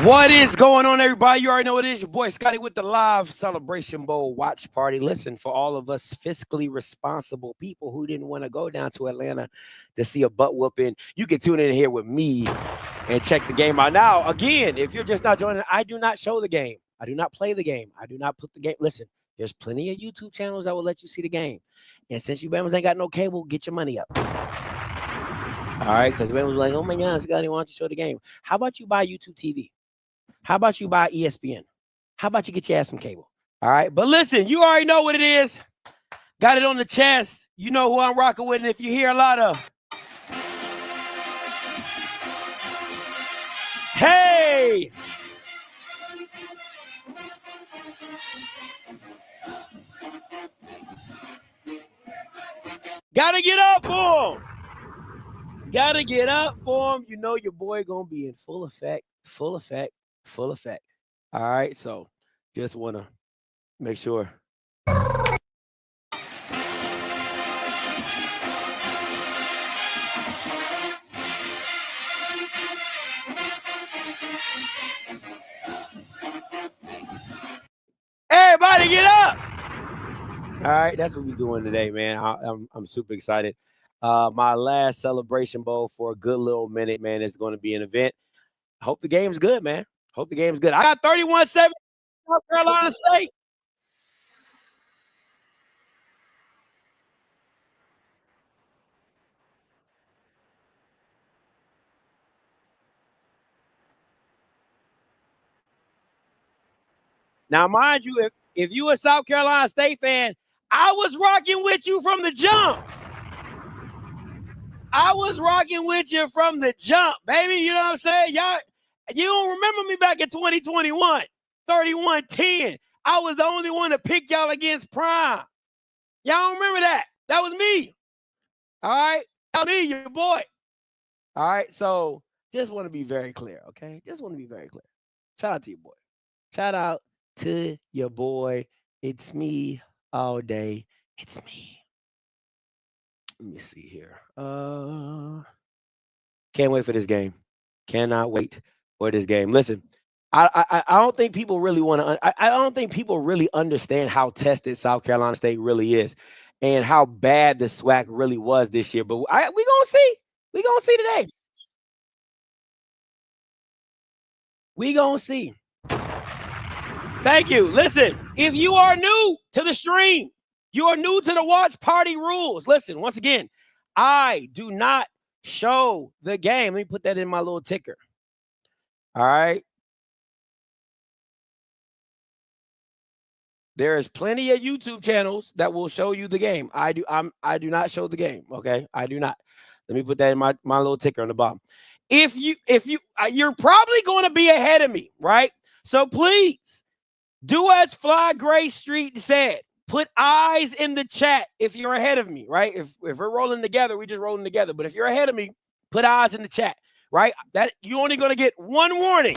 What is going on, everybody? You already know what it is. Your boy Scotty with the live Celebration Bowl watch party. Listen, for all of us fiscally responsible people who didn't want to go down to Atlanta to see a butt whooping, you can tune in here with me and check the game out. Now, again, if you're just not joining, I do not show the game. I do not play the game. I do not put the game. Listen, there's plenty of YouTube channels that will let you see the game. And since you Bama's ain't got no cable, get your money up. All right, because Bama was like, oh my God, Scotty, why don't you show the game? How about you buy YouTube TV? How about you buy ESPN? How about you get your ass some cable? All right. But listen, you already know what it is. Got it on the chest. You know who I'm rocking with. And if you hear a lot of, hey, gotta get up for him. Gotta get up for him. You know your boy gonna be in full effect. All right. So just wanna make sure. Everybody get up. All right, that's what we're doing today, man. I'm super excited. My last Celebration Bowl for a good little minute, man. It's going to be an event. I hope the game's good, man. Hope the game's good. I got 31-7 South Carolina State. Now, mind you, if you a South Carolina State fan, I was rocking with you from the jump. I was rocking with you from the jump, baby. You know what I'm saying? Y'all, you don't remember me back in 2021, 31-10. I was the only one to pick y'all against Prime. Y'all don't remember that. That was me. All right? That was me, your boy. All right? So just want to be very clear, okay? Just want to be very clear. Shout out to your boy. Shout out to your boy. It's me all day. It's me. Let me see here. Can't wait for this game. Cannot wait for this game. Listen, I don't think people really want to. I don't think people really understand how tested South Carolina State really is, and how bad the SWAC really was this year. But we gonna see. We gonna see today. We gonna see. Thank you. Listen, if you are new to the stream, you are new to the watch party rules. Listen, once again, I do not show the game. Let me put that in my little ticker. All right. There is plenty of YouTube channels that will show you the game. I do not show the game. Okay. I do not. Let me put that in my little ticker on the bottom. If you're probably going to be ahead of me, right? So please do as Fly Gray Street said. Put eyes in the chat if you're ahead of me, right? If we're rolling together, we just rolling together. But if you're ahead of me, put eyes in the chat, right? That you're only going to get one warning.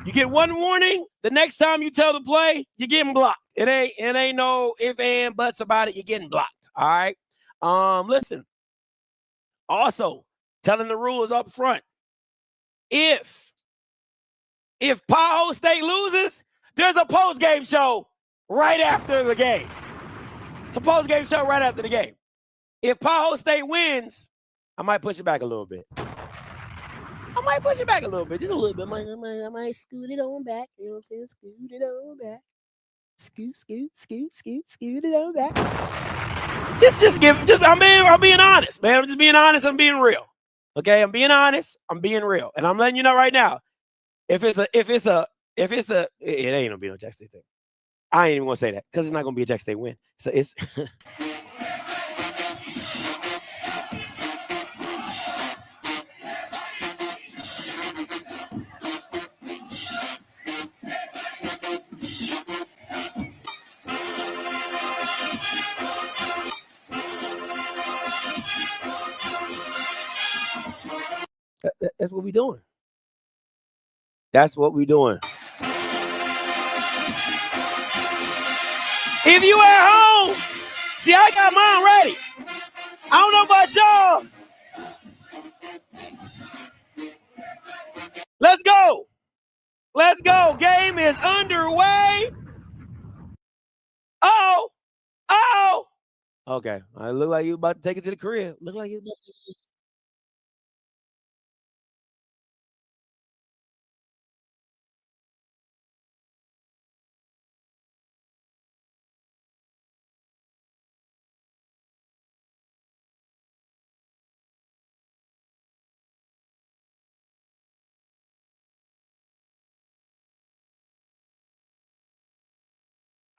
You get one warning. The next time you tell the play, you're getting blocked. It ain't no if and buts about it. You're getting blocked. All right. Listen. Also, telling the rules up front. If Ohio State loses, there's a post-game show right after the game. It's a post-game show right after the game. If Ohio State wins, I might push it back a little bit. Just a little bit. I might scoot it on back. You know what I'm saying? Scoot it on back. Scoot it on back. I'm being honest, man. I'm just being honest. I'm being real. Okay, I'm being honest. I'm being real, and I'm letting you know right now. If it's a, it ain't gonna be no Jack State thing. I ain't even gonna say that because it's not gonna be a Jack State win. So it's. That's what we doing. That's what we doing. If you at home, see, I got mine ready. I don't know about y'all. Uh-oh, game is underway. Uh-oh. Uh-oh. Okay. I look like you about to take it to the crib. Look like you about to.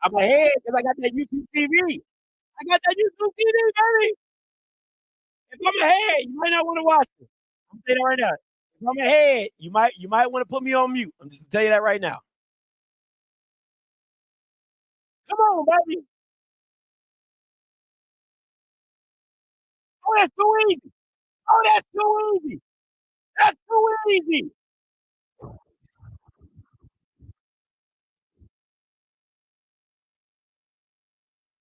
I'm ahead because I got that YouTube TV. I got that YouTube TV, baby. If I'm ahead, you might not want to watch it. I'm saying that right now. If I'm ahead, you might want to put me on mute. I'm just gonna tell you that right now. Come on, baby. Oh, that's too easy. Oh, that's too easy. That's too easy.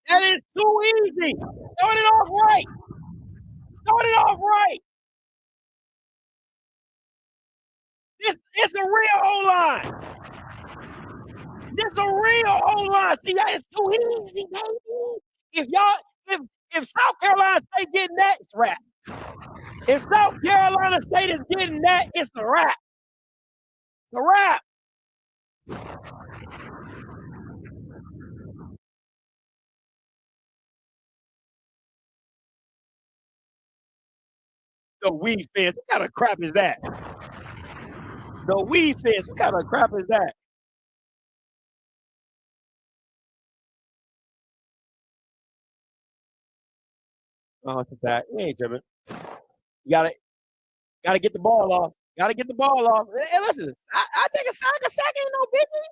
That is too easy. Start it off right. Start it off right. This it's a real O line. This a real O line. See, that is too easy, baby. If y'all, if South Carolina State getting that, it's a wrap. If South Carolina State is getting that, it's a wrap. It's a wrap. The weed fence. What kind of crap is that? The weed fence. What kind of crap is that? Oh, it's that. You ain't tripping. You gotta get the ball off. Gotta get the ball off. Hey, listen, I take a sack. A sack ain't no biggie.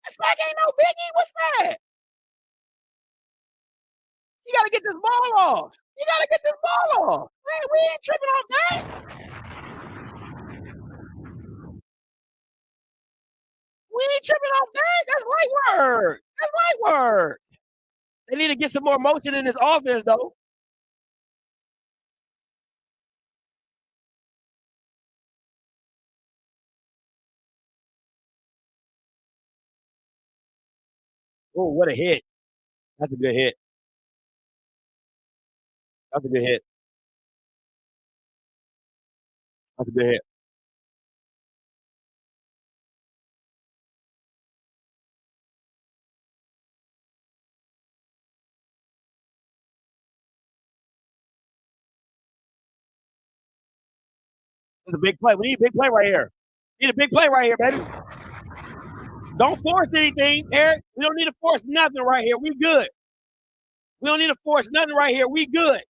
A sack ain't no biggie. What's that? You gotta get this ball off. You gotta get this ball off. Man, we ain't tripping off that. We ain't tripping off that. That's light work. That's light work. They need to get some more motion in this offense, though. Oh, what a hit. That's a good hit. That's a good hit. That's a good hit. It's a big play. We need a big play right here. We need a big play right here, baby. Don't force anything, Eric. We don't need to force nothing right here. We good. We don't need to force nothing right here. We good.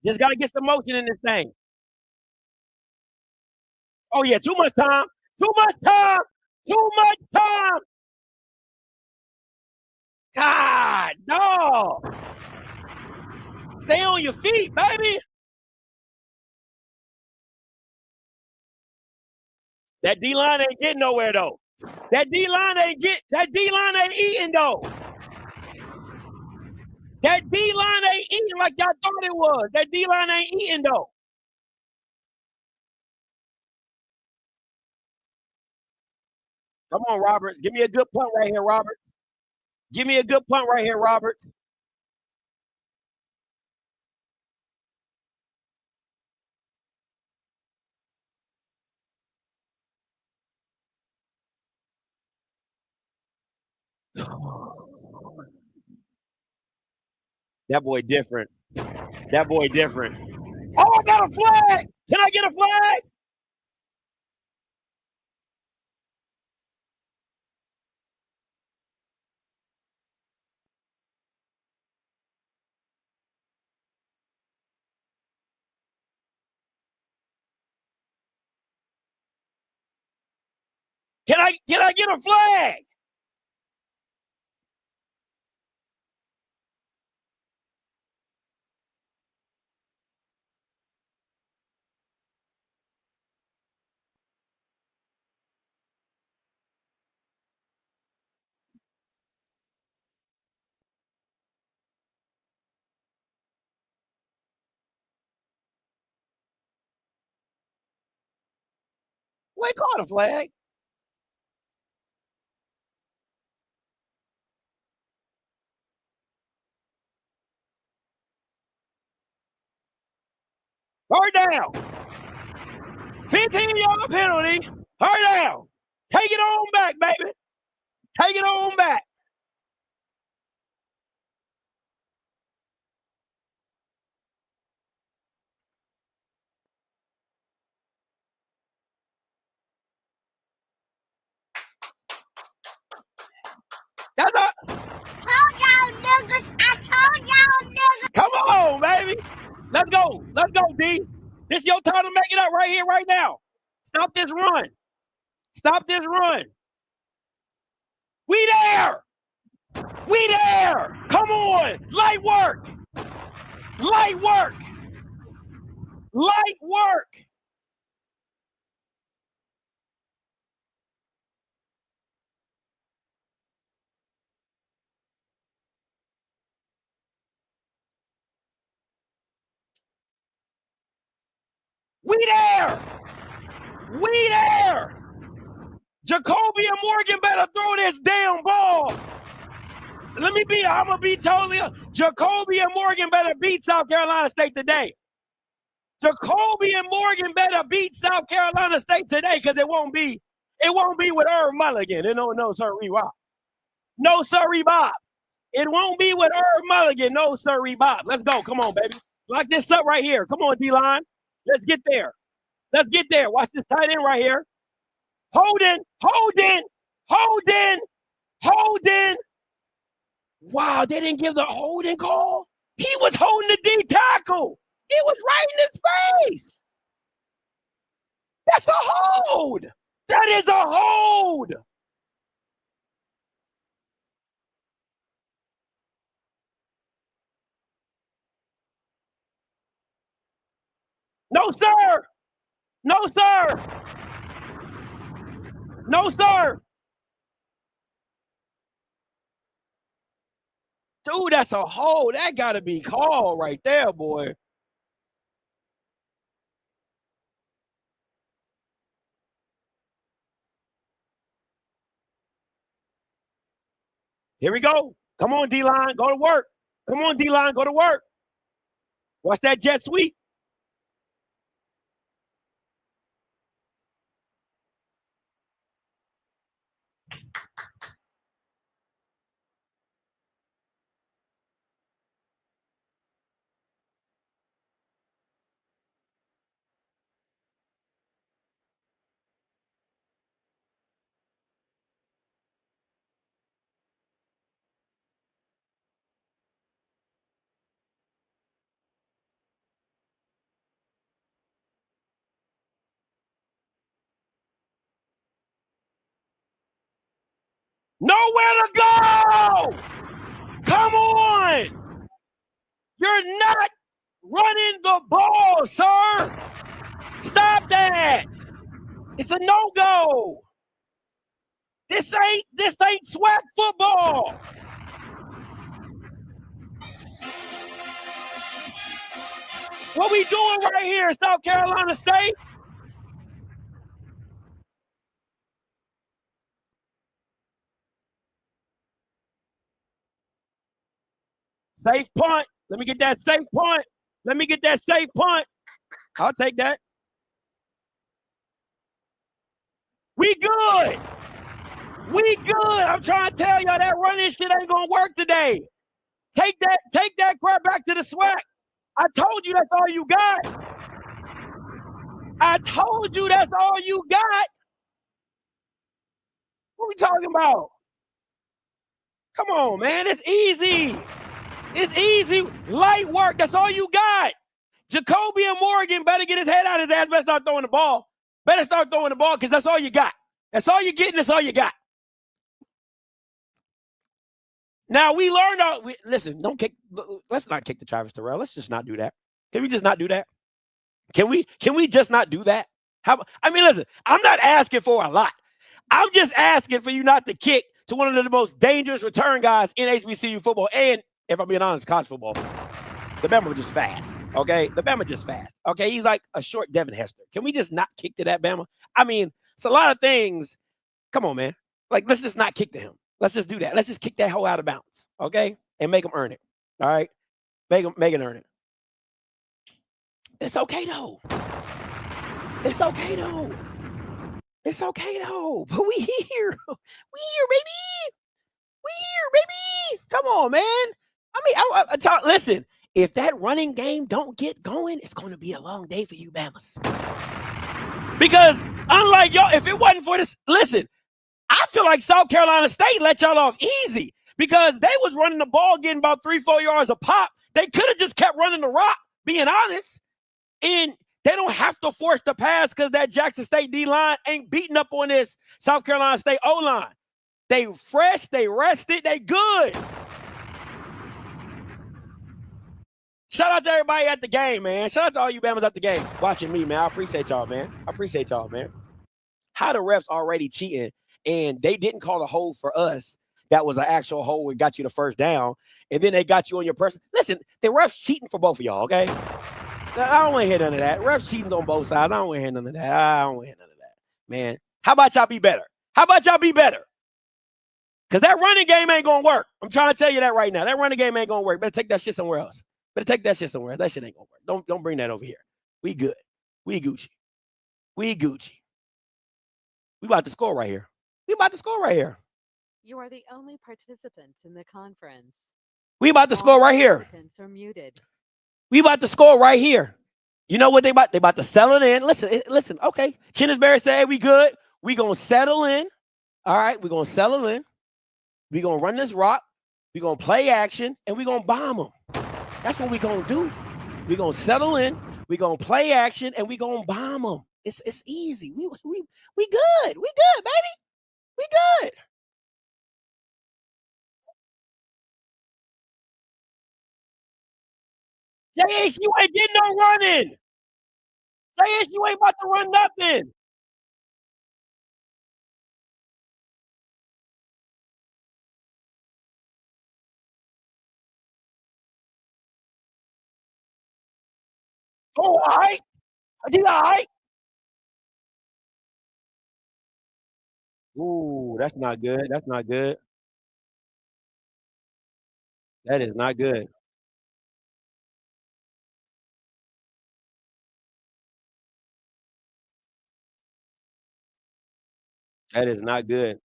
Just got to get some motion in this thing. Oh, yeah, too much time. Too much time. Too much time. God, no. Stay on your feet, baby. That D line ain't getting nowhere though. That D line ain't eating though. That D line ain't eating like y'all thought it was. That D line ain't eating though. Come on, Roberts. Give me a good punt right here, Roberts. Give me a good punt right here, Roberts. That boy different. That boy different. Oh, I got a flag. Can I get a flag? Can I get a flag? We caught a flag. Hurry down. 15-yard penalty. Hurry down. Take it on back, baby. Take it on back. That's a... Told y'all niggas. I told y'all niggas. Come on, baby. Let's go. Let's go, D. This is your time to make it up right here, right now. Stop this run. Stop this run. We there. We there. Come on. Light work. Light work. Light work. We there. We there. Jacoby and Morgan better throw this damn ball. I'm going to be totally, Jacoby and Morgan better beat South Carolina State today. Jacoby and Morgan better beat South Carolina State today, because it won't be with Irv Mulligan. No, sorry, Bob. No, sorry, Bob. It won't be with Irv Mulligan. No, sorry, Bob. Let's go. Come on, baby. Lock this up right here. Come on, D-line. Let's get there. Let's get there. Watch this tight end right here. Holding. Wow, they didn't give the holding call. He was holding the D tackle. It was right in his face. That's a hold. That is a hold. No, sir. No, sir. No, sir. Dude, that's a hold. That got to be called right there, boy. Here we go. Come on, D-line. Go to work. Come on, D-line. Go to work. Watch that jet sweep. Nowhere to go. Come on. You're not running the ball, sir. Stop that. It's a no-go. This ain't swag football. What we doing right here in South Carolina State? Safe punt. Let me get that safe punt. Let me get that safe punt. I'll take that. We good. We good. I'm trying to tell y'all that running shit ain't gonna work today. Take that crap back to the SWAC. I told you that's all you got. I told you that's all you got. What we talking about? Come on, man. It's easy. It's easy. Light work. That's all you got. Jacoby and Morgan better get his head out of his ass. Better start throwing the ball. Better start throwing the ball, because that's all you got. That's all you're getting. That's all you got. Now, we learned listen, let's not kick the Travis Terrell. Let's just not do that. Can we just not do that? Can we just not do that? Listen, I'm not asking for a lot. I'm just asking for you not to kick to one of the most dangerous return guys in HBCU football. And if I'm being honest, college football. The Bama just fast. Okay. The Bama just fast. Okay. He's like a short Devin Hester. Can we just not kick to that Bama? It's a lot of things. Come on, man. Like, let's just not kick to him. Let's just do that. Let's just kick that hoe out of bounds. Okay. And make him earn it. All right. Make him earn it. It's okay though. It's okay though. It's okay though. But we here. We here, baby. We here, baby. Come on, man. I mean, listen. If that running game don't get going, it's going to be a long day for you, Bamas. Because unlike y'all, if it wasn't for this, listen, I feel like South Carolina State let y'all off easy because they was running the ball, getting about 3-4 yards a pop. They could have just kept running the rock, being honest. And they don't have to force the pass because that Jackson State D-line ain't beating up on this South Carolina State O-line. They fresh, they rested, they good. Shout out to everybody at the game, man. Shout out to all you Bamas at the game watching me, man. I appreciate y'all, man. How the refs already cheating and they didn't call a hold for us. That was an actual hold and got you the first down. And then they got you on your person. Listen, the refs cheating for both of y'all, okay? I don't want to hear none of that. Refs cheating on both sides. I don't want to hear none of that. Man, how about y'all be better? Because that running game ain't going to work. I'm trying to tell you that right now. That running game ain't going to work. Better take that shit somewhere else. That shit ain't going to work. Don't bring that over here. We good. We Gucci. We about to score right here. You are the only participant in the conference. We about to score right here. Participants are muted. We about to score right here. You know what they about? They about to settle in. Listen. Okay. Chinnisberry said, hey, we good. We going to settle in. All right. We're going to settle in. We're going to run this rock. We're going to play action. And we're going to bomb them. That's what we're going to do. We're going to settle in. We're going to play action. And we're going to bomb them. It's easy. We good. We good, baby. We good. JH, you ain't getting no running. JH, you ain't about to run nothing. Oh, all right. I did all right. Ooh, that's not good. That is not good. That is not good.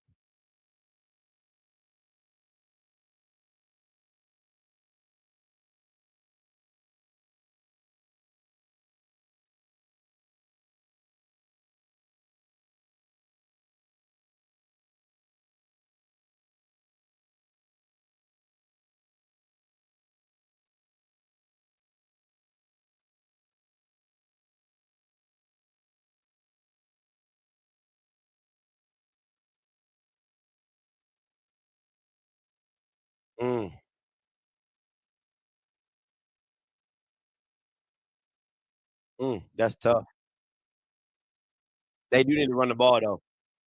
Mm, that's tough. They do need to run the ball, though.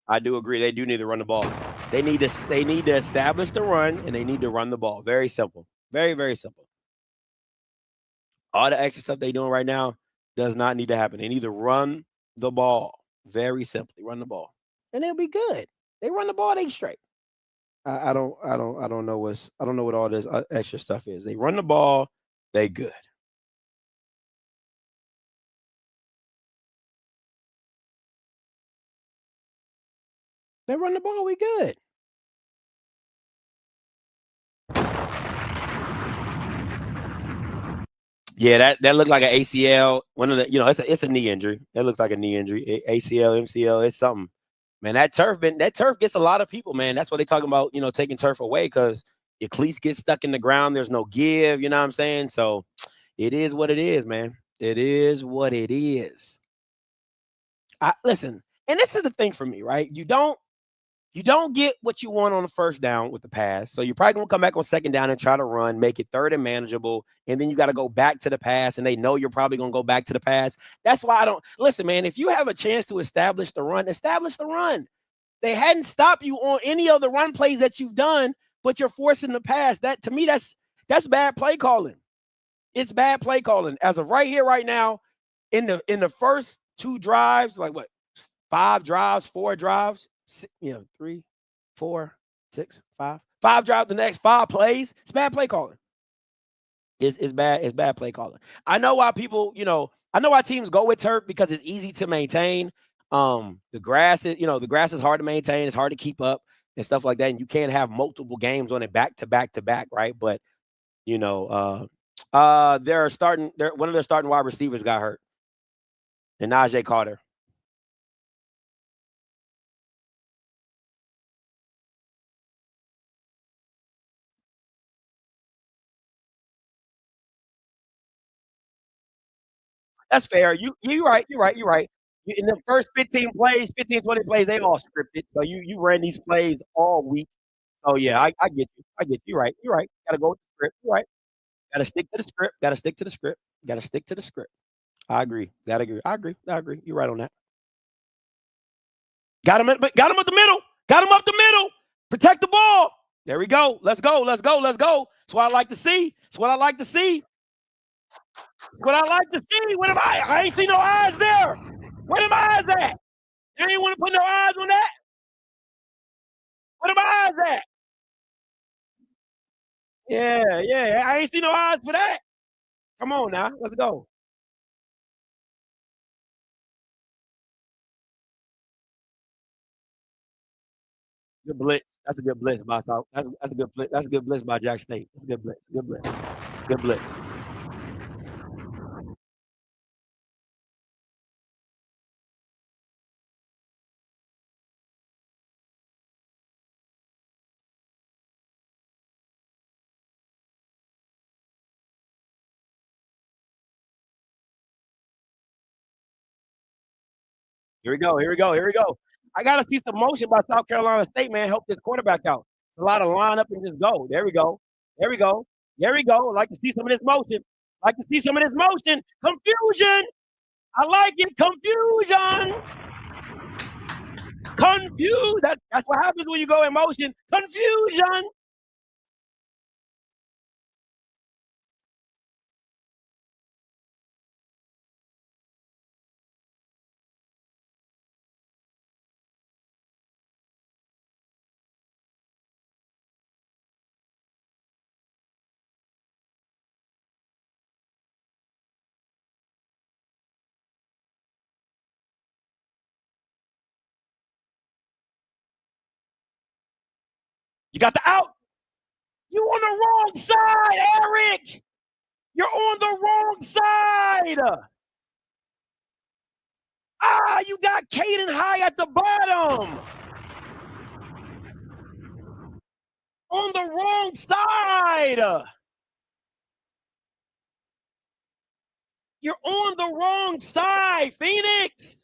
I do agree. They do need to run the ball. They need to establish the run, and they need to run the ball. Very simple. Very, very simple. All the extra stuff they're doing right now does not need to happen. They need to run the ball. Very simply, run the ball. And they'll be good. They run the ball, they straight. I don't know what all this extra stuff is. They run the ball, they good. They run the ball, we good. Yeah, that looked like an ACL. One of the, it's a knee injury. That looks like a knee injury. ACL, MCL, it's something. Man, that turf gets a lot of people, man. That's what they talking about, taking turf away because your cleats get stuck in the ground. There's no give, you know what I'm saying? So it is what it is, man. It is what it is. Listen, and this is the thing for me, right? You don't get what you want on the first down with the pass. So you're probably going to come back on second down and try to run, make it third and manageable. And then you got to go back to the pass. And they know you're probably going to go back to the pass. That's why I don't listen, man. If you have a chance to establish the run, establish the run. They hadn't stopped you on any of the run plays that you've done, but you're forcing the pass. That to me, that's bad play calling. It's bad play calling. As of right here, right now, in the first two drives, like what, 4 drives, 3, 4, 6, 5 drives, the next 5 plays. It's bad play calling. It's bad. It's bad play calling. I know why people, I know why teams go with turf because it's easy to maintain. The grass is, the grass is hard to maintain. It's hard to keep up and stuff like that. And you can't have multiple games on it back to back to back, right? But they're starting. One of their starting wide receivers got hurt, and Najee Carter. That's fair. You're right. You're right. You're right. In the first 15 plays, 15, 20 plays, they all scripted. So you ran these plays all week. Oh yeah, I get you. I get you. You're right. You're right. Gotta go with the script. You're right. Gotta stick to the script. Gotta stick to the script. Gotta stick to the script. I agree. Gotta agree. I agree. I agree. You're right on that. Got him up the middle. Got him up the middle. Protect the ball. There we go. Let's go. Let's go. Let's go. That's what I like to see. That's what I like to see. What I like to see. What am I ain't see no eyes there. Where them eyes at? I ain't want to put no eyes on that. Where them eyes at? Yeah, yeah. I ain't see no eyes for that. Come on now. Let's go. Good blitz. That's a good blitz by South. That's a good blitz. That's a good blitz by Jack State. That's a good blitz. Good blitz. Good blitz. Here we go. Here we go. Here we go. I gotta see some motion by South Carolina State, man. Help this quarterback out. It's a lot of line up and just go. There we go. There we go. There we go. Like to see some of this motion. Like to see some of this motion. Confusion. I like it. Confusion. Confused. That's what happens when you go in motion. Confusion. You got the out. You on the wrong side, Eric. You're on the wrong side. You got Caden High at the bottom. On the wrong side. You're on the wrong side, Phoenix.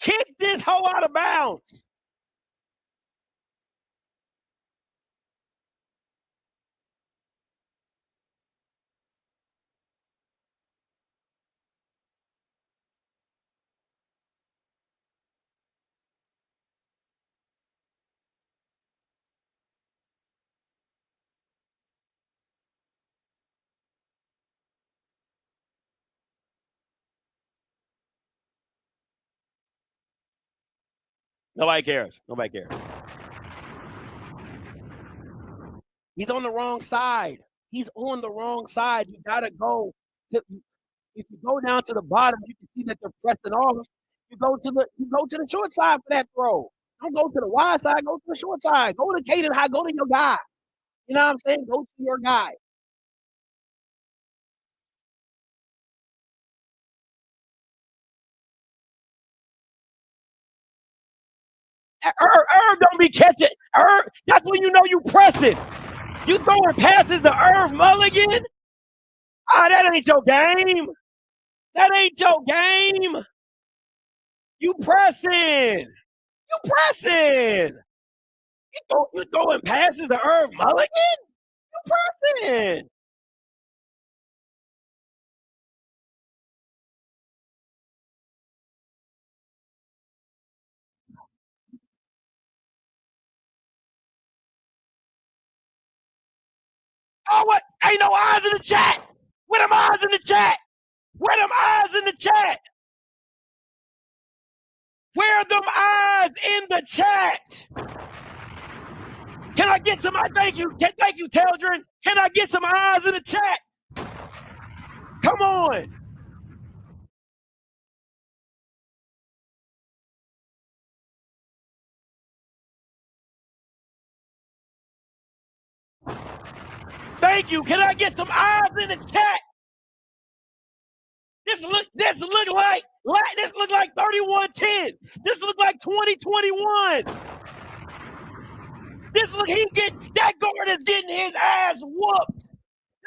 Kick this hoe out of bounds. Nobody cares. Nobody cares. He's on the wrong side. He's on the wrong side. You gotta go. If you go down to the bottom, you can see that they're pressing off. You go to the short side for that throw. Don't go to the wide side. Go to the short side. Go to Caden High. Go to your guy. You know what I'm saying? Go to your guy. Irv don't be catching. Irv, that's when you know you pressing. You throwing passes to Irv Mulligan? That ain't your game. That ain't your game. You pressing. You pressing. You throwing passes to Irv Mulligan? You pressing. Oh, what? Ain't no eyes in the chat. Where them eyes in the chat? Where them eyes in the chat? Where them eyes in the chat? Can I get some? Thank you, Teldrin. Can I get some eyes in the chat? Come on. Thank you. Can I get some eyes in the chat? This look like 3110. This look like 2021. This look, that guard is getting his ass whooped.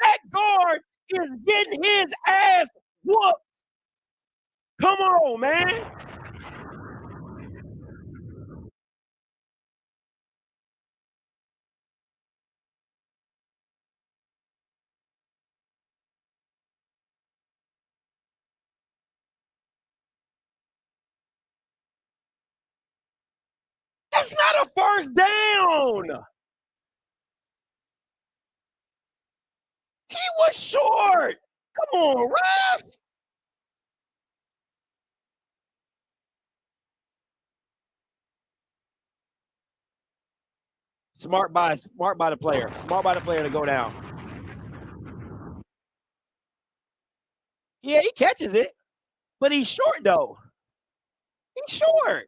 That guard is getting his ass whooped. Come on, man. That's not a first down. He was short. Come on, ref. Smart by the player. Smart by the player to go down. Yeah, he catches it, but he's short though. He's short.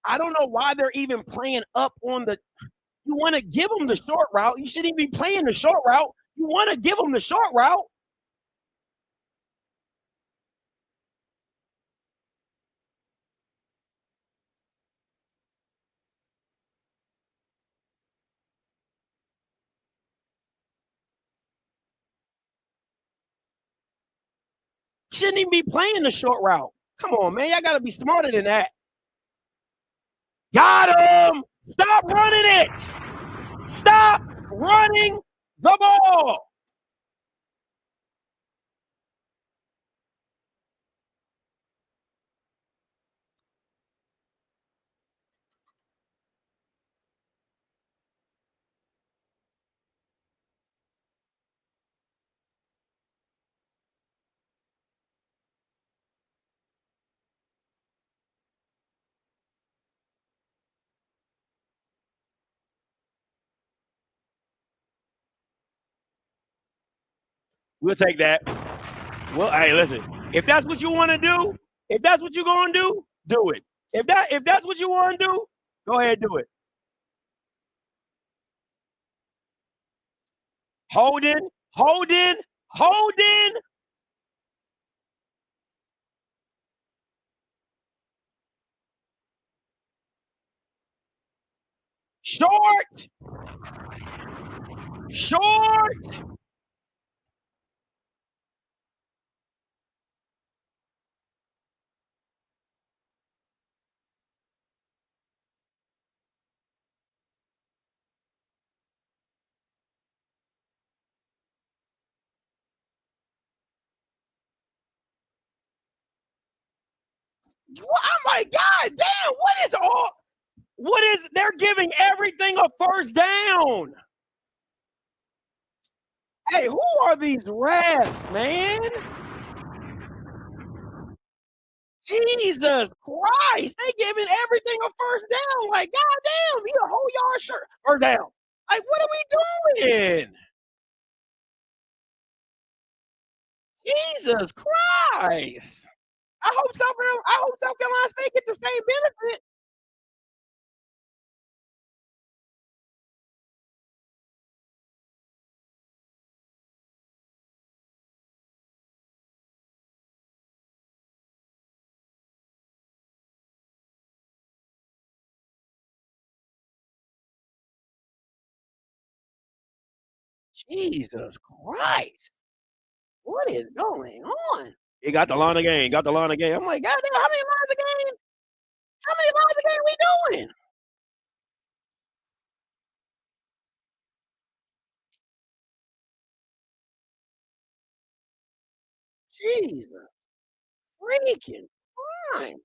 I don't know why they're even playing up on the. You want to give them the short route. You shouldn't even be playing the short route. You want to give them the short route. Shouldn't even be playing the short route. Come on, man. Y'all got to be smarter than that. Got him. Stop running it. Stop running the ball. We'll take that. Well, hey, listen. If that's what you want to do, if that's what you're going to do it. If that's what you want to do, go ahead and do it. Holding. Short. I'm like, God damn, they're giving everything a first down. Hey, who are these refs, man? Jesus Christ, they giving everything a first down. Like, goddamn, you a whole yard shirt or down. Like, what are we doing? Jesus Christ. I hope South Carolina State get the same benefit. Jesus Christ. What is going on? He got the line of game. I'm like, goddamn, how many lines of game we doing? Jesus freaking Christ.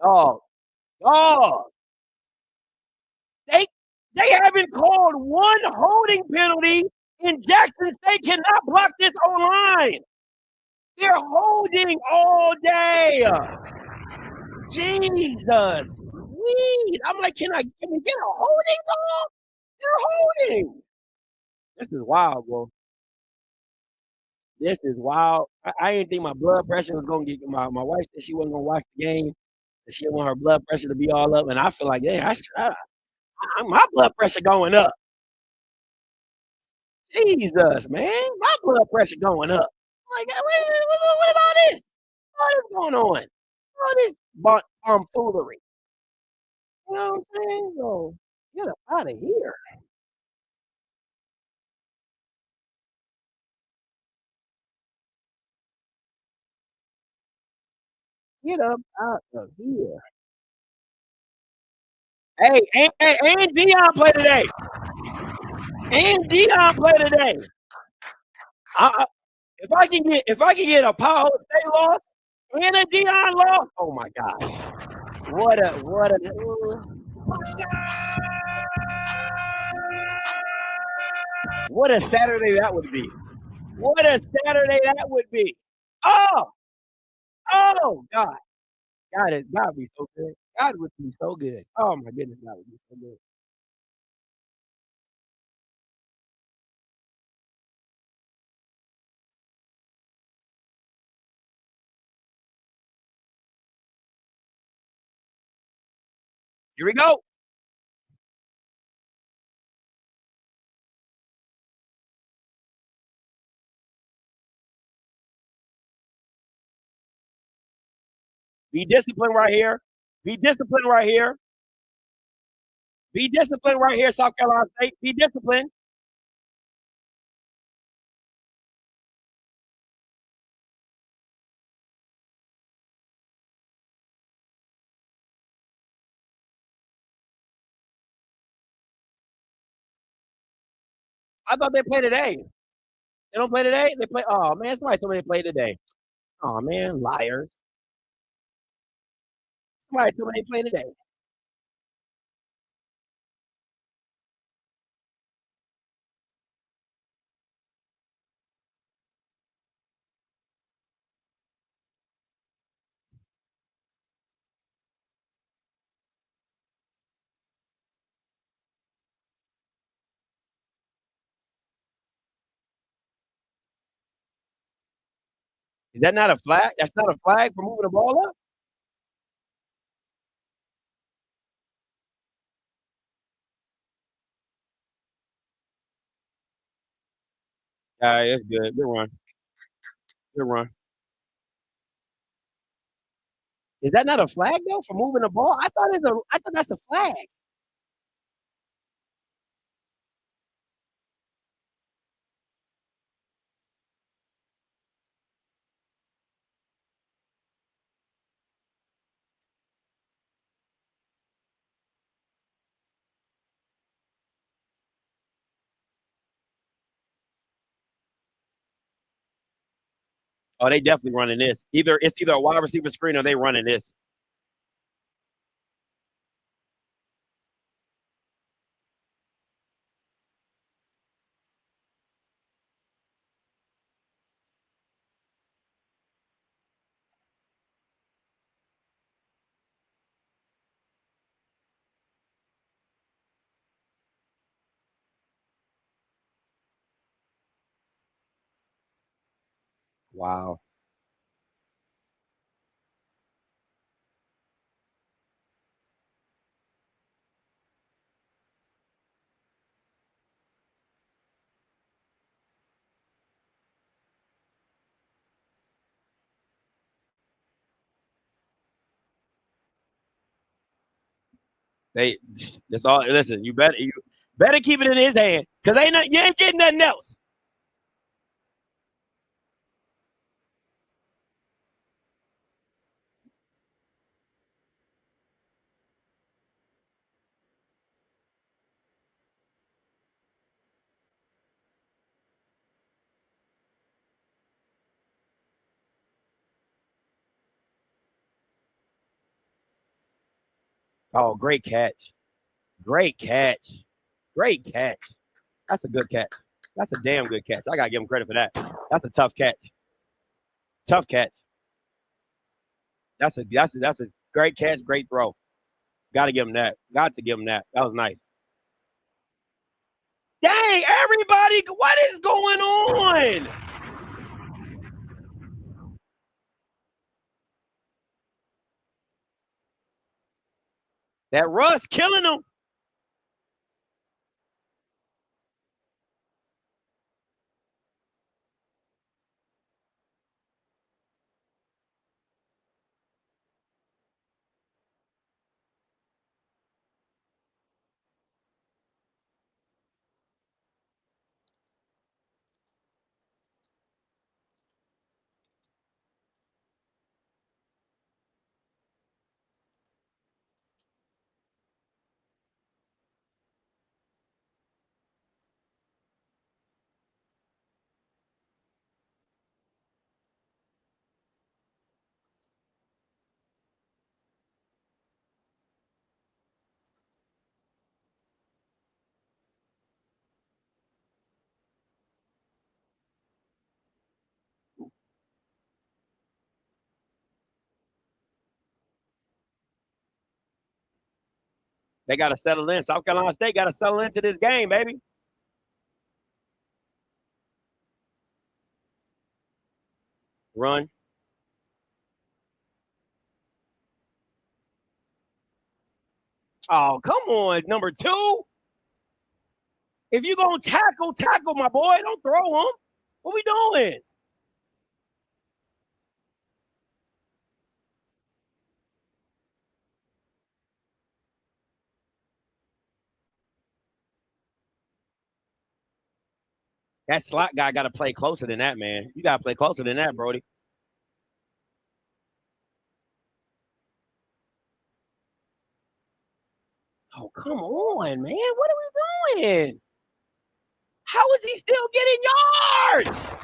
Dog, dog. They they haven't called one holding penalty in Jackson State. Cannot block this O-line. They're holding all day. Jesus. Weed. I'm like, can we get a holding call? They're holding. This is wild, bro. This is wild. I didn't think my blood pressure was gonna get my wife said she wasn't gonna watch the game. She didn't want her blood pressure to be all up. And I feel like, yeah, my blood pressure going up. Jesus, man. My blood pressure going up. I'm like, what about this? What is going on? All this tomfoolery. You know what I'm saying? So get up out of here. Get up out of here. Hey, and Dion play today. And Dion play today. If I can get a Powell State loss and a Dion loss, oh my gosh. What a Saturday that would be. What a Saturday that would be. Oh, oh God. God would be so good. God would be so good. Oh my goodness, God would be so good. Here we go. Be disciplined right here. Be disciplined right here. Be disciplined right here, South Carolina State. Be disciplined. I thought they played today. They don't play today? They play. Oh man, somebody told me they played today. Oh man, liars. Somebody told me they played today. Is that not a flag? That's not a flag for moving the ball up? All right, that's good. Good run. Good run. Is that not a flag though for moving the ball? I thought that's a flag. Oh, they definitely running this. It's either a wide receiver screen or they running this. Wow. They that's all. Listen, you better keep it in his hand because you ain't getting nothing else. Oh, great catch. Great catch. Great catch. That's a good catch. That's a damn good catch. I got to give him credit for that. That's a tough catch. Tough catch. That's a great catch, great throw. Got to give him that. Got to give him that. That was nice. Dang, everybody, what is going on? That Russ killing them. They got to settle in. South Carolina State got to settle into this game, baby. Run. Oh, come on, number 2. If you're going to tackle my boy. Don't throw him. What we doing? That slot guy got to play closer than that, man. You got to play closer than that, Brody. Oh, come on, man. What are we doing? How is he still getting yards?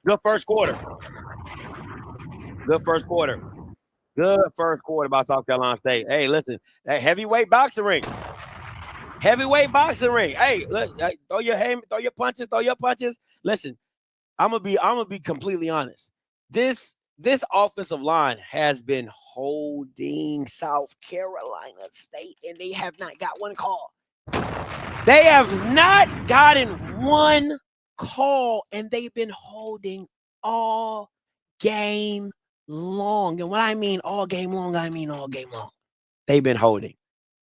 Good first quarter. Good first quarter. Good first quarter by South Carolina State. Hey, listen, that heavyweight boxing ring. Heavyweight boxing ring. Hey, look, throw your punches. Listen, I'm gonna be completely honest. This offensive line has been holding South Carolina State, and they have not got one call. They have not gotten one call, and they've been holding all game long. And when I mean all game long, I mean all game long. They've been holding.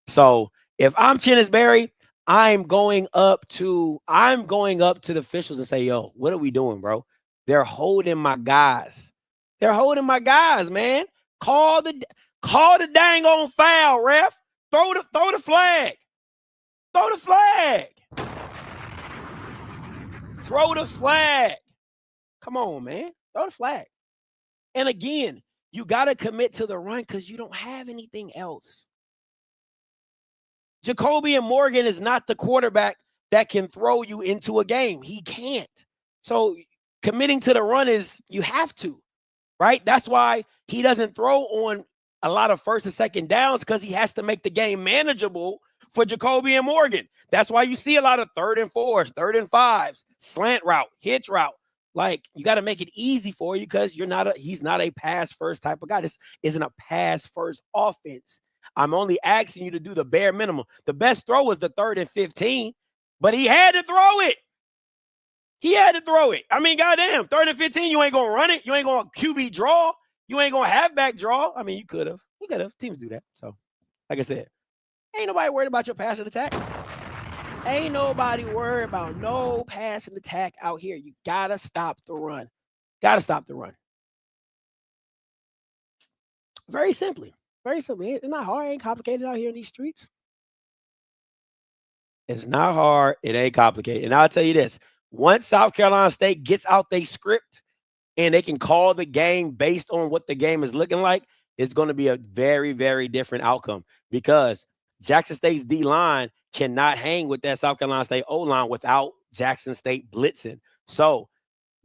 So if I'm Chennis Berry, I'm going up to the officials and say, yo, what are we doing, bro? They're holding my guys. They're holding my guys, man. Call the dang on foul, ref. Throw the flag. Throw the flag. Throw the flag. Come on, man. Throw the flag. And again, you got to commit to the run because you don't have anything else. Jacoby Morgan is not the quarterback that can throw you into a game. He can't. So committing to the run is you have to, right? That's why he doesn't throw on a lot of first and second downs because he has to make the game manageable for Jacoby Morgan. That's why you see a lot of 3rd and 4s, 3rd and 5s, slant route, hitch route. Like you got to make it easy for you because he's not a pass first type of guy. This isn't a pass first offense. I'm only asking you to do the bare minimum. The best throw was the 3rd and 15, but he had to throw it. He had to throw it. I mean, goddamn, 3rd and 15, you ain't going to run it. You ain't going to QB draw. You ain't going to halfback draw. I mean, you could have. You could have. Teams do that. So, like I said, ain't nobody worried about your passing attack. Ain't nobody worried about no passing attack out here. You got to stop the run. Got to stop the run. Very simply. Very simple. It's not hard. It ain't complicated out here in these streets. It's not hard. It ain't complicated. And I'll tell you this: once South Carolina State gets out their script and they can call the game based on what the game is looking like, it's going to be a very, very different outcome because Jackson State's D line cannot hang with that South Carolina State O line without Jackson State blitzing. So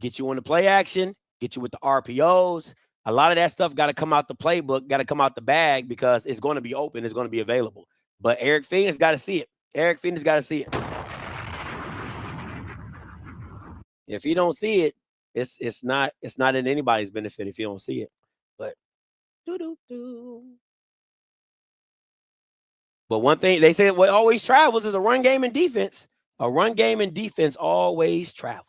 get you on the play action, get you with the RPOs. A lot of that stuff got to come out the playbook, got to come out the bag because it's going to be open, it's going to be available. But Eric Phoenix got to see it. Eric Phoenix got to see it. If he don't see it, it's not in anybody's benefit if you don't see it. But but one thing they say what always travels is a run game and defense. A run game and defense always travels.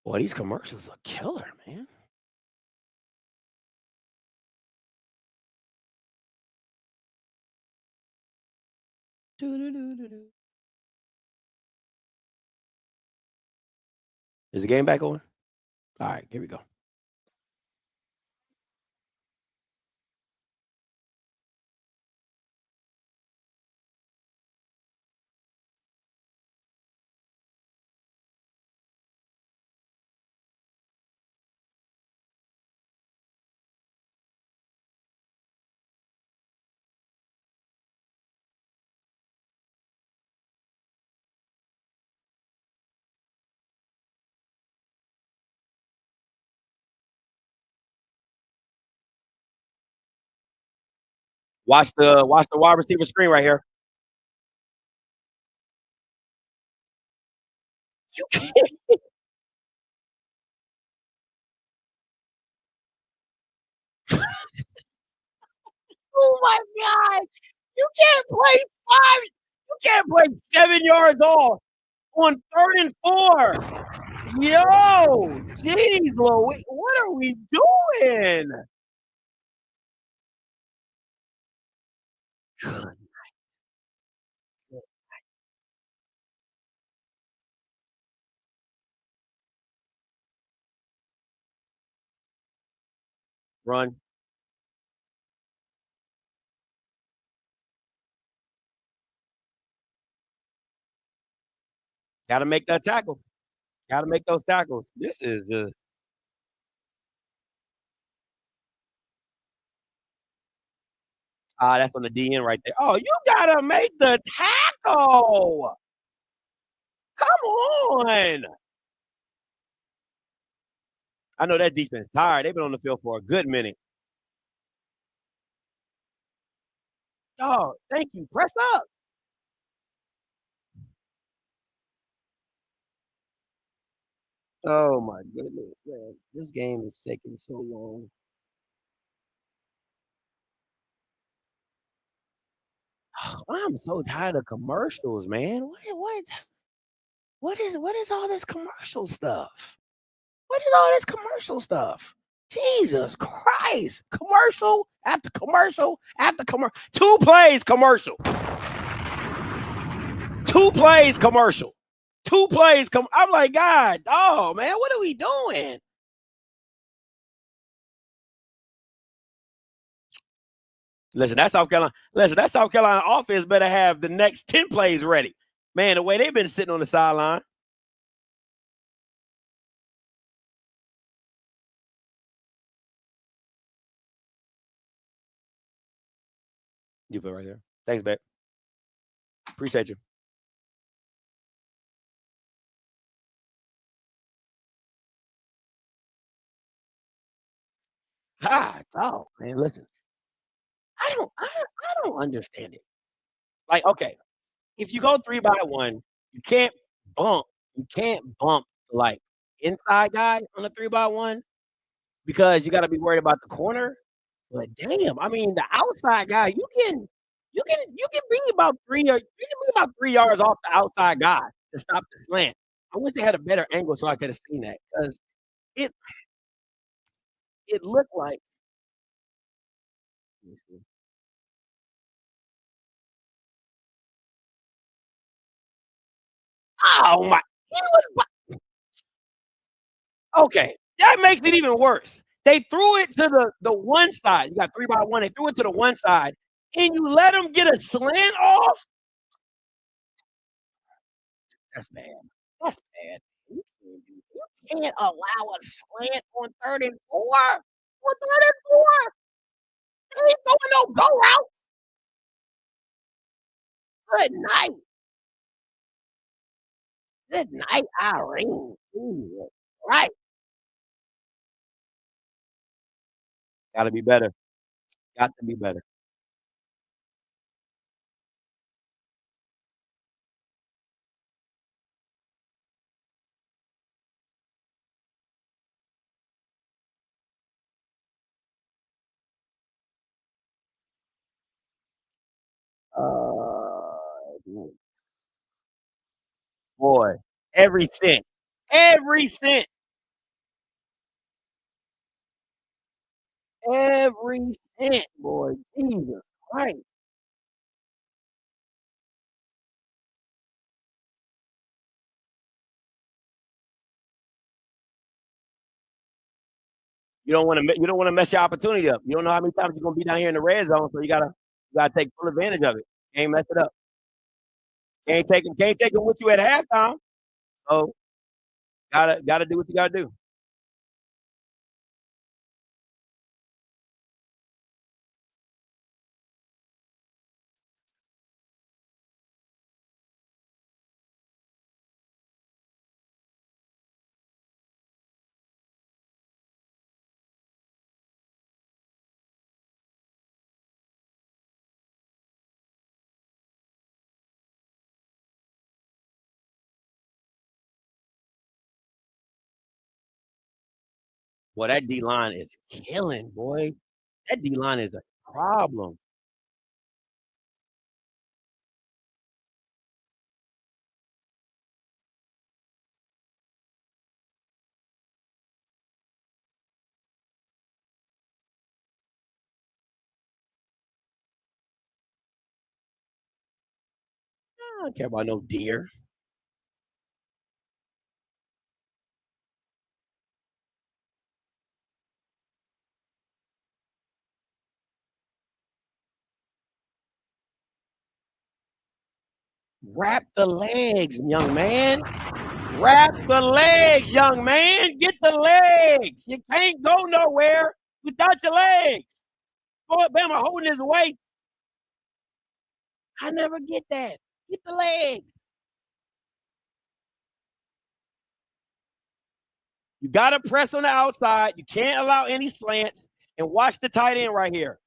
Boy, these commercials are killer, man. Is the game back on? All right, here we go. Watch the wide receiver screen right here. You can't. Oh my god! You can't play 5. You can't play 7 yards off on 3rd and 4. Yo, jeez, Louis, what are we doing? Good. Run. Gotta make that tackle. Gotta make those tackles. This is just that's on the DN right there. Oh, you gotta make the tackle. Come on. I know that defense tired. They've been on the field for a good minute. Oh, thank you. Press up. Oh my goodness, man. This game is taking so long. I'm so tired of commercials, man. What is all this commercial stuff? What is all this commercial stuff? Jesus Christ. Commercial after commercial after commercial. 2 plays commercial. 2 plays commercial. 2 plays I'm like, God, oh man, what are we doing? Listen, that South Carolina offense better have the next 10 plays ready. Man, the way they've been sitting on the sideline. You put it right there. Thanks, babe. Appreciate you. God, oh man, listen. I don't understand it. Like, okay, if you go 3 by 1, you can't bump. You can't bump like inside guy on a 3 by 1 because you got to be worried about the corner. But damn, I mean, the outside guy, you can be about 3 yards off the outside guy to stop the slant. I wish they had a better angle so I could have seen that because it it looked like. Let me see. Oh my! He was okay. That makes it even worse. They threw it to the one side. You got 3-by-1. They threw it to the one side, and you let him get a slant off. That's bad. That's bad. You can't allow a slant on 3rd and 4. On 3rd and 4, they ain't throwing no go route. Good night. Good night, Irene. Jesus. Right. Gotta be better. Got to be better. Uh, boy, every cent. Every cent. Every cent, boy. Jesus Christ. You don't wanna mess your opportunity up. You don't know how many times you're gonna be down here in the red zone, so you gotta take full advantage of it. Can't mess it up. Can't take 'em with you at halftime. So gotta do what you gotta do. Boy, that D line is killing, boy. That D line is a problem. I don't care about no deer. Wrap the legs, young man. Wrap the legs, young man. Get the legs. You can't go nowhere without your legs. Boy, Bama holding his weight. I never get that. Get the legs. You got to press on the outside. You can't allow any slants. And watch the tight end right here.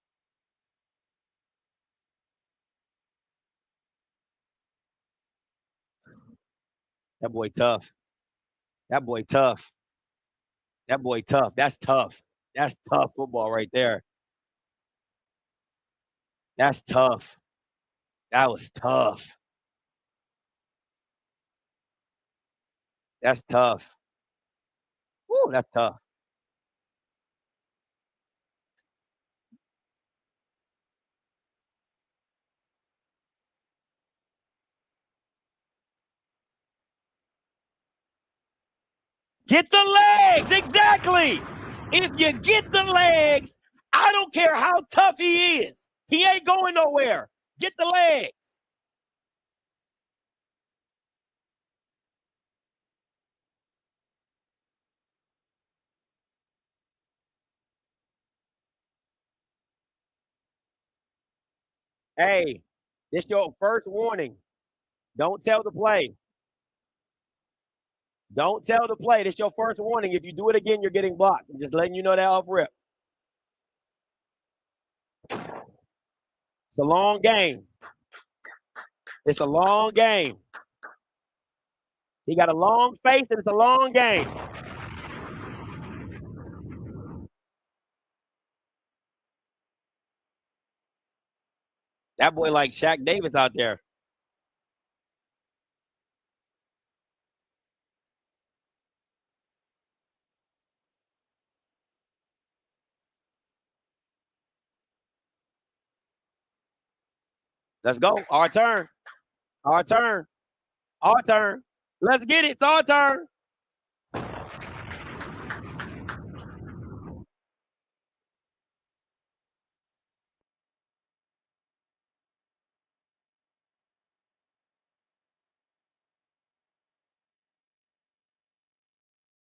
That boy tough. That boy tough. That boy tough. That's tough. That's tough football right there. That's tough. That was tough. That's tough. Woo, that's tough. Get the legs. Exactly. If you get the legs, I don't care how tough he is. He ain't going nowhere. Get the legs. Hey, this your first warning. Don't tell the play. Don't tell the play. This your first warning. If you do it again, you're getting blocked. I'm just letting you know that off rip. It's a long game. It's a long game. He got a long face, and it's a long game. That boy like Shaq Davis out there. Let's go. Our turn. Our turn. Our turn. Let's get it. It's our turn.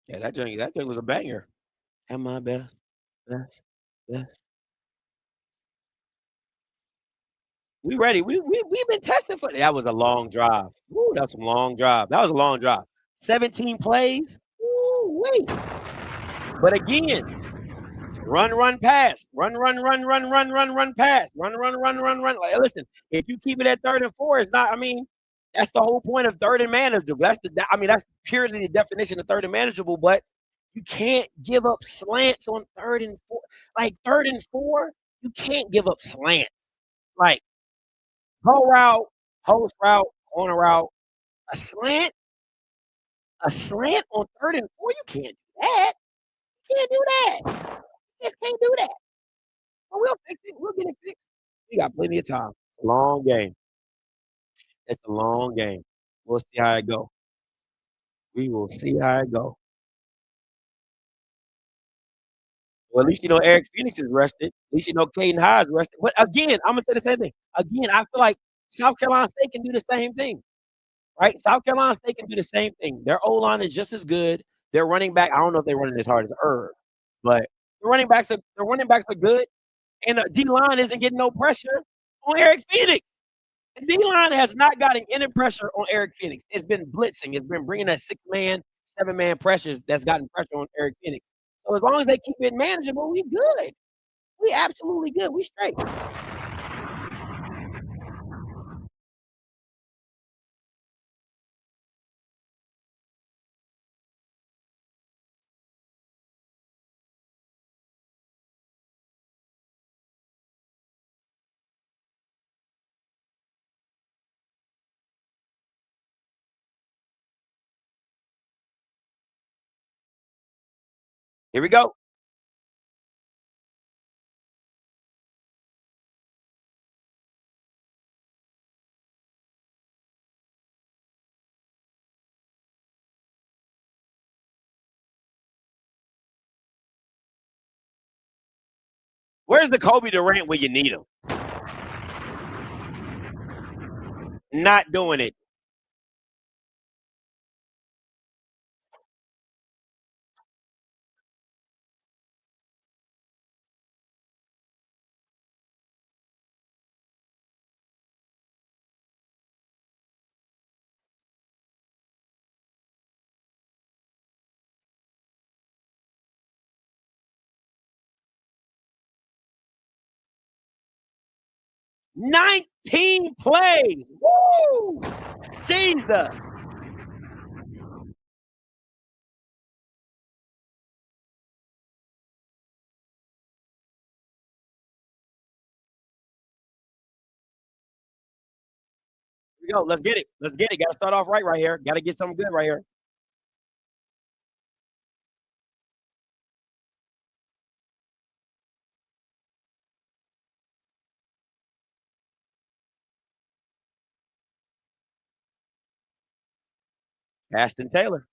Yeah, that thing was a banger. At my best, best, best. We ready. We've been testing for that. Was a long drive. Woo, that was a long drive. That was a long drive. 17 plays. Woo, wait. But again, run, pass. Run, pass. Run. Like, listen, if you keep it at 3rd and 4, it's not. I mean, that's the whole point of 3rd and manageable. That's purely the definition of 3rd and manageable. But you can't give up slants on 3rd and 4. Like 3rd and 4, you can't give up slants. Like go route, post route, corner route, a slant on 3rd and 4. You can't do that. You can't do that. You just can't do that. But we'll fix it. We'll get it fixed. We got plenty of time. It's a long game. It's a long game. We'll see how it go. We will see how it go. Well, at least you know Eric Phoenix is rested. At least you know Caden Hyde's rested. But again, I'm gonna say the same thing. Again, I feel like South Carolina State can do the same thing. Right? South Carolina State can do the same thing. Their O-line is just as good. Their running back, I don't know if they're running as hard as Herb, but their running backs are good. And the D-line isn't getting no pressure on Eric Phoenix. The D-line has not gotten any pressure on Eric Phoenix. It's been blitzing. It's been bringing that 6-man, 7-man pressures that's gotten pressure on Eric Phoenix. So as long as they keep it manageable, we good. We absolutely good. We straight. Here we go. Where's the Kobe Durant when you need him? Not doing it. $19 plays. Woo! Jesus. Here we go. Let's get it. Let's get it. Got to start off right here. Got to get something good right here. Ashton Taylor.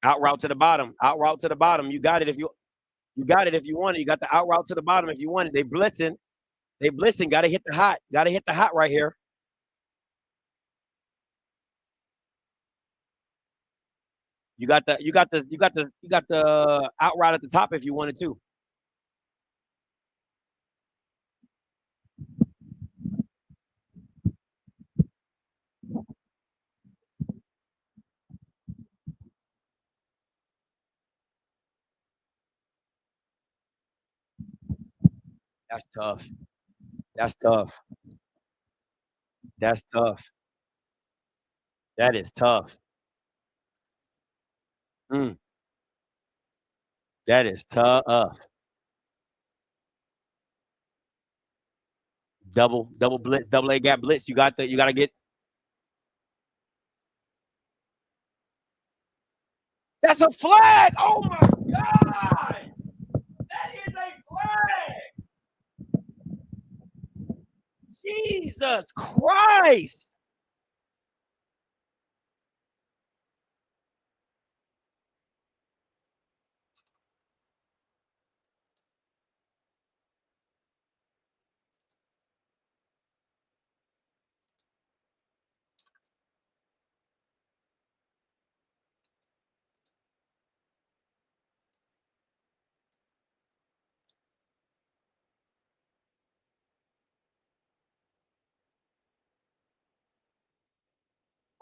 Out route to the bottom. Out route to the bottom. You got it if you got it if you want it. You got the out route to the bottom if you want it. They blitzing. They blitzing. Got to hit the hot. Got to hit the hot right here. You got the out route at the top if you wanted to. That's tough. That's tough. That's tough. That is tough. Mm, that is tough. Double blitz, double A gap blitz. You got to get. That's a flag. Oh my God. That is a flag. Jesus Christ.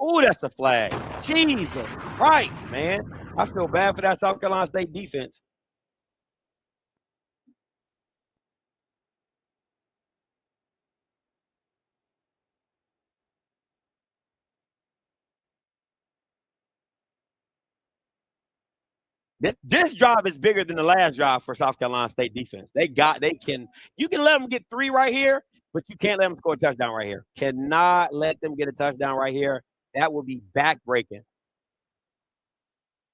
Oh, that's a flag. Jesus Christ, man. I feel bad for that South Carolina State defense. This drive is bigger than the last drive for South Carolina State defense. You can let them get 3 right here, but you can't let them score a touchdown right here. Cannot let them get a touchdown right here. That would be backbreaking.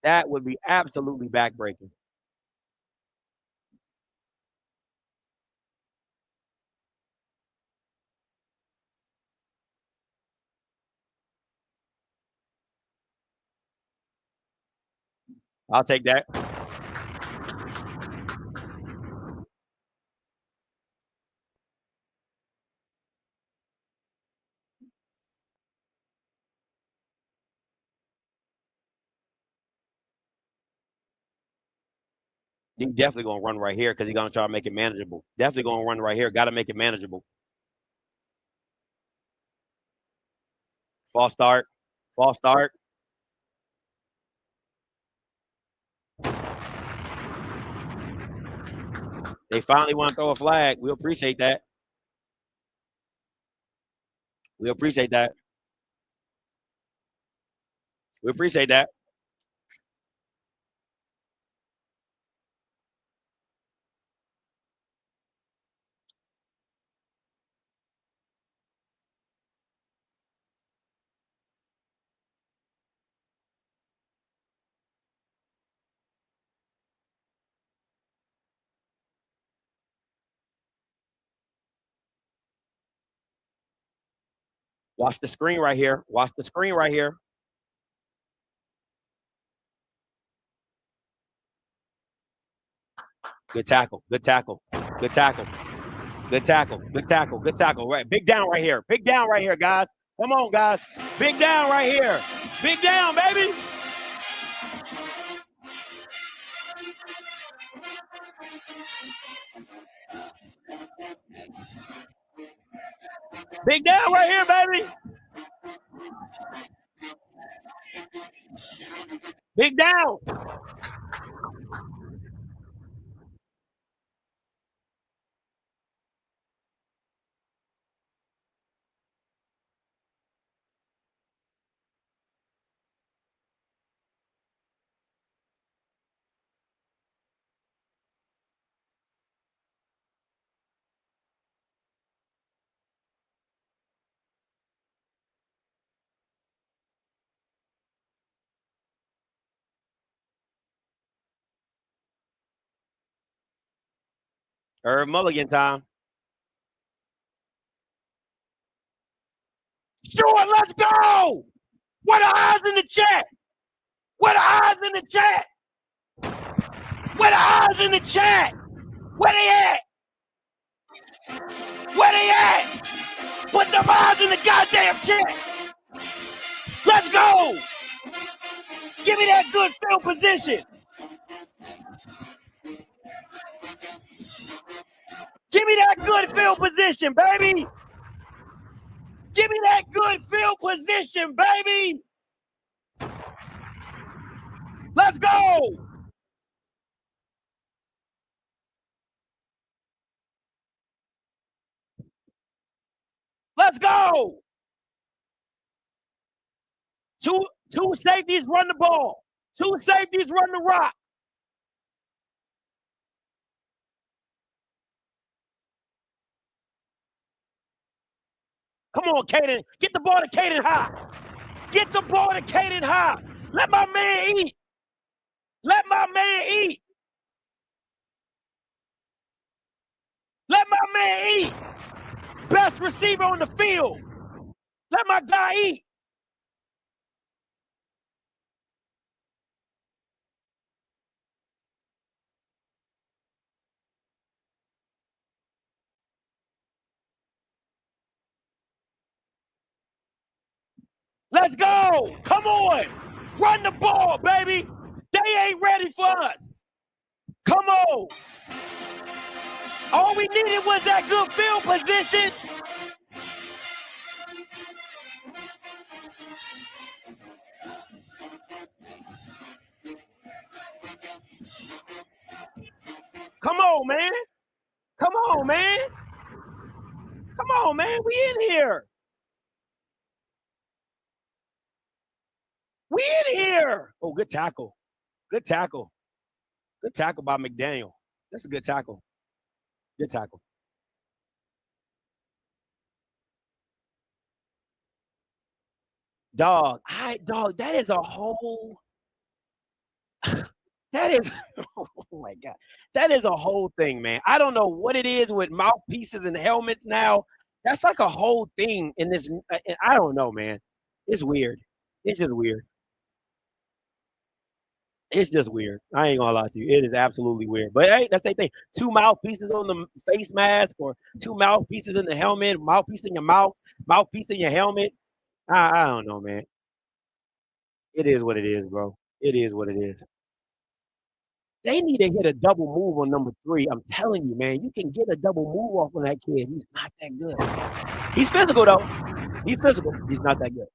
That would be absolutely backbreaking. I'll take that. He's definitely going to run right here because he's going to try to make it manageable. Definitely going to run right here. Got to make it manageable. False start. False start. They finally want to throw a flag. We appreciate that. We appreciate that. We appreciate that. Watch the screen right here. Watch the screen right here. Good tackle. Good tackle. Good tackle. Good tackle. Good tackle. Good tackle. Right. Big down right here. Big down right here, guys. Come on, guys. Big down right here. Big down, baby. Big down right here, baby. Big down. Herb Mulligan time. Sure, let's go. Where the eyes in the chat? Where the eyes in the chat? Where the eyes in the chat? Where they at? Where they at? Put the eyes in the goddamn chat. Let's go. Give me that good field position. Give me that good field position, baby. Give me that good field position, baby. Let's go. Let's go. Two safeties run the ball. Two safeties run the rock. Come on, Caden. Get the ball to Caden High. Get the ball to Caden High. Let my man eat. Let my man eat. Let my man eat. Best receiver on the field. Let my guy eat. Let's go. Come on. Run the ball, baby. They ain't ready for us. Come on. All we needed was that good field position. Come on, man. Come on, man. Come on, man. We in here. We in here. Oh, good tackle. Good tackle. Good tackle by McDaniel. That's a good tackle. Good tackle. Dog, that is a whole that is oh my god. That is a whole thing, man. I don't know what it is with mouthpieces and helmets now. That's like a whole thing in this. I don't know, man. It's weird. It's just weird. It's just weird. I ain't gonna lie to you. It is absolutely weird. But hey, that's the thing. Two mouthpieces on the face mask, or two mouthpieces in the helmet, mouthpiece in your mouth, mouthpiece in your helmet. I don't know, man. It is what it is, bro. It is what it is. They need to hit a double move on number 3. I'm telling you, man, you can get a double move off on that kid. He's not that good. He's physical though. He's physical. He's not that good.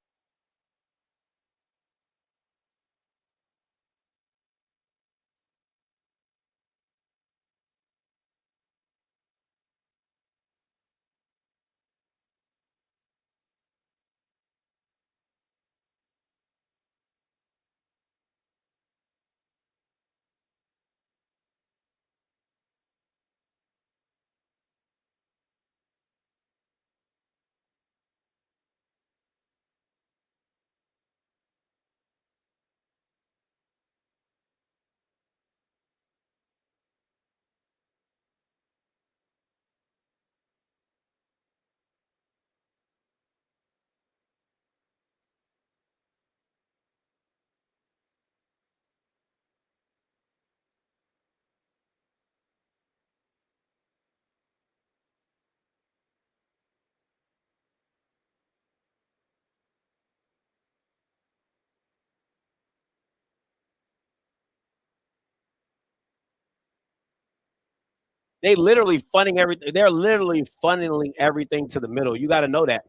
They literally funding everything. They're literally funneling everything to the middle. You got to know that.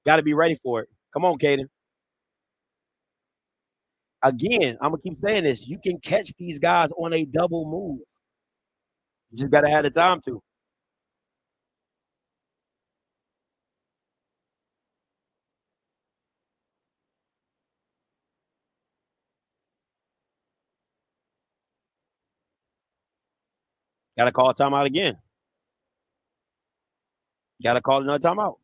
Got to be ready for it. Come on, Caden. Again, I'm gonna keep saying this. You can catch these guys on a double move. You just gotta have the time to. Gotta call a timeout again. Gotta call another timeout.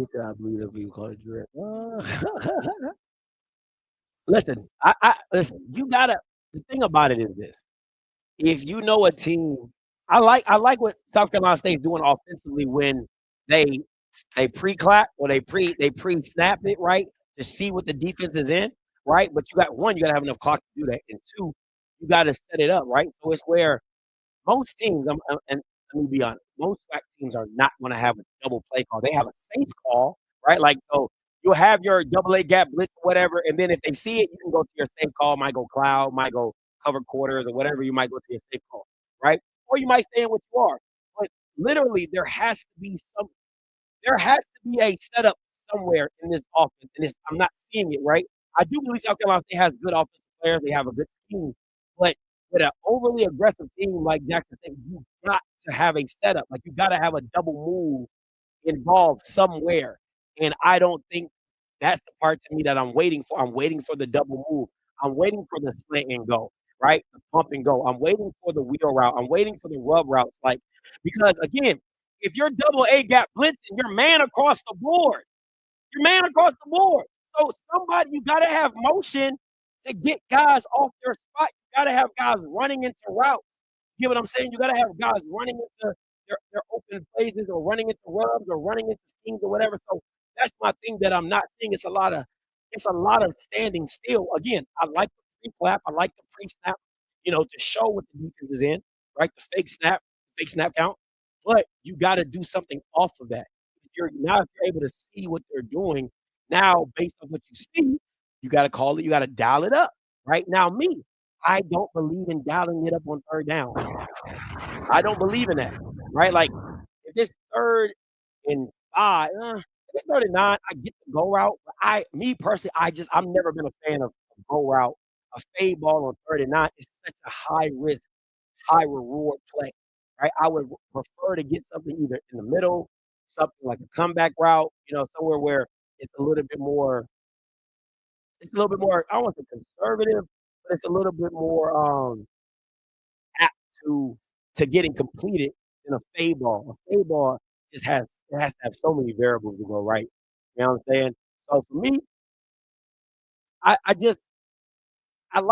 I believe that we call it drip. Listen, I listen. You gotta. The thing about it is this: if you know a team, I like what South Carolina State's doing offensively when they they pre-clap or they pre-snap it, right, to see what the defense is in, right? But you gotta have enough clock to do that, and two, you gotta set it up, right? So it's where most teams, and let me be honest, most SWAC teams are not going to have a double play call. They have a safe call, right? Like, so you'll have your double A gap blitz or whatever, and then if they see it, you can go to your safe call. Might go cloud, might go cover quarters or whatever. You might go to your safe call, right? Or you might stay in what you are. But literally there has to be a setup somewhere in this offense, and I'm not seeing it, right? I do believe South Carolina State has good offensive players. They have a good team, but with an overly aggressive team like Jackson State, you got to have a setup. Like you got to have a double move involved somewhere. And I don't think that's the part to me that I'm waiting for. I'm waiting for the double move. I'm waiting for the slant and go, right? The pump and go. I'm waiting for the wheel route. I'm waiting for the rub routes. Like, because again, if you're double A gap blitzing, you're man across the board. You're man across the board. So somebody, you got to have motion to get guys off their spot. You got to have guys running into routes. You get what I'm saying? You got to have guys running into their open places or running into rubs or running into schemes or whatever. So that's my thing that I'm not seeing. It's a lot of standing still. Again, I like the pre-clap. I like the pre-snap, to show what the defense is in, right? The fake snap count. But you got to do something off of that. If you're able to see what they're doing now based on what you see, you got to call it. You got to dial it up. Right now, I don't believe in dialing it up on third down. I don't believe in that. Right? Like if it's 3rd and 5, if it's 3rd and 9, I get the go route. But me personally, I've never been a fan of a go route. A fade ball on 3rd and 9 is such a high risk, high reward play. Right? I would prefer to get something either in the middle, something like a comeback route, somewhere where it's a little bit more. It's a little bit more. I don't want to say conservative, but it's a little bit more apt to getting completed in a fade ball. A fade ball has to have so many variables to go right. You know what I'm saying? So for me, I just I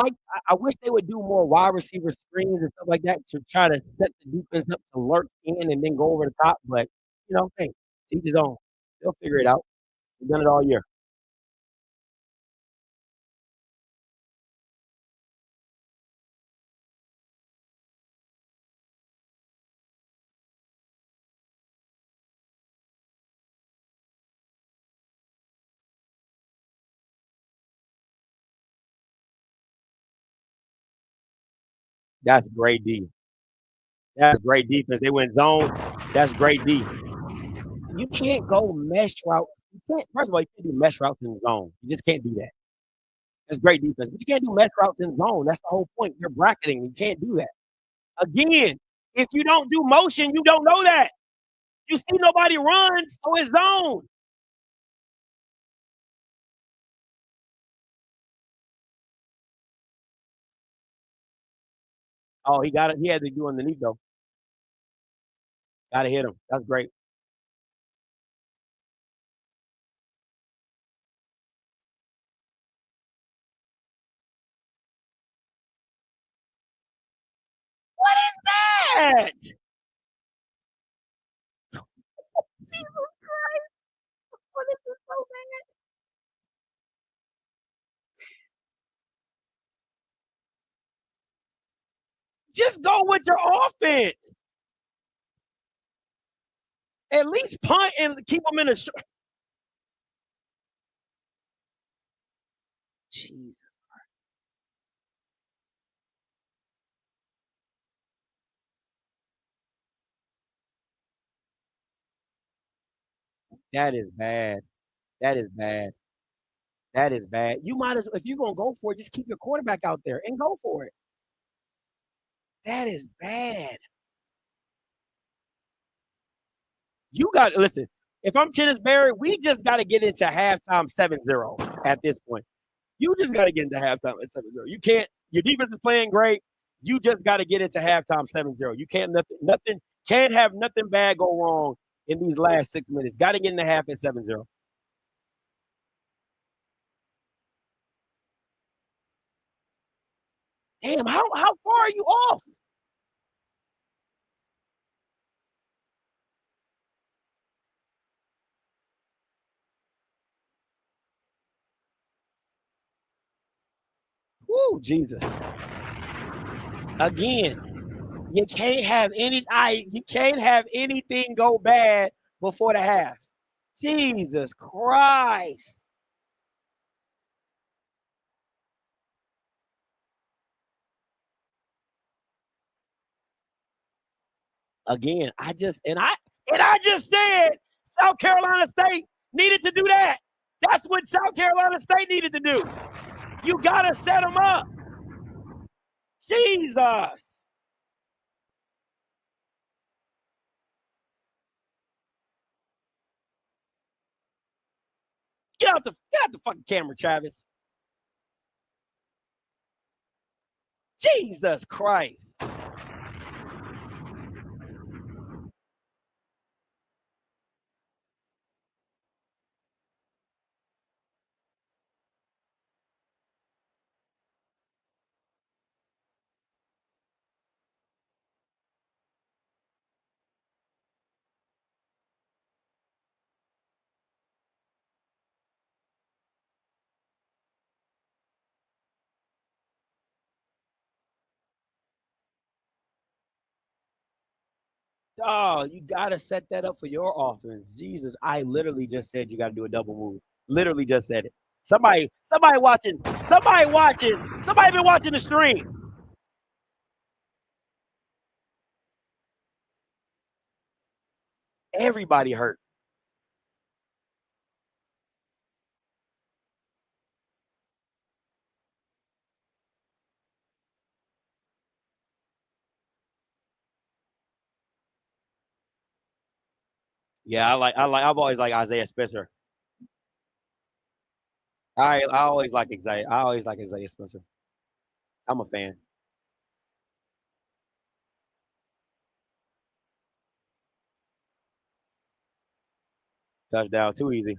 wish they would do more wide receiver screens and stuff like that to try to set the defense up to lurk in and then go over the top. But hey, each his own. They'll figure it out. They've done it all year. That's great D. That's great defense. They went zone. That's great D. You can't go mesh route. You can't. First of all, you can't do mesh routes in zone. You just can't do that. That's great defense, but you can't do mesh routes in zone. That's the whole point. You're bracketing. You can't do that. Again, if you don't do motion, you don't know that. You see nobody runs, so it's zone. Oh, he got it. He had to do underneath though. Got to hit him. That's great. What is that? Jesus Christ! What is this so bad? Just go with your offense. At least punt and keep them in a short. Jesus, that is bad. That is bad. That is bad. You might as well, if you're gonna go for it, just keep your quarterback out there and go for it. That is bad. You got to listen. If I'm Kenneth Barry, we just got to get into halftime 7-0 at this point. You just got to get into halftime at 7-0. You can't. Your defense is playing great. You just got to get into halftime 7-0. You can't nothing can't have nothing bad go wrong in these last 6 minutes. Got to get in the half at 7-0. Damn, how far are you off? Woo, Jesus. Again, you can't have anything go bad before the half. Jesus Christ. again, I just said South Carolina State needed to do that. That's what South Carolina State needed to do. You gotta set them up. Jesus. Get out the fucking camera, Travis. Jesus Christ. Oh, you gotta set that up for your offense. Jesus, I literally just said you gotta do a double move. Literally just said it. Somebody watching, somebody been watching the stream. Everybody hurt. Yeah, I've always liked Isaiah Spencer. I always like Isaiah Spencer. I'm a fan. Touchdown, too easy.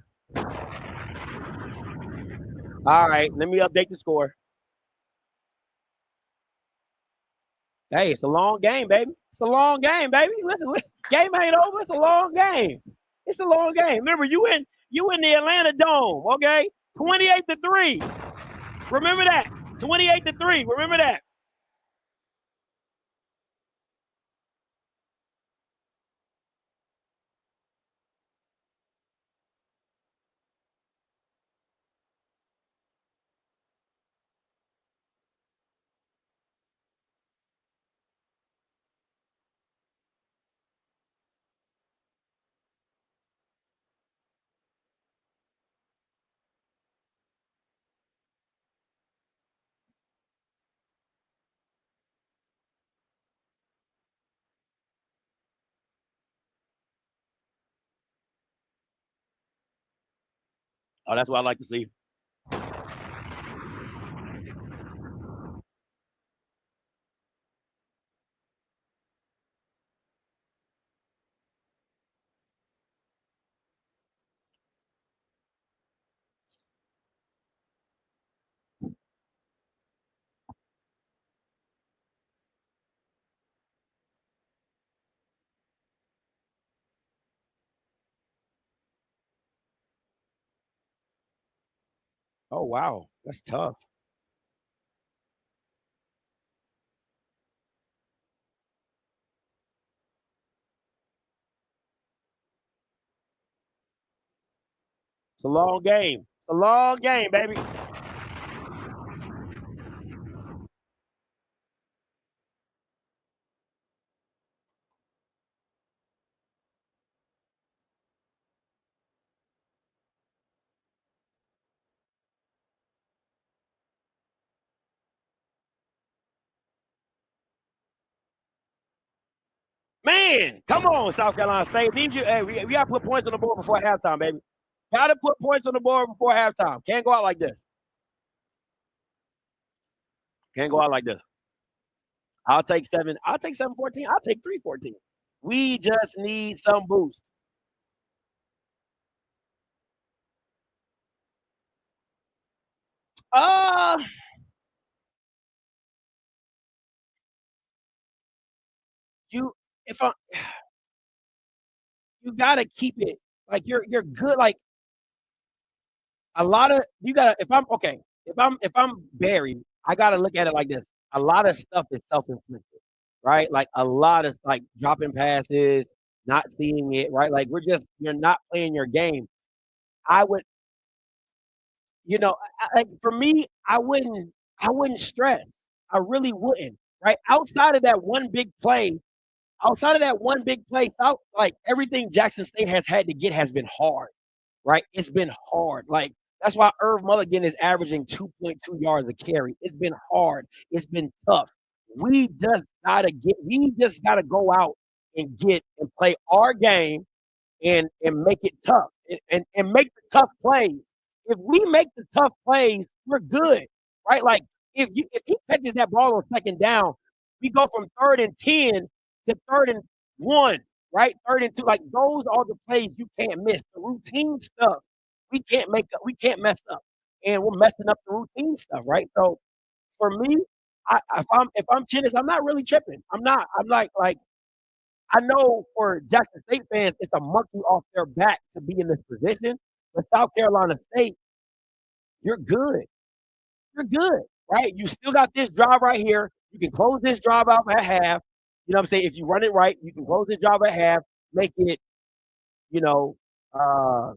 All right, let me update the score. Hey, it's a long game, baby. It's a long game, baby. Listen, game ain't over. It's a long game. It's a long game. Remember, you in the Atlanta Dome, okay? 28-3. Remember that. 28-3. Remember that. Oh, that's what I like to see. Oh, wow. That's tough. It's a long game. It's a long game, baby. Man, come on, South Carolina State. Need you. Hey, we got to put points on the board before halftime, baby. Got to put points on the board before halftime. Can't go out like this. Can't go out like this. I'll take 7. I'll take 7-14. I'll take 3-14. We just need some boost. Uh you if I you gotta keep it like you're good. Like a lot of you gotta if I'm okay, if I'm buried, I gotta look at it like this. A lot of stuff is self-inflicted, right? Like a lot of like dropping passes, not seeing it, right? Like you're not playing your game. I would, like for me, I wouldn't stress. I really wouldn't, right? Outside of that one big play, outside of that one big play, South like everything Jackson State has had to get has been hard, right? It's been hard. Like that's why Irv Mulligan is averaging 2.2 yards a carry. It's been hard. It's been tough. We just gotta go out and get and play our game and make it tough and make the tough plays. If we make the tough plays, we're good, right? Like if he catches that ball on second down, we go from 3rd and 10 to 3rd and 1, right? 3rd and 2. Like those are the plays you can't miss. The routine stuff we can't mess up, and we're messing up the routine stuff, right? So for me, if I'm Chinnis, I'm not really tripping. I'm not. I'm like I know for Jackson State fans, it's a monkey off their back to be in this position. But South Carolina State, you're good. You're good, right? You still got this drive right here. You can close this drive out at half. You know what I'm saying? If you run it right, you can close this drive at half, make it, you know, uh,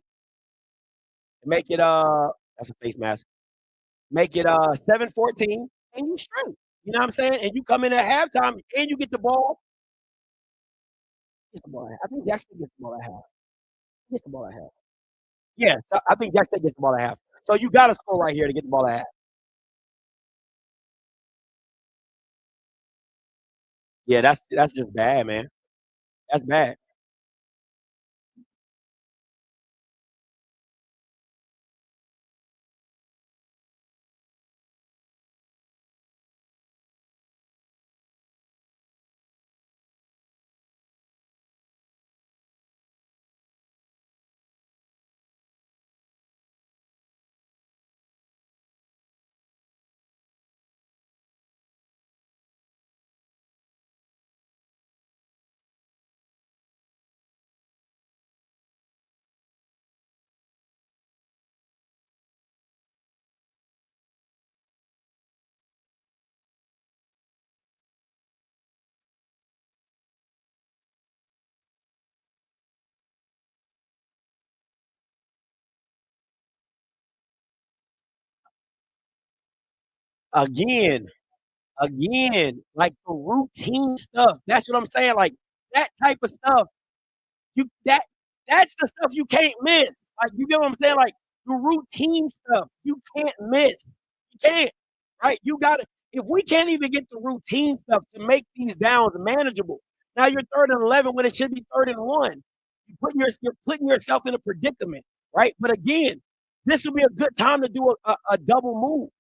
make it that's a face mask. Make it 7-14, and you straight. You know what I'm saying? And you come in at halftime and you get the ball. Get the ball at half. I think Jackson gets the ball at half. Gets the ball at half. Yeah, so I think Jackson gets the ball at half. So you got to score right here to get the ball at half. Yeah, that's just bad, man. That's bad. Again, again, like the routine stuff. That's what I'm saying. Like that type of stuff. You that's the stuff you can't miss. Like you get what I'm saying? Like the routine stuff you can't miss. You can't. Right? You gotta if we can't even get the routine stuff to make these downs manageable. Now you're 3rd and 11 when it should be 3rd and 1. You're putting yourself in a predicament, right? But again, this would be a good time to do a double move.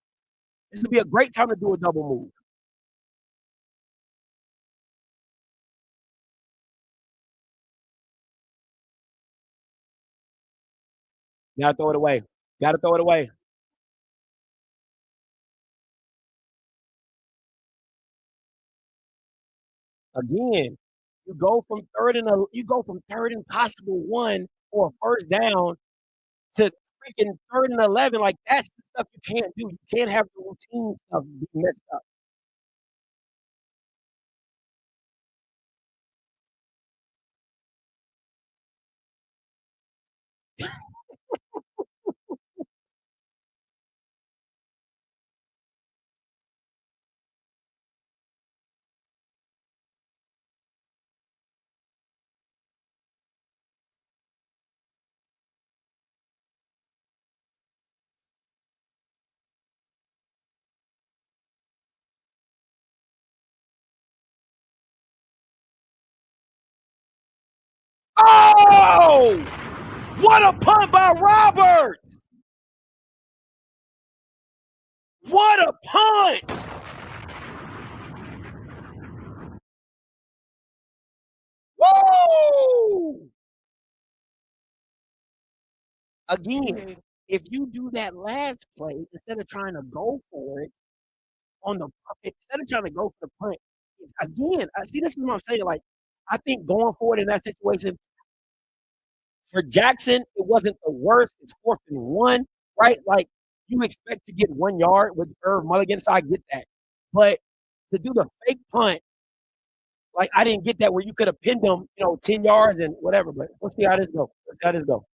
This would be a great time to do a double move. Gotta throw it away. Gotta throw it away. Again, you go from 3rd and possible 1 or a first down to freaking 3rd and 11. Like that's the stuff you can't do. You can't have the routine stuff be messed up. Oh, what a punt by Roberts! What a punt! Woo! Again, if you do that last play instead of trying to go for it on the instead of trying to go for the punt, again, I see this is what I'm saying. Like, I think going forward in that situation for Jackson, it wasn't the worst. It's 4th and 1, right? Like you expect to get 1 yard with Irv Mulligan, so I get that. But to do the fake punt, like I didn't get that where you could have pinned them, 10 yards and whatever. But let's see how this go. Let's see how this go.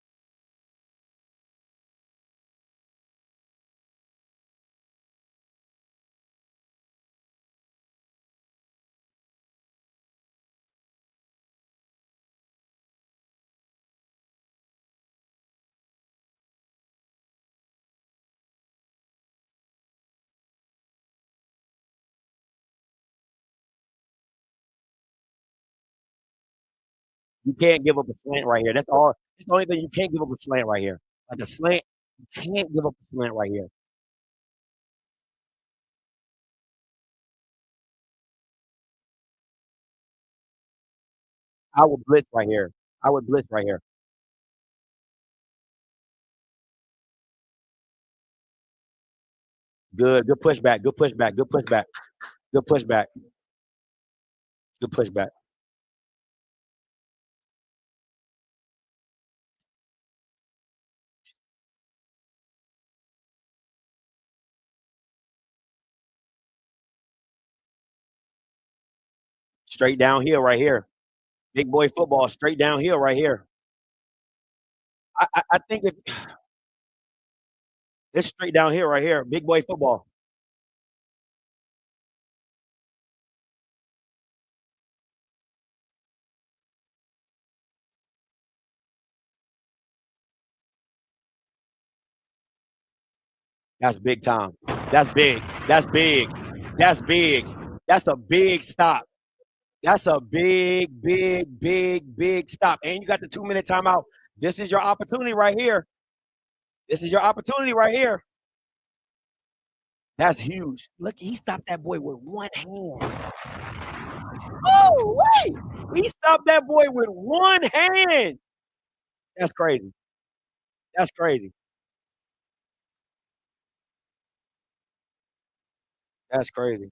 You can't give up a slant right here. That's all. It's the only thing you can't give up a slant right here. Like a slant, you can't give up a slant right here. I would blitz right here. I would blitz right here. Good, good pushback, good pushback, good pushback, good pushback, good pushback. Straight downhill right here. Big boy football, straight downhill right here. I think it's straight downhill right here. Big boy football. That's big time. That's big. That's big. That's big. That's a big stop. That's a big, big, big, big stop. And you got the 2-minute timeout. This is your opportunity right here. This is your opportunity right here. That's huge. Look, he stopped that boy with one hand. Oh, wait. He stopped that boy with one hand. That's crazy. That's crazy. That's crazy.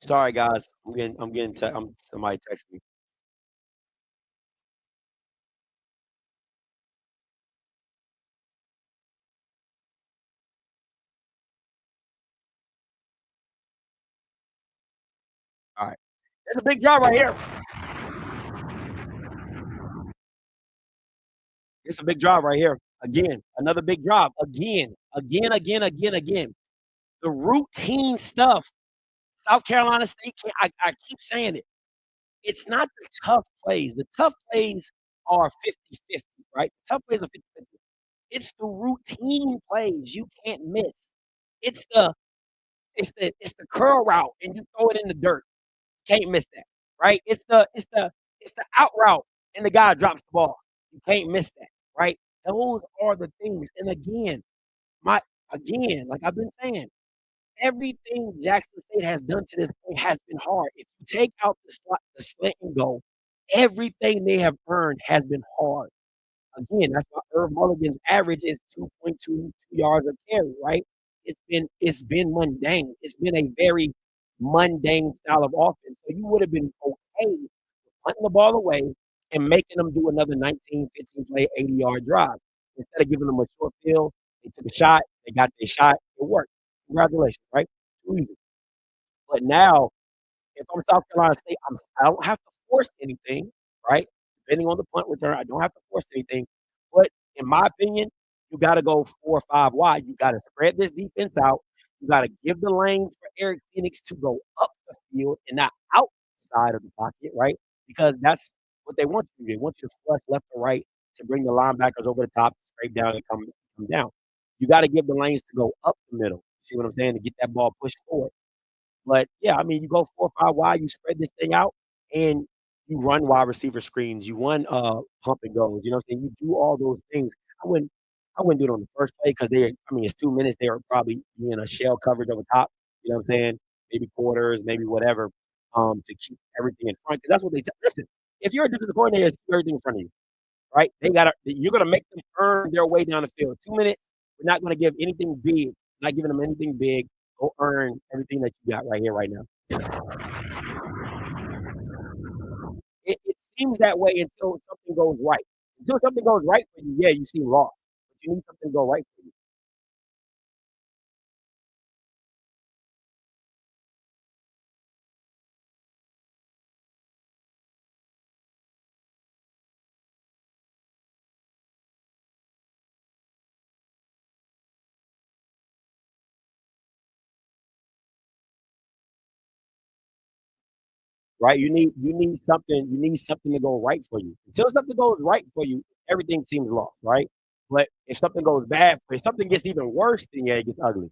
Sorry, guys. Somebody texting me. All right. There's a big job right here. It's a big drive right here. Again, another big drive. Again. The routine stuff. South Carolina State can't, I keep saying it. It's not the tough plays. The tough plays are 50-50, right? The tough plays are 50-50. It's the routine plays you can't miss. It's the curl route and you throw it in the dirt. Can't miss that, right? It's the out route and the guy drops the ball. You can't miss that, right? Those are the things. And my like I've been saying, everything Jackson State has done to this point has been hard. If you take out the slant and go, everything they have earned has been hard. Again, that's why Irv Mulligan's average is 2.22 yards a carry, right? It's been mundane. It's been a very mundane style of offense. So you would have been okay with punting the ball away and making them do another 19, 15 play, 80-yard drive. Instead of giving them a short field, they took a shot, they got their shot, it worked. Congratulations, right? Too easy. But now if I'm South Carolina State, I don't have to force anything, right? Depending on the punt return, I don't have to force anything. But in my opinion, you got to go 4 or 5 wide. You got to spread this defense out. You got to give the lanes for Eric Phoenix to go up the field and not outside of the pocket, right? Because that's what they want you to do. They want you to flush left or right to bring the linebackers over the top, scrape down, and come down. You got to give the lanes to go up the middle. See what I'm saying? To get that ball pushed forward. But yeah, I mean, you go 4 or 5 wide, you spread this thing out, and you run wide receiver screens, you run pump and goes. You know what I'm saying? You do all those things. I wouldn't do it on the first play because it's 2 minutes. They were probably in a shell coverage over top. You know what I'm saying? Maybe quarters, maybe whatever, to keep everything in front. Because that's what listen. If you're a defensive coordinator, keep everything in front of you, right? You're gonna make them earn their way down the field. 2 minutes, we're not gonna give anything big, not giving them anything big. Go earn everything that you got right here, right now. It seems that way until something goes right. Until something goes right for you, yeah, you seem lost. But you need something to go right for you. Right? You need something to go right for you. Until something goes right for you, everything seems lost, right? But if something goes bad, if something gets even worse, then yeah, it gets ugly.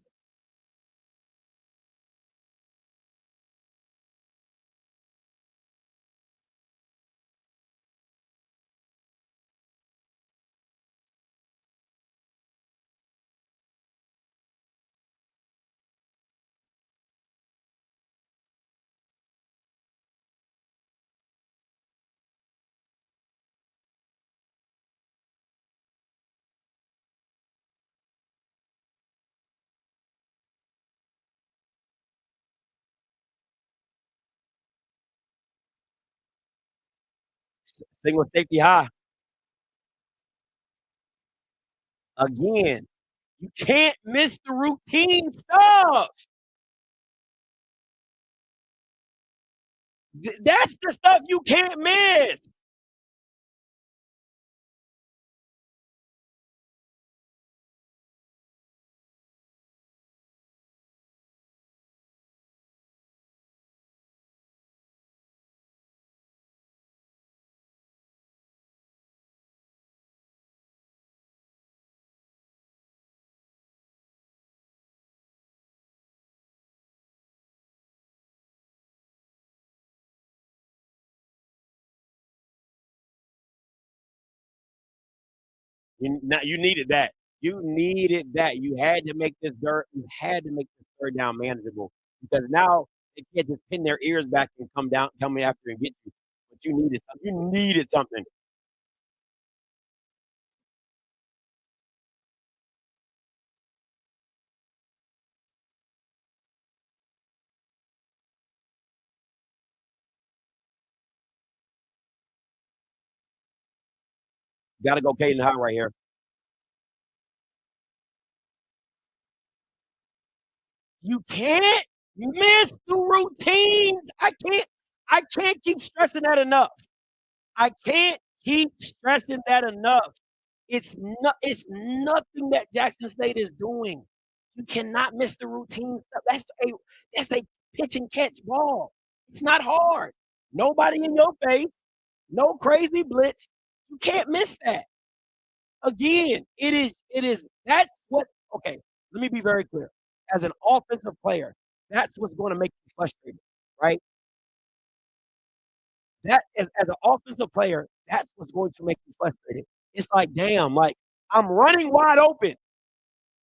Single safety high. Again, you can't miss the routine stuff. That's the stuff you can't miss. You needed that. You needed that. You had to make this dirt. You had to make this third down manageable because now they can't just pin their ears back and come after and get you. But you needed something. You needed something. Got to go Caden High right here. You can't miss the routines. I can't keep stressing that enough. I can't keep stressing that enough. It's nothing that Jackson State is doing. You cannot miss the routine stuff. That's a pitch and catch ball. It's not hard. Nobody in your face, no crazy blitz. You can't miss that. Again, it is that's what okay, let me be very clear. As an offensive player, that's what's going to make you frustrated, right? That as an offensive player, that's what's going to make you frustrated. It's like, damn, like I'm running wide open.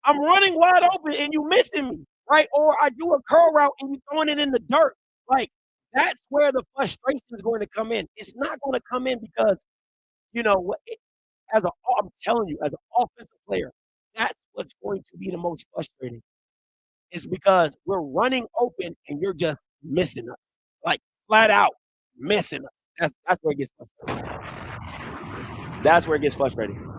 I'm running wide open and you missing me, right? Or I do a curl route and you throwing it in the dirt. Like that's where the frustration is going to come in. It's not going to come in because you know what I'm telling you, as an offensive player, that's what's going to be the most frustrating. Is because we're running open and you're just missing us, like flat out missing us. That's where it gets frustrating. That's where it gets frustrating.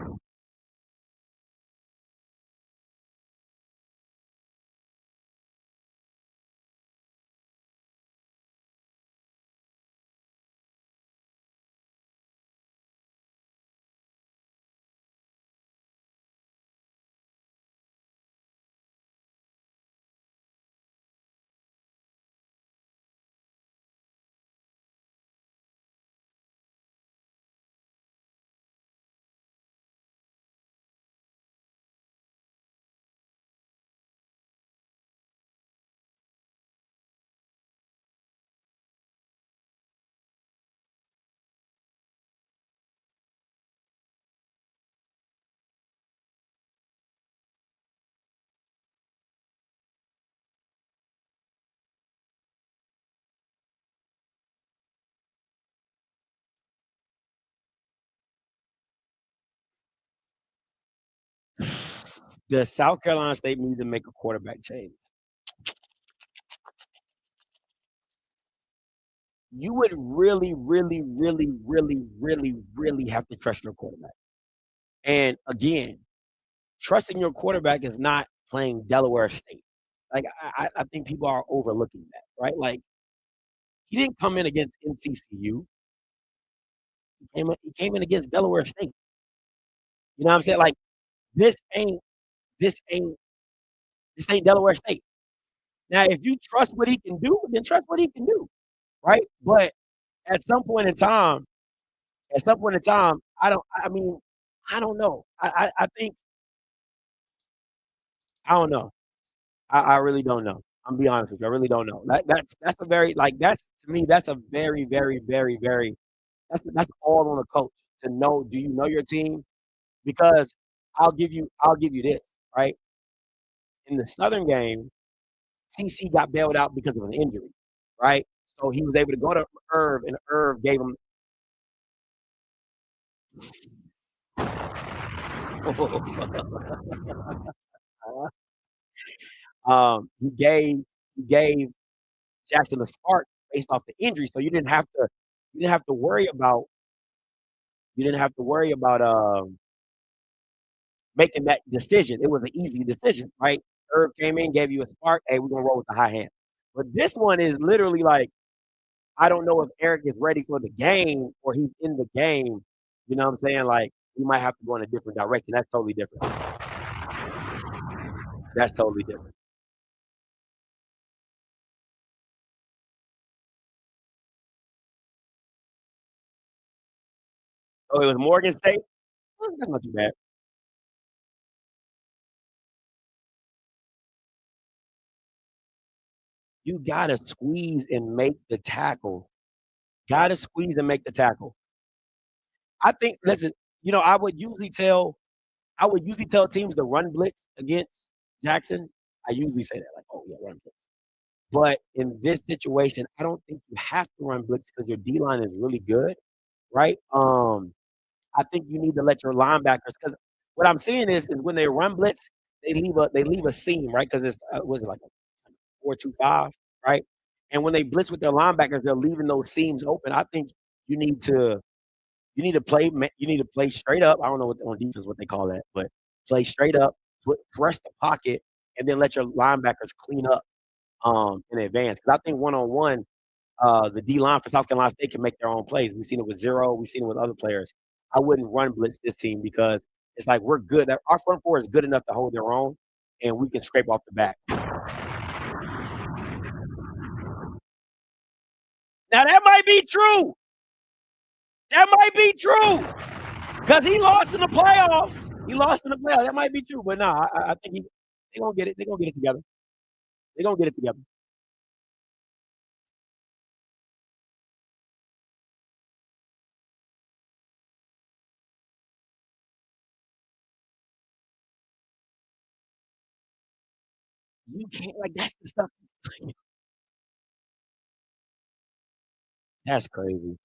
Does South Carolina State need to make a quarterback change? You would really, really, really, really, really, really have to trust your quarterback. And again, trusting your quarterback is not playing Delaware State. Like I think people are overlooking that, right? Like he didn't come in against NCCU. He came in against Delaware State. You know what I'm saying? Like this ain't this ain't this ain't Delaware State. Now, if you trust what he can do, then trust what he can do, right? But at some point in time, I don't. I mean, I don't know. I think I don't know. I really don't know. I'm be honest with you. I really don't know. That's a very like that's to me. That's a very very very very. That's all on the coach to know. Do you know your team? Because I'll give you this right. In the Southern game, TC got bailed out because of an injury, right? So he was able to go to Irv, and Irv gave him. He gave Jackson a spark based off the injury, so you didn't have to worry about you didn't have to worry about making that decision. It was an easy decision, right? Irv came in, gave you a spark. Hey, we're gonna roll with the high hand. But this one is literally like I don't know if Eric is ready for the game or he's in the game. You know what I'm saying? Like we might have to go in a different direction. That's totally different. That's totally different. Oh, it was Morgan State. That's not too bad. You gotta squeeze and make the tackle. Gotta squeeze and make the tackle. I think. Listen, I would usually tell teams to run blitz against Jackson. I usually say that, like, oh yeah, run blitz. But in this situation, I don't think you have to run blitz because your D line is really good, right? I think you need to let your linebackers because what I'm seeing is when they run blitz, they leave a seam, right? Because it's was it like a 4-2-5, right? And when they blitz with their linebackers, they're leaving those seams open. I think you need to you need to play straight up. I don't know what on defense what they call that, but play straight up, press the pocket, and then let your linebackers clean up in advance. Because I think one on one, the D line for South Carolina State can make their own plays. We've seen it with Zero. We've seen it with other players. I wouldn't run blitz this team because it's like we're good. Our front four is good enough to hold their own, and we can scrape off the back. Now that might be true. That might be true because he lost in the playoffs. He lost in the playoffs. That might be true, but nah, I think they're gonna get it. They're gonna get it together. They're gonna get it together. You can't like that's the stuff. That's crazy.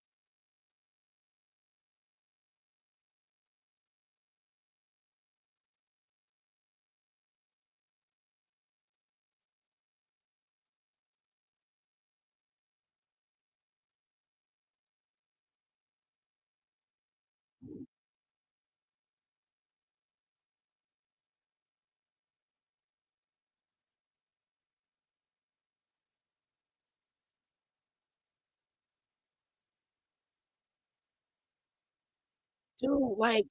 Dude, like,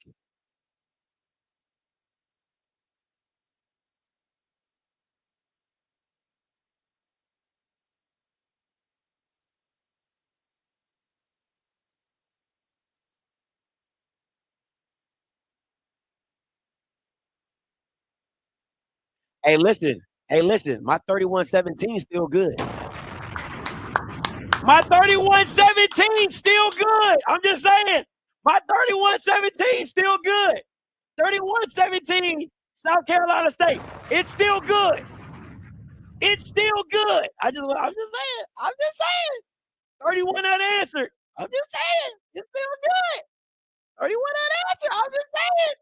hey, listen, my 31-17 still good. My 31-17 still good. I'm just saying. My 31-17 still good. 31-17, South Carolina State. It's still good. It's still good. I'm just saying. I'm just saying. 31 unanswered. I'm just saying. It's still good. 31 unanswered. I'm just saying.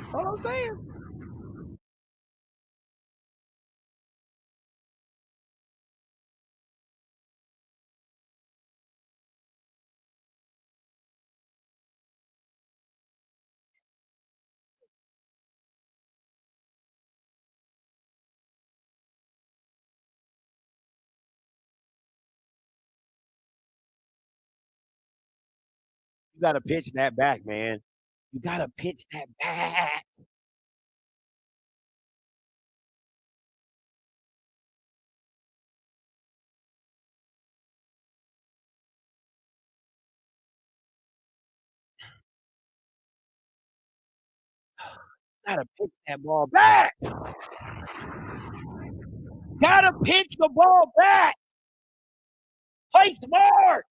That's all I'm saying. gotta pitch that back, man. You gotta pitch that back. Gotta pitch that ball back. Gotta pitch the ball back. Play smart.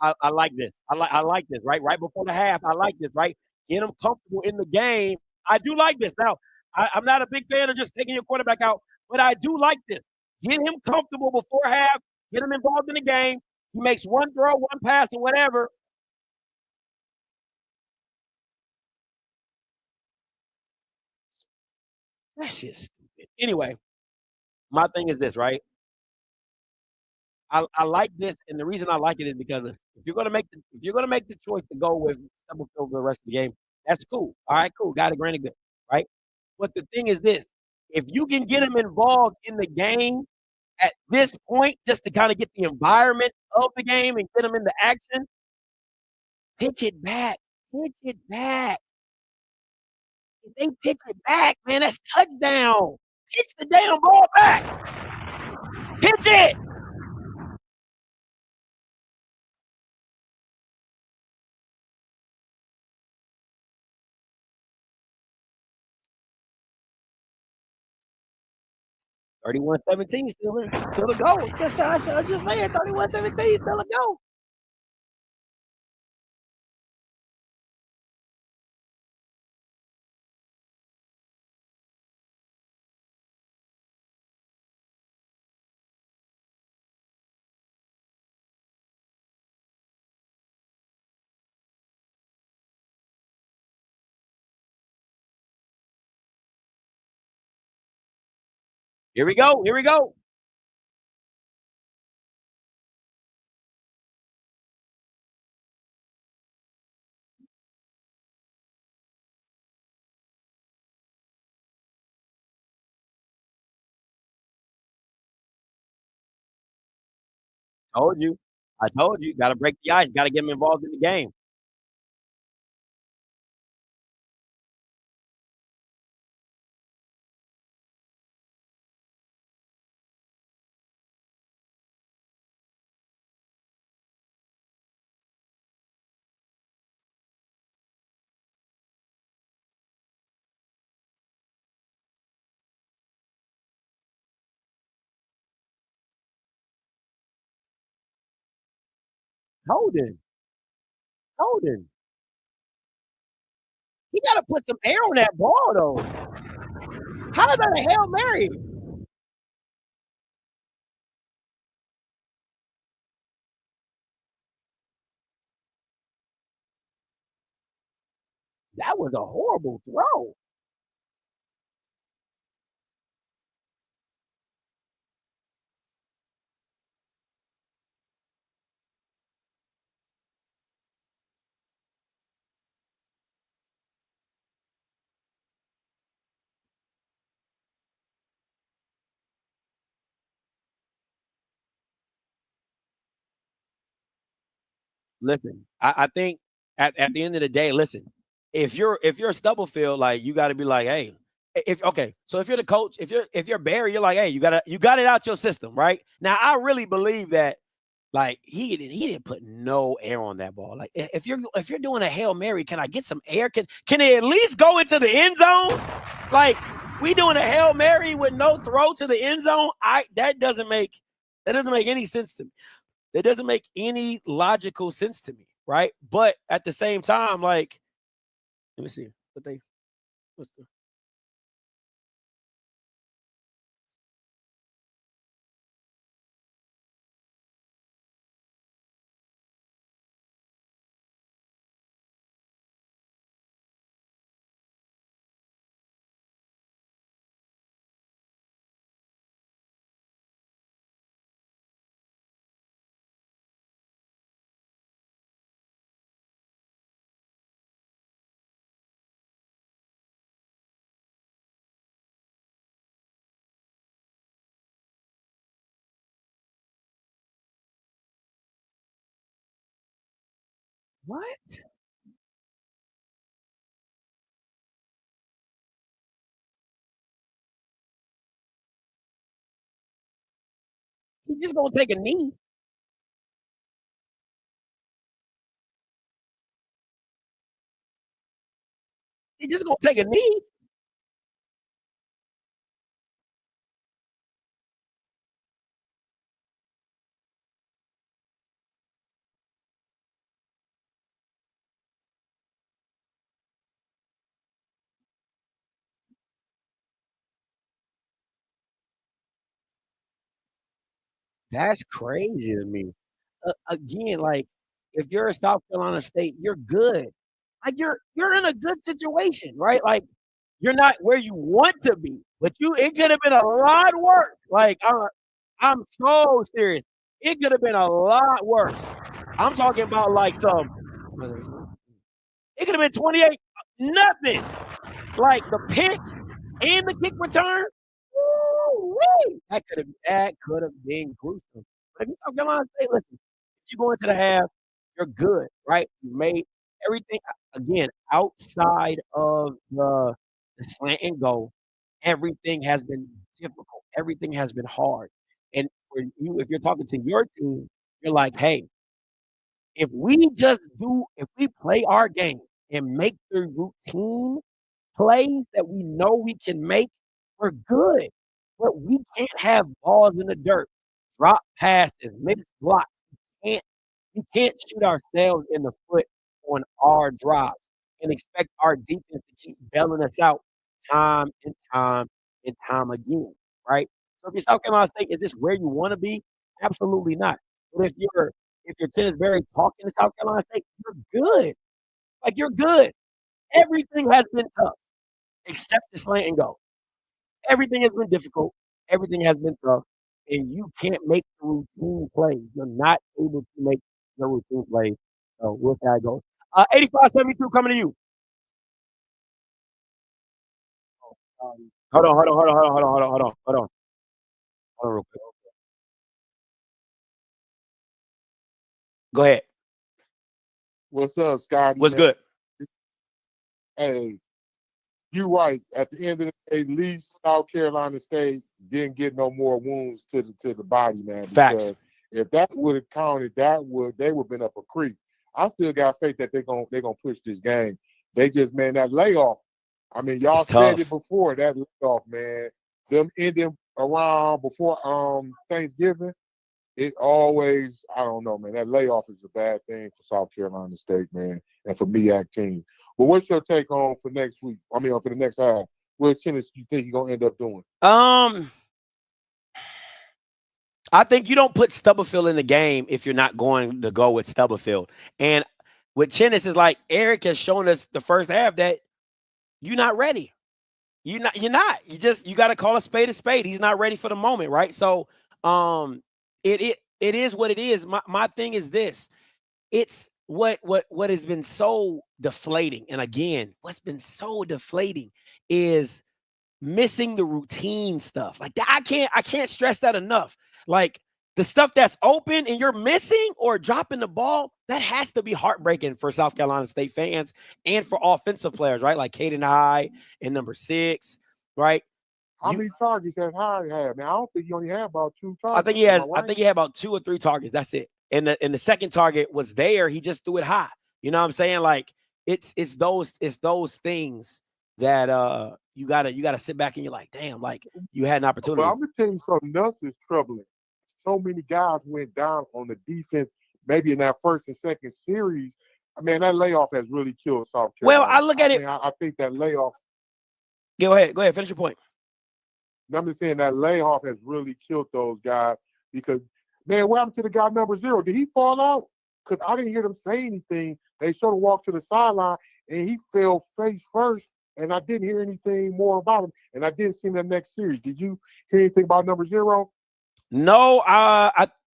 I like this. I like this, right? Right before the half, I like this, right? Get them comfortable in the game. I do like this. Now, I'm not a big fan of just taking your quarterback out, but I do like this. Get him comfortable before half. Get him involved in the game. He makes one throw, one pass, or whatever. That shit's stupid. Anyway, my thing is this, right? I like this, and the reason I like it is because if you're gonna make the choice to go with Stubblefield for the rest of the game, that's cool. All right, cool. Got it, granted, good, right? But the thing is this: if you can get him involved in the game at this point, just to kind of get the environment of the game and get him into action, pitch it back, pitch it back. If they pitch it back, man, that's touchdown. Pitch the damn ball back. Pitch it. 31-17 still a go. I just saying 31-17 still a go. Here we go. Here we go. Told you. I told you. Got to break the ice. Got to get him involved in the game. Holding. Holding. He got to put some air on that ball, though. How is that a Hail Mary? That was a horrible throw. Listen, I think at the end of the day, listen, if you're Stubblefield, like you got to be like, hey, if okay, so if you're the coach, if you're Barry, you're like, hey, you got it out your system, right? Now I really believe that like he didn't put no air on that ball. Like if you're doing a Hail Mary, can I get some air? Can it at least go into the end zone? Like we doing a Hail Mary with no throw to the end zone. That doesn't make any sense to me. That doesn't make any logical sense to me, right? But at the same time, like, let me see what's the What? He just gonna take a knee. He just gonna take a knee. That's crazy to me. Again, like if you're a South Carolina State, you're good. Like you're in a good situation, right? Like you're not where you want to be, but it could have been a lot worse. Like I'm so serious. It could have been a lot worse. I'm talking about like some. It could have been 28 nothing. Like the pick and the kick return. Woo-wee. That could have been gruesome. But if you South Carolina State, listen, if you go into the half, you're good, right? You made everything again outside of the slant and go. Everything has been difficult. Everything has been hard. And for you, if you're talking to your team, you're like, hey, if we play our game and make the routine plays that we know we can make, we're good. But we can't have balls in the dirt, drop passes, missed blocks. Can't we can't shoot ourselves in the foot on our drives and expect our defense to keep bailing us out time and time and time again, right? So if you're South Carolina State, is this where you want to be? Absolutely not. But if you're Tennis Berry talking to South Carolina State, you're good. Like you're good. Everything has been tough except the slant and go. Everything has been difficult. Everything has been tough, and you can't make the routine plays. You're not able to make the routine plays. So we'll see how it goes. 85-72 coming to you. Hold on. Hold on real quick. Go ahead. What's up, Scotty, What's man? good? Hey, you right. At the end of the day, at least South Carolina State didn't get no more wounds to the body, man. Facts. Because if that would have counted, they would have been up a creek. I still got faith that they're gonna push this game. They just, man, that layoff. I mean, y'all It's said tough. it before, that layoff, man. Them ending around before Thanksgiving. It always, I don't know, man. That layoff is a bad thing for South Carolina State, man, and for MEAC team. But what's your take on for next week? I mean, for the next half. What tennis you think you're gonna end up doing? I think you don't put Stubblefield in the game if you're not going to go with Stubblefield. And with Chinnis, is like Eric has shown us the first half that you're not ready. You're not. You got to call a spade a spade. He's not ready for the moment, right? So, it is what it is. My thing is this. It's what has been so deflating. And again, what's been so deflating is missing the routine stuff. Like that, I can't stress that enough. Like the stuff that's open and you're missing or dropping the ball, that has to be heartbreaking for South Carolina State fans and for offensive players, right? Like Caden High and number 6, right? How many targets has High had? Man, I don't think he only had about 2 targets. I think he has. I think he had about 2 or 3 targets. That's it. And the second target was there. He just threw it high. You know what I'm saying? Like it's those things that you gotta sit back and you're like, damn, like you had an opportunity. But I'm gonna tell you something else is troubling. So many guys went down on the defense, maybe in that first and second series. I mean, that layoff has really killed South Carolina. Well, I look at it. I think that layoff. Go ahead. Finish your point. I'm just saying that layoff has really killed those guys because, man, what happened to the guy number 0? Did he fall out? Because I didn't hear them say anything. They sort of walked to the sideline, and he fell face first, and I didn't hear anything more about him, and I didn't see him in the next series. Did you hear anything about number 0? No,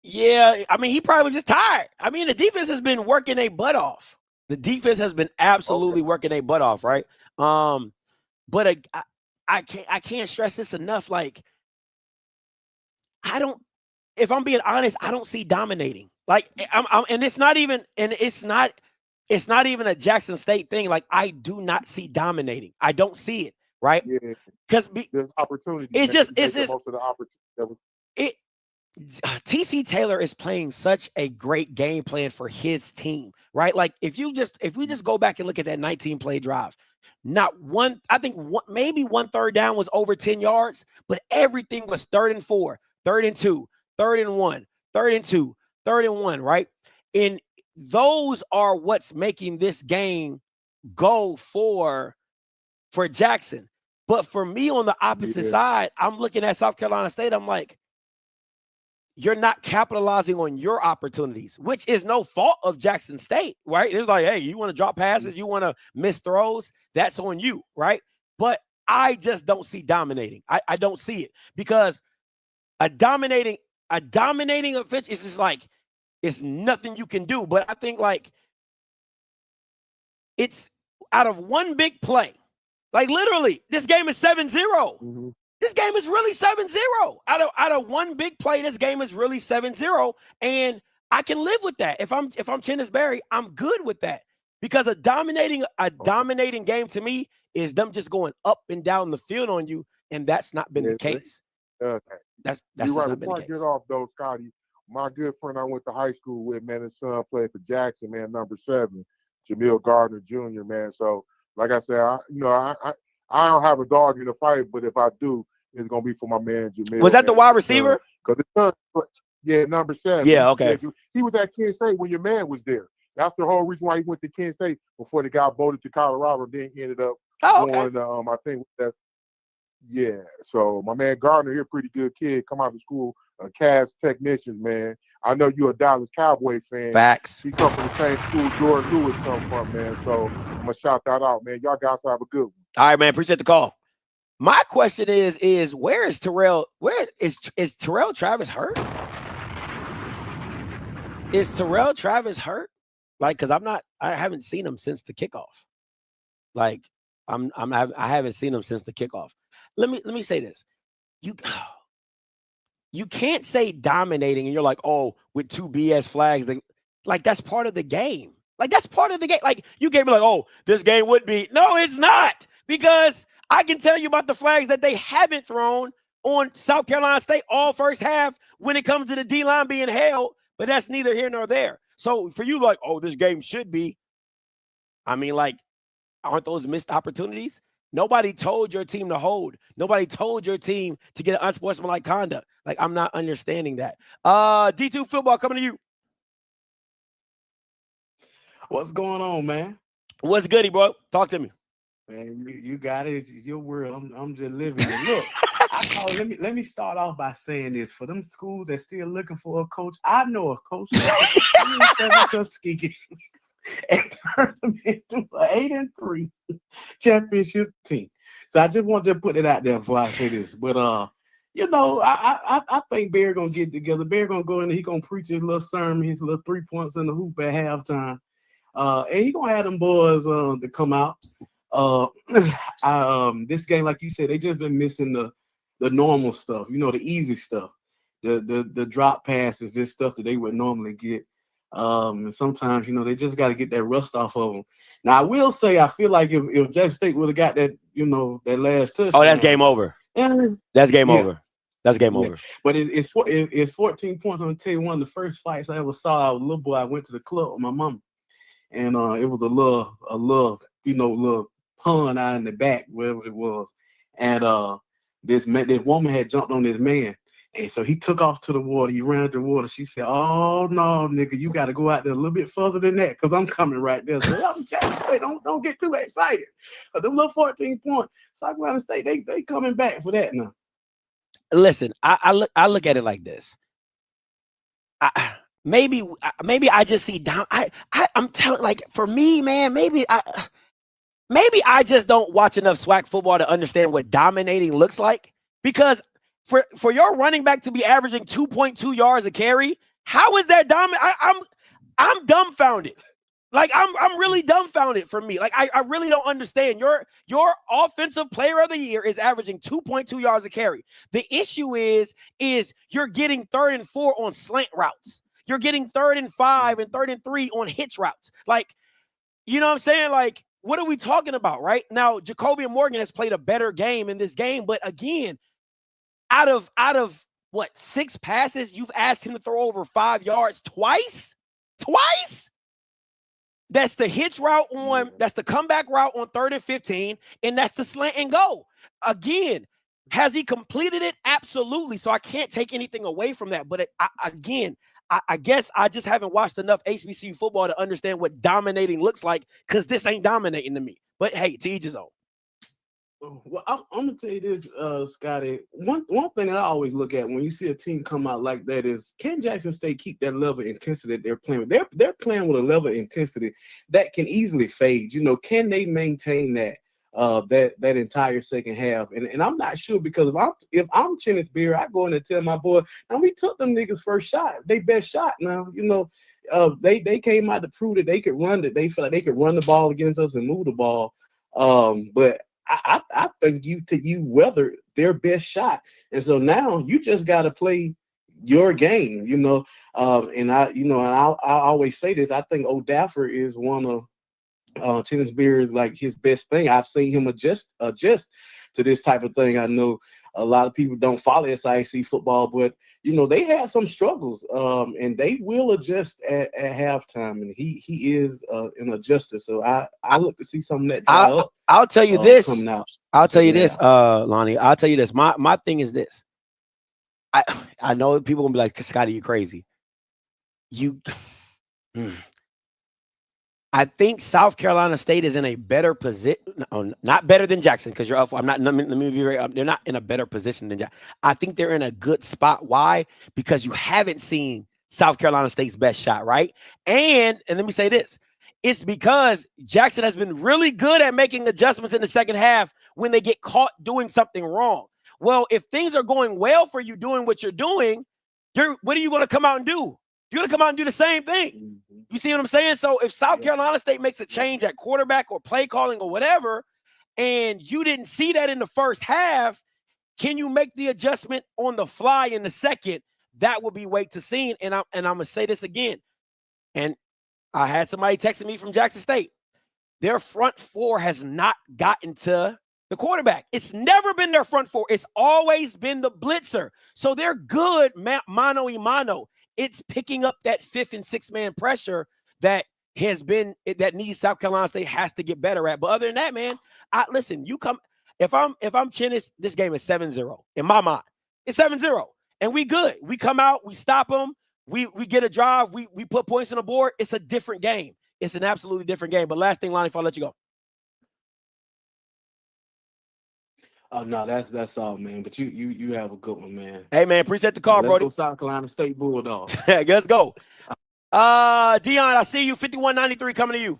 yeah. I mean, he probably was just tired. I mean, the defense has been working their butt off. The defense has been absolutely working their butt off, right? But I can't stress this enough. Like, if I'm being honest, I don't see dominating. Like, and it's not even, and it's not it's not even a Jackson State thing. Like, I do not see dominating. I don't see it, right? Yeah, Because there's opportunity. it's man, just to make the most of the opportunity. That was, it. TC Taylor is playing such a great game plan for his team, right? Like, if we just go back and look at that 19 play drive, not one, I think maybe one third down was over 10 yards, but everything was 3rd and 4, 3rd and 2, 3rd and 1, 3rd and 2, 3rd and 1, right? And those are what's making this game go for Jackson. But for me, on the opposite side, I'm looking at South Carolina State. I'm like, you're not capitalizing on your opportunities, which is no fault of Jackson State, right? It's like, hey, you want to drop passes, you want to miss throws, that's on you, right? But I just don't see dominating. I don't see it, because a dominating offense is just like, it's nothing you can do. But I think, like, it's out of one big play. Like, literally, this game is 7-0. mm-hmm. This game is really 7-0. Out of one big play, this game is really 7-0. And I can live with that. If I'm Chennis Berry, I'm good with that. Because a dominating game to me is them just going up and down the field on you, and that's not been the case. That's You're right. not been Before the I case. get off though, Scotty, my good friend I went to high school with, man, his son played for Jackson, man, number 7, Jamil Gardner Jr., man. So, like I said, I don't have a dog in the fight, but if I do, it's gonna be for my man Jamil. Was that the wide receiver? Because yeah, number 7. Yeah, okay. He was at Kent State when your man was there. That's the whole reason why he went to Kent State before they got voted to Colorado. Then he ended up going to, I think that. Yeah, so my man Gardner here, pretty good kid, come out of school, CAS technicians, man. I know you're a Dallas Cowboy fan. Facts. He come from the same school Jordan Lewis come from, man. So I'm gonna shout that out, man. Y'all guys have a good one. All right, man. Appreciate the call. My question is where is Terrell? Where is Terrell Travis hurt? Is Terrell Travis hurt? Like, because I haven't seen him since the kickoff. Like, I haven't seen him since the kickoff. Let me say this. You can't say dominating and you're like, oh, with 2 BS flags. Like, that's part of the game. Like, that's part of the game. Like, you can't be like, oh, this game would be. No, it's not. Because I can tell you about the flags that they haven't thrown on South Carolina State all first half when it comes to the D-line being held, but that's neither here nor there. So for you, like, oh, this game should be. I mean, like, aren't those missed opportunities? Nobody told your team to hold. Nobody told your team to get an unsportsmanlike conduct. Like, I'm not understanding that. D2 football coming to you. What's going on, man? What's goody, bro? Talk to me. Man, you got it. It's your world. I'm just living it. Look, let me start off by saying this. For them schools that's still looking for a coach, I know a coach that's Tuskegee and turned them into an 8-3 championship team. So I just want to put it out there before I say this. But you know, I think Bear gonna get together. Bear gonna go in and he gonna preach his little sermon, his little 3 points in the hoop at halftime. And he gonna have them boys to come out. This game, like you said, they just been missing the normal stuff, you know, the easy stuff, the drop passes, this stuff that they would normally get. And sometimes, you know, they just got to get that rust off of them. Now, I will say, I feel like if Jackson State would have got that, you know, that last touchdown. Oh, that's game over. That's game over. That's game over. But it's 14 points. I'm gonna tell you, one of the first fights I ever saw. I was a little boy. I went to the club with my mom, and it was a little, you know, little pond out in the back, wherever it was, and this woman had jumped on this man, and so he took off to the water. He ran to the water. She said, "Oh no, nigga, you got to go out there a little bit further than that, cause I'm coming right there." So I'm Jackson State, don't get too excited. But them little 14 points, South Carolina State, they coming back for that now. Listen, I look at it like this. Maybe I just see down. I'm telling, like, for me, man, maybe I just don't watch enough SWAC football to understand what dominating looks like. Because for your running back to be averaging 2.2 yards a carry, how is that dominant? I'm dumbfounded. Like, I'm really dumbfounded for me. Like, I really don't understand. Your offensive player of the year is averaging 2.2 yards a carry. The issue is you're getting 3rd and 4 on slant routes. You're getting 3rd and 5 and 3rd and 3 on hitch routes. Like, You know what I'm saying? Like, what are we talking about right now? Jacoby Morgan has played a better game in this game, but again, out of what, 6 passes, you've asked him to throw over 5 yards twice. That's the hitch route on, that's the comeback route on 3rd and 15, and that's the slant and go. Again, has he completed it? Absolutely. So I can't take anything away from that. But I guess I just haven't watched enough HBCU football to understand what dominating looks like, because this ain't dominating to me. But hey, to each his own. Well, I'm gonna tell you this, Scotty. One thing that I always look at when you see a team come out like that is, can Jackson State keep that level of intensity that they're playing with? They're playing with a level of intensity that can easily fade. You know, can they maintain that that entire second half? And I'm not sure, because if I'm Chennis Beer, I go in and tell my boy, now we took them niggas first shot, they best shot. Now, you know, they came out to prove that they could run, that they feel like they could run the ball against us and move the ball. But I think you weathered their best shot, and so now you just got to play your game, you know. And I always say this. I think O'Daffer is one of Tennis Beer's, like, his best thing. I've seen him adjust to this type of thing. I know a lot of people don't follow SIC football, but you know, they have some struggles, and they will adjust at halftime. And he is an adjuster, so I look to see some of that dry up. I'll tell you this. Coming out. I'll tell you this, Lonnie. I'll tell you this. My thing is this. I know people gonna be like, Scotty, you crazy. I think South Carolina State is in a better position. No, not better than Jackson, because you're up. Let me be right. They're not in a better position than Jackson. I think they're in a good spot. Why? Because you haven't seen South Carolina State's best shot, right? And let me say this. It's because Jackson has been really good at making adjustments in the second half when they get caught doing something wrong. Well, if things are going well for you doing what you're doing, what are you going to come out and do? You're going to come out and do the same thing. You see what I'm saying? So if South Carolina State makes a change at quarterback or play calling or whatever, and you didn't see that in the first half, can you make the adjustment on the fly in the second? That would be wait to see. And I'm going to say this again. And I had somebody texting me from Jackson State. Their front four has not gotten to the quarterback. It's never been their front four. It's always been the blitzer. So they're good mano y mano. It's picking up that 5th and 6th man pressure that needs South Carolina State has to get better at. But other than that, man, listen, if I'm Chennis, this game is 7-0 in my mind. It's 7-0, and we good. We come out, we stop them, we get a drive, we put points on the board. It's a different game. It's an absolutely different game. But last thing, Lonnie, before I let you go. Oh no, that's all, man. But you have a good one, man. Hey, man, appreciate the call, Brody. Let's go South Carolina State Bulldogs. Let's go. Dion, I see you. 5193 coming to you.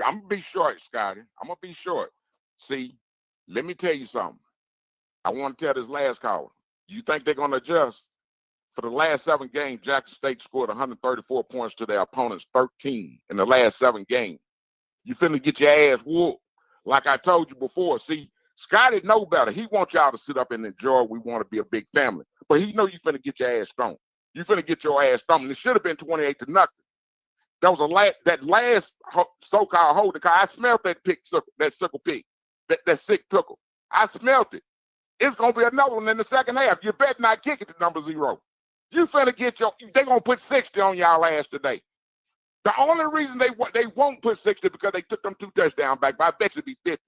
I'm gonna be short, Scotty. I'm gonna be short. See, let me tell you something. I want to tell this last caller. You think they're gonna adjust? For the last 7 games, Jackson State scored 134 points to their opponent's 13 in the last 7 games. You finna get your ass whooped. Like I told you before, see, Scotty know better. He wants y'all to sit up and enjoy. We want to be a big family. But he know you finna get your ass thrown. You finna get your ass thrown. It should have been 28-0. That was that last so-called holding call. I smelled that sickle pick, that sick pickle. I smelled it. It's gonna be another one in the second half. You better not kick it to number 0. You finna get they gonna put 60 on y'all ass today. The only reason they won't put 60 because they took them 2 touchdowns back, but I bet you it'll be 50.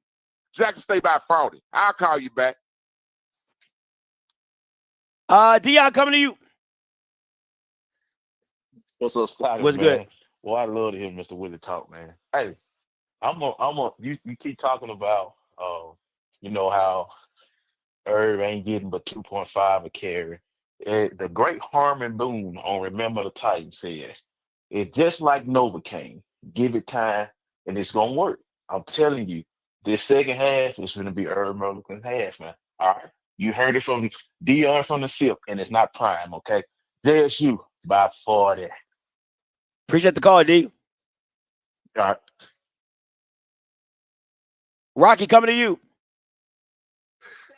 Jackson State by 40. I'll call you back. Dion, coming to you. What's up, Scotty? What's man? Good? Well, I love to hear Mr. Willie talk, man. Hey, you keep talking about, you know, how Herb ain't getting but 2.5 a carry. The great Harmon Boone on Remember the Titans said, it's just like Novocaine. Give it time, and it's going to work. I'm telling you, this second half is going to be Herb Merlican's half, man. All right? You heard it from Dion from the SIP, and it's not prime, okay? JSU by 40. Appreciate the call, D. All right. Rocky, coming to you.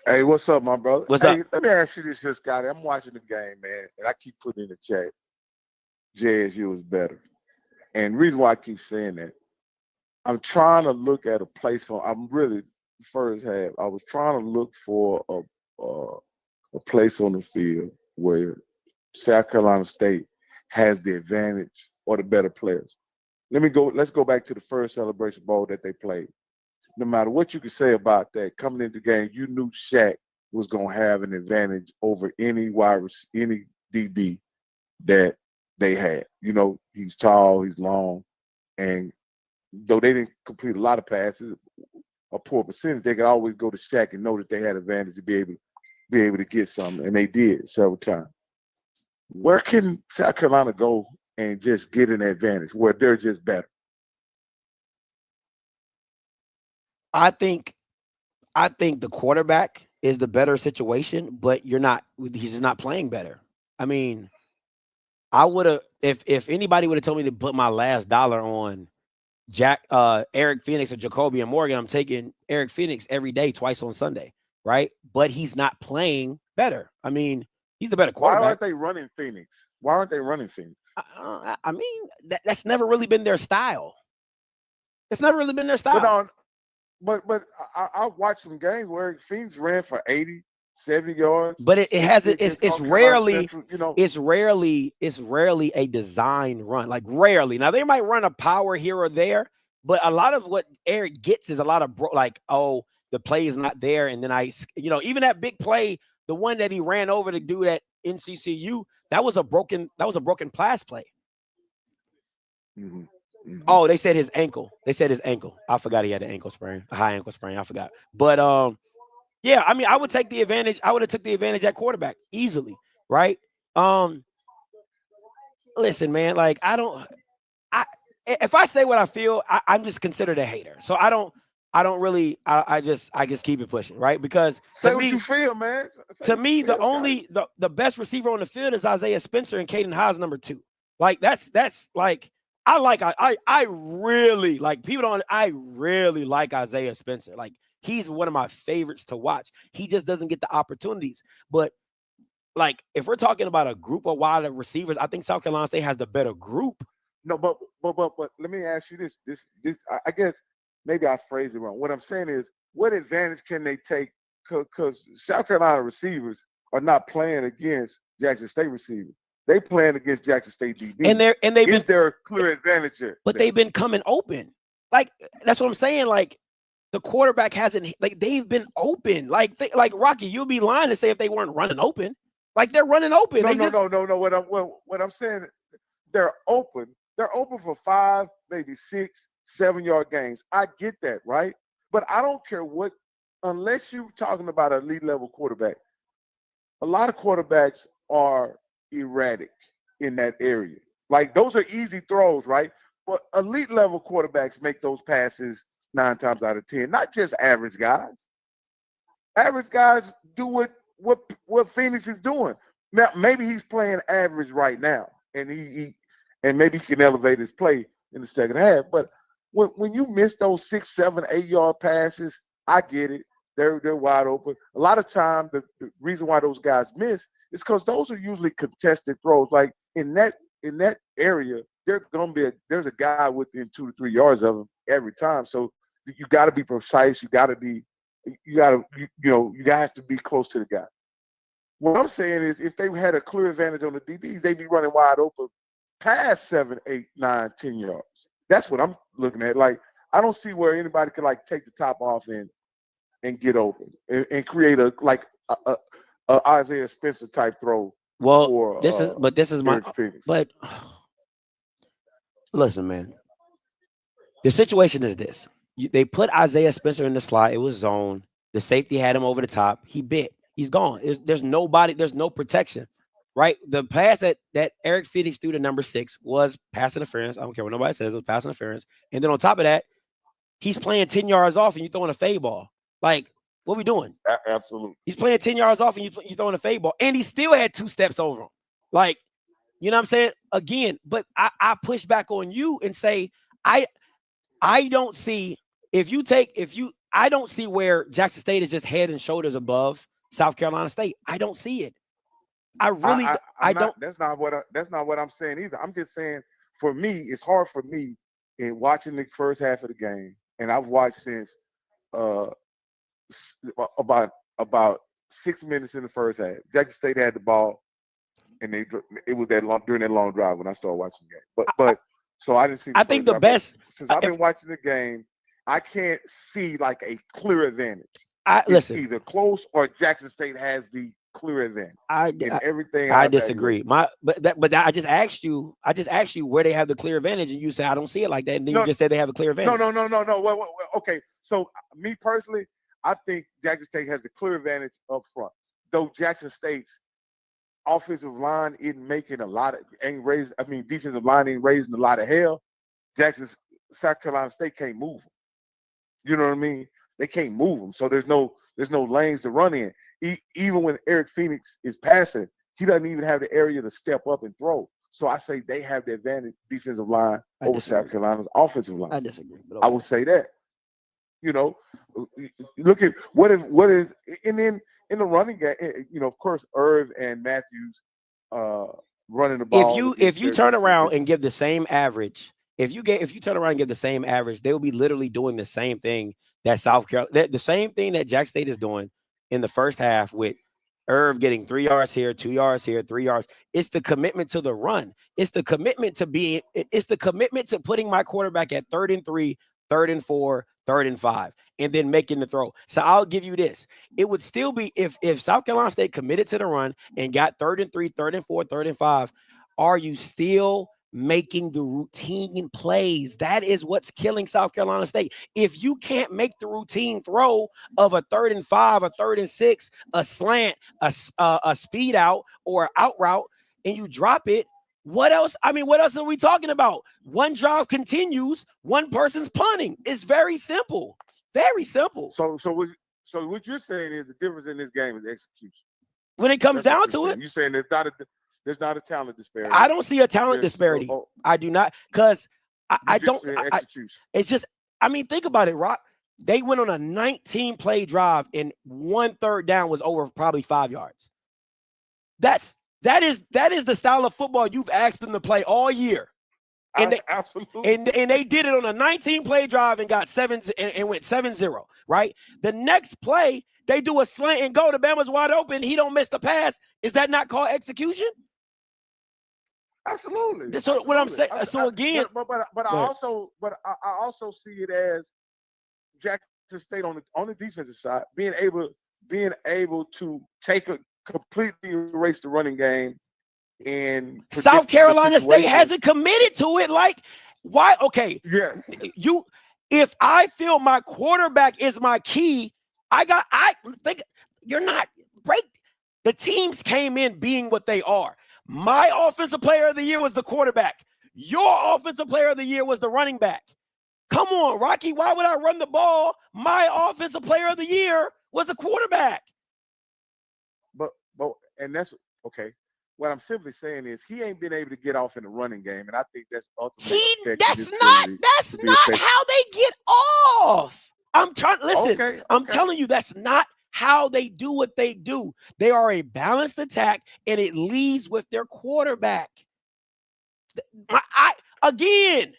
Hey, what's up, my brother? What's up? Let me ask you this here, Scotty. I'm watching the game, man, and I keep putting in the chat, JSU is better. And the reason why I keep saying that, I'm trying to look at a place on. I'm really first half. I was trying to look for a place on the field where South Carolina State has the advantage or the better players. Let's go back to the first Celebration Bowl that they played. No matter what you could say about that, coming into the game, you knew Shaq was gonna have an advantage over any any DB that they had. You know, he's tall, he's long, and though they didn't complete a lot of passes, a poor percentage, they could always go to Shaq and know that they had advantage to be able to get something, and they did several times. Where can South Carolina go and just get an advantage where they're just better? I think the quarterback is the better situation, but he's just not playing better. I mean, I would have if anybody would have told me to put my last dollar on Eric Phoenix or Jacoby and Morgan, I'm taking Eric Phoenix every day, twice on Sunday, right? But he's not playing better. I mean, he's the better quarterback. Why aren't they running Phoenix? Why aren't they running Phoenix? I mean, that's never really been their style. It's never really been their style. But I watched some games where Phoenix ran for 80, 70 yards. But it's rarely, Central, you know. it's rarely a design run. Like rarely. Now they might run a power here or there, but a lot of what Eric gets is a lot of the play is not there. And then even that big play, the one that he ran over to do that NCCU, that was a broken pass play. Mm-hmm. Mm-hmm. Oh, they said his ankle. I forgot he had an ankle sprain, a high ankle sprain. I forgot. But yeah, I mean, I would take the advantage. I would have took the advantage at quarterback easily, right? Listen, man, like if I say what I feel, I'm just considered a hater. So I just keep it pushing, right? Because say what you feel, man. To me, the best receiver on the field is Isaiah Spencer and Caden Haas number 2. Like that's like I really like people don't. I really like Isaiah Spencer. Like he's one of my favorites to watch. He just doesn't get the opportunities. But like if we're talking about a group of wide receivers, I think South Carolina State has the better group. No, but let me ask you this. This I guess maybe I phrased it wrong. What I'm saying is, what advantage can they take? Because South Carolina receivers are not playing against Jackson State receivers. They playing against Jackson State DB. And is there a clear advantage there? But they've been coming open. Like that's what I'm saying. Like the quarterback hasn't. Like they've been open. Like Rocky, you'll be lying to say if they weren't running open. Like they're running open. No. What I'm saying, they're open. They're open for 5, maybe 6, 7 yard gains. I get that, right? But I don't care what, unless you're talking about an elite level quarterback. A lot of quarterbacks are erratic in that area. Like those are easy throws, right? But elite level quarterbacks make those passes 9 times out of 10. Not just average guys. Average guys do what Phoenix is doing. Now maybe he's playing average right now, and and maybe he can elevate his play in the second half. But when you miss those 6, 7, 8 yard passes, I get it. They're wide open. A lot of time, the reason why those guys miss is because those are usually contested throws. Like in that area, there's a guy within 2 to 3 yards of him every time. So you got to be precise. You have to be close to the guy. What I'm saying is, if they had a clear advantage on the DBs, they'd be running wide open past 7, 8, 9, 10 yards. That's what I'm looking at. Like I don't see where anybody could like take the top off and get open and create a Isaiah Spencer type throw. Well, this is my experience. But listen, man. The situation is this: they put Isaiah Spencer in the slot. It was zone. The safety had him over the top. He bit. He's gone. There's nobody. There's no protection, right? The pass that Eric Phoenix threw to number 6 was pass interference. I don't care what nobody says. It was pass interference. And then on top of that, he's playing 10 yards off and you throwing a fade ball. Like, what are we doing? Absolutely. He's playing 10 yards off and you throwing a fade ball. And he still had 2 steps over him. Like, you know what I'm saying? Again, but I push back on you and say, I don't see I don't see where Jackson State is just head and shoulders above South Carolina State. I don't see it. I really don't. That's not what I'm saying either. I'm just saying for me, it's hard for me in watching the first half of the game, and I've watched since uh, about 6 minutes in the first half. Jackson State had the ball, and it was that long during that long drive when I started watching the game. But so I didn't see. I think the best since I've been watching the game, I can't see like a clear advantage. Listen, either close or Jackson State has the clear advantage. Everything I disagree. But I just asked you where they have the clear advantage, and you said I don't see it like that. And then you just said they have a clear advantage. No. Well, okay. So me personally, I think Jackson State has the clear advantage up front. Though Jackson State's offensive line isn't making defensive line ain't raising a lot of hell. South Carolina State can't move them. You know what I mean? They can't move them, so there's no lanes to run in. Even when Eric Phoenix is passing, he doesn't even have the area to step up and throw. So I say they have the advantage defensive line over South Carolina's offensive line. I disagree. But I would say that. You know, look at what is, and then in the running game, of course, Irv and Matthews running the ball. If you turn around and give the same average, if you turn around and give the same average, they will be literally doing the same thing that South Carolina, the same thing that Jack State is doing in the first half with Irv getting 3 yards here, 2 yards here, 3 yards. It's the commitment to the run. It's the commitment to putting my quarterback at 3rd and 3, 3rd and 4, 3rd and 5, and then making the throw. So I'll give you this. It would still be if South Carolina State committed to the run and got 3rd and 3, 3rd and 4, 3rd and 5, are you still making the routine plays? That is what's killing South Carolina State. If you can't make the routine throw of a 3rd and 5, a 3rd and 6, a slant, a speed out or an out route, and you drop it, what else? I mean, what else are we talking about? One drive continues, one person's punting. It's very simple. Very simple. So what you're saying is the difference in this game is execution. When it comes down to it, you're saying there's not a talent disparity. I don't see a talent disparity. I do not, because I don't. It's just, I mean, think about it, Rock. They went on a 19-play drive, and 1 3rd down was over probably 5 yards. That is the style of football you've asked them to play all year. And absolutely. And they did it on a 19-play drive and got 7 and went 7-0, right? The next play, they do a slant and go. The Bama's wide open. He don't miss the pass. Is that not called execution? Absolutely. So what I'm saying. So again, but I also see it as Jackson State on the defensive side being able to completely erase the running game. And South Carolina State hasn't committed to it. Like, why? Okay. Yes. If I feel my quarterback is my key, I think you're not break. The teams came in being what they are. My offensive player of the year was the quarterback. Your offensive player of the year was the running back. Come on, Rocky. Why would I run the ball? My offensive player of the year was the quarterback. But and that's okay. What I'm simply saying is he ain't been able to get off in the running game, and I think that's ultimately that's not how they get off. I'm trying. Listen, okay. I'm telling you, that's not how they do what they do. They are a balanced attack, and it leads with their quarterback. Again,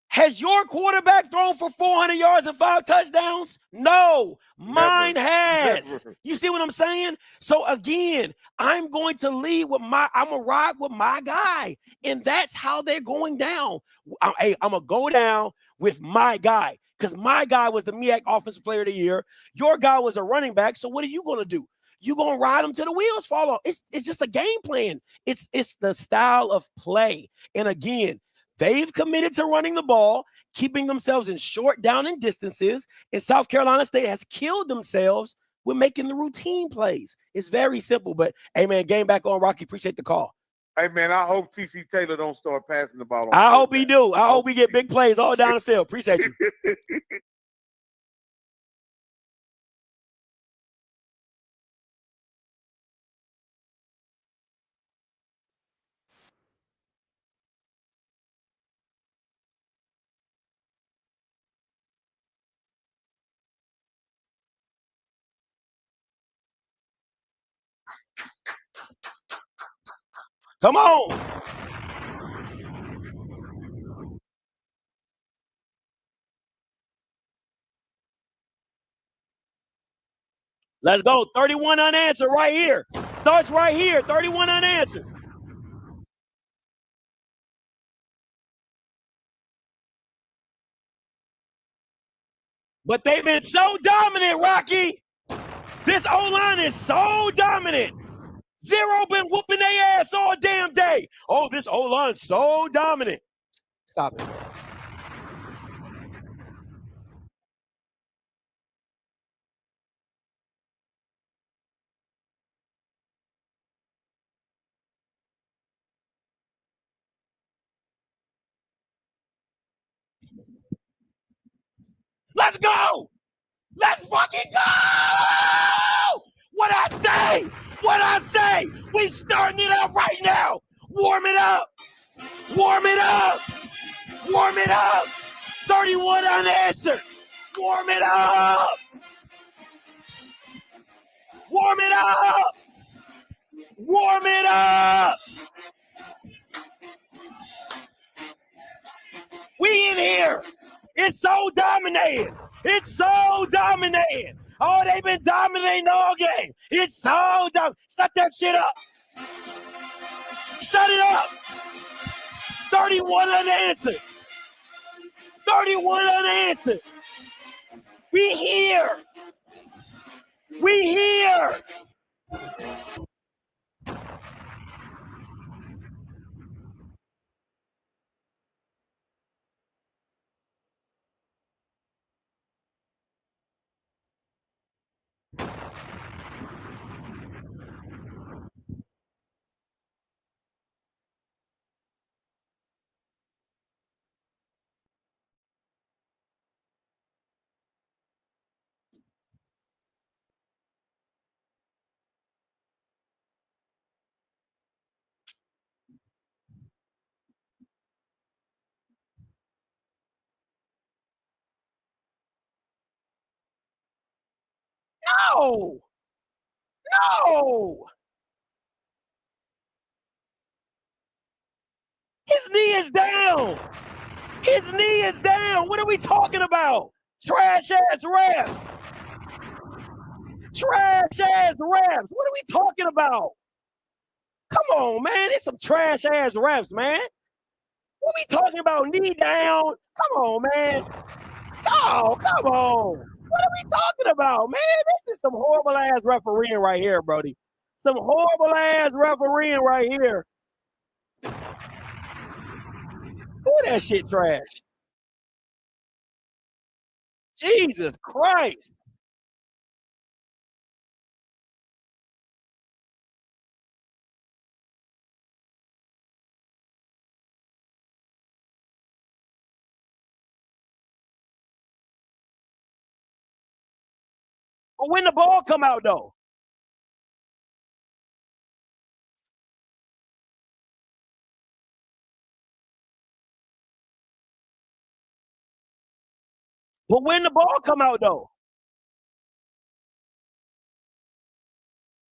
has your quarterback thrown for 400 yards and 5 touchdowns? No, mine has. Never. You see what I'm saying? So again, I'm going to lead with I'm going to ride with my guy. And that's how they're going down. I'm going to go down with my guy, because my guy was the MEAC Offensive Player of the Year. Your guy was a running back. So what are you going to do? You're going to ride them till the wheels fall off. It's just a game plan. It's the style of play. And again, they've committed to running the ball, keeping themselves in short down and distances, and South Carolina State has killed themselves with making the routine plays. It's very simple, but hey, man, game back on, Rocky. Appreciate the call. Hey, man, I hope T.C. Taylor don't start passing the ball. I hope he do. I hope we get big plays all down the field. Appreciate you. Come on. Let's go. 31 unanswered right here. Starts right here. 31 unanswered. But they've been so dominant, Rocky. This O-line is so dominant. Zero been whooping their ass all damn day. Oh, this O-line's so dominant. Stop it. Let's go. Let's fucking go. What I say? What I say? We starting it up right now. Warm it up. Warm it up. Warm it up. 31 unanswered. Warm it up. Warm it up. Warm it up. We in here. It's so dominated. It's so dominated. Oh, they've been dominating all game. It's so dominated. Shut that shit up. Shut it up. 31 unanswered. 31 unanswered. We here. We here. No. No. His knee is down. His knee is down. What are we talking about? Trash ass refs. Trash ass refs. What are we talking about? Come on, man. It's some trash ass refs, man. What we talking about? Knee down. Come on, man. Oh, come on. What are we talking about, man? This is some horrible ass refereeing right here, Brody. Some horrible ass refereeing right here. Ooh, that shit trash. Jesus Christ. But when the ball come out, though? But when the ball come out, though?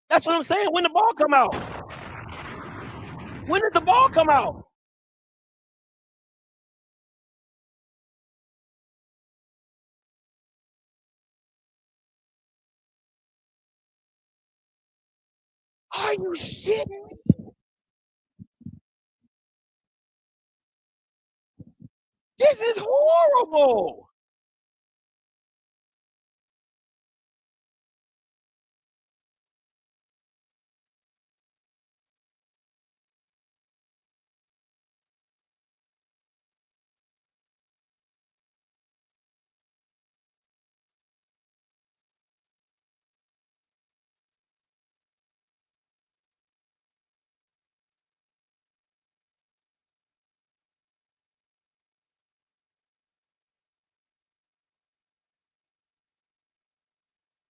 That's what I'm saying. When the ball come out? When did the ball come out? Are you shitting me? This is horrible.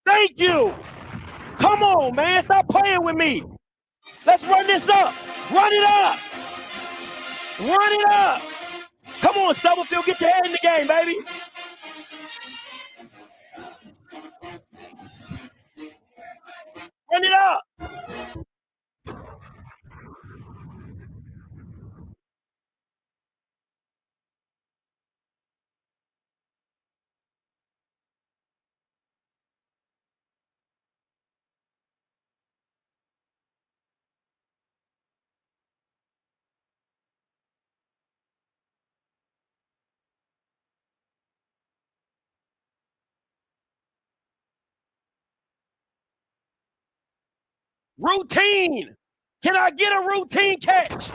Thank you. Come on, man. Stop playing with me. Let's run this up. Run it up. Run it up. Come on, Stubblefield. Get your head in the game, baby. Run it up. Routine. Can I get a routine catch?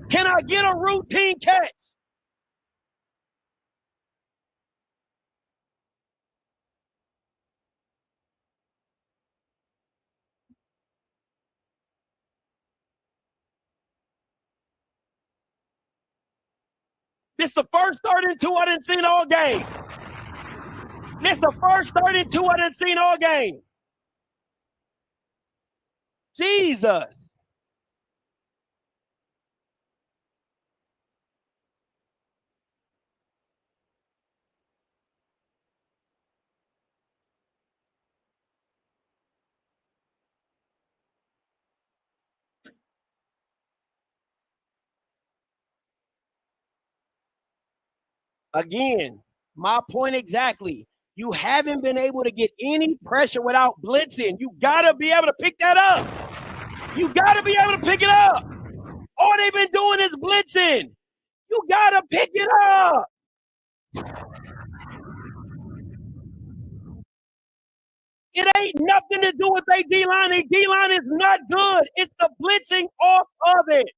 Can I get a routine catch? This the first 32 I done seen all game. This the first 32 I done seen all game. Jesus. Again, my point exactly. You haven't been able to get any pressure without blitzing. You got to be able to pick that up. You got to be able to pick it up. All they've been doing is blitzing. You got to pick it up. It ain't nothing to do with their D-line. Their D-line is not good. It's the blitzing off of it.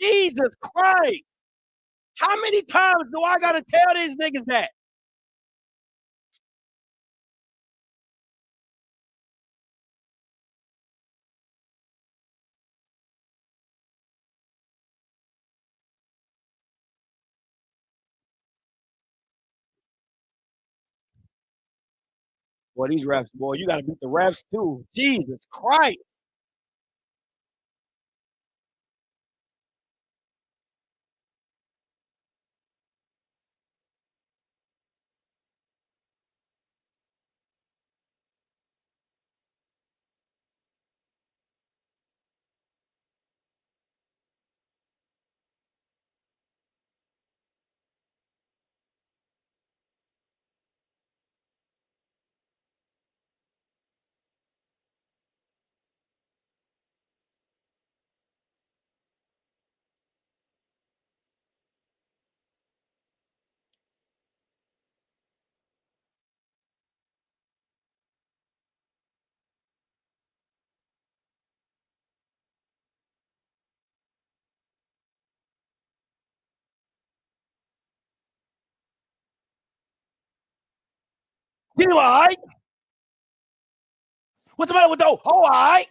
Jesus Christ. How many times do I got to tell these niggas that? Boy, these refs, boy, you got to beat the refs too. Jesus Christ. D-line. What's the matter with those? All right.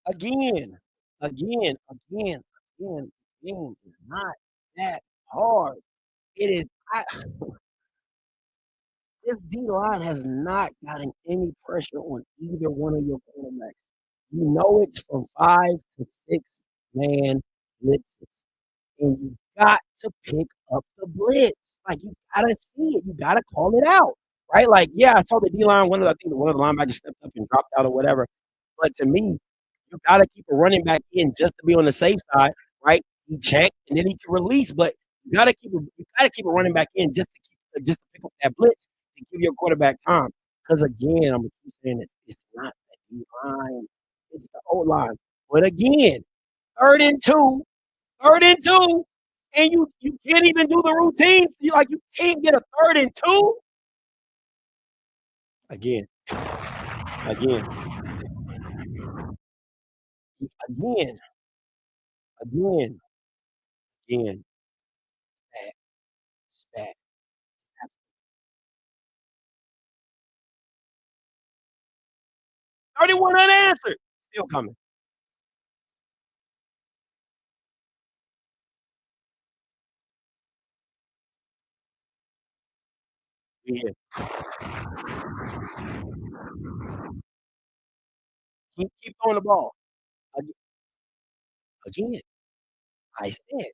Again. It's not that hard. It is. This D-line has not gotten any pressure on either one of your quarterbacks. You know it's from 5 to 6 man blitzes. And you got to pick up the blitz. Like, you gotta see it. You gotta call it out. Right? Like, yeah, I saw the D-line, I think one of the linebackers stepped up and dropped out or whatever. But to me, you gotta keep a running back in just to be on the safe side, right? He checked and then he can release, but you gotta keep a running back in just to pick up that blitz to give your quarterback time. Because again, I'm keep saying it's not the D line, it's the O line. But again, third and two, and you can't even do the routines. You can't get a 3rd and 2. Again. Again. Spat. 31 unanswered. Still coming. Yeah. Keep throwing the ball. Again, I said,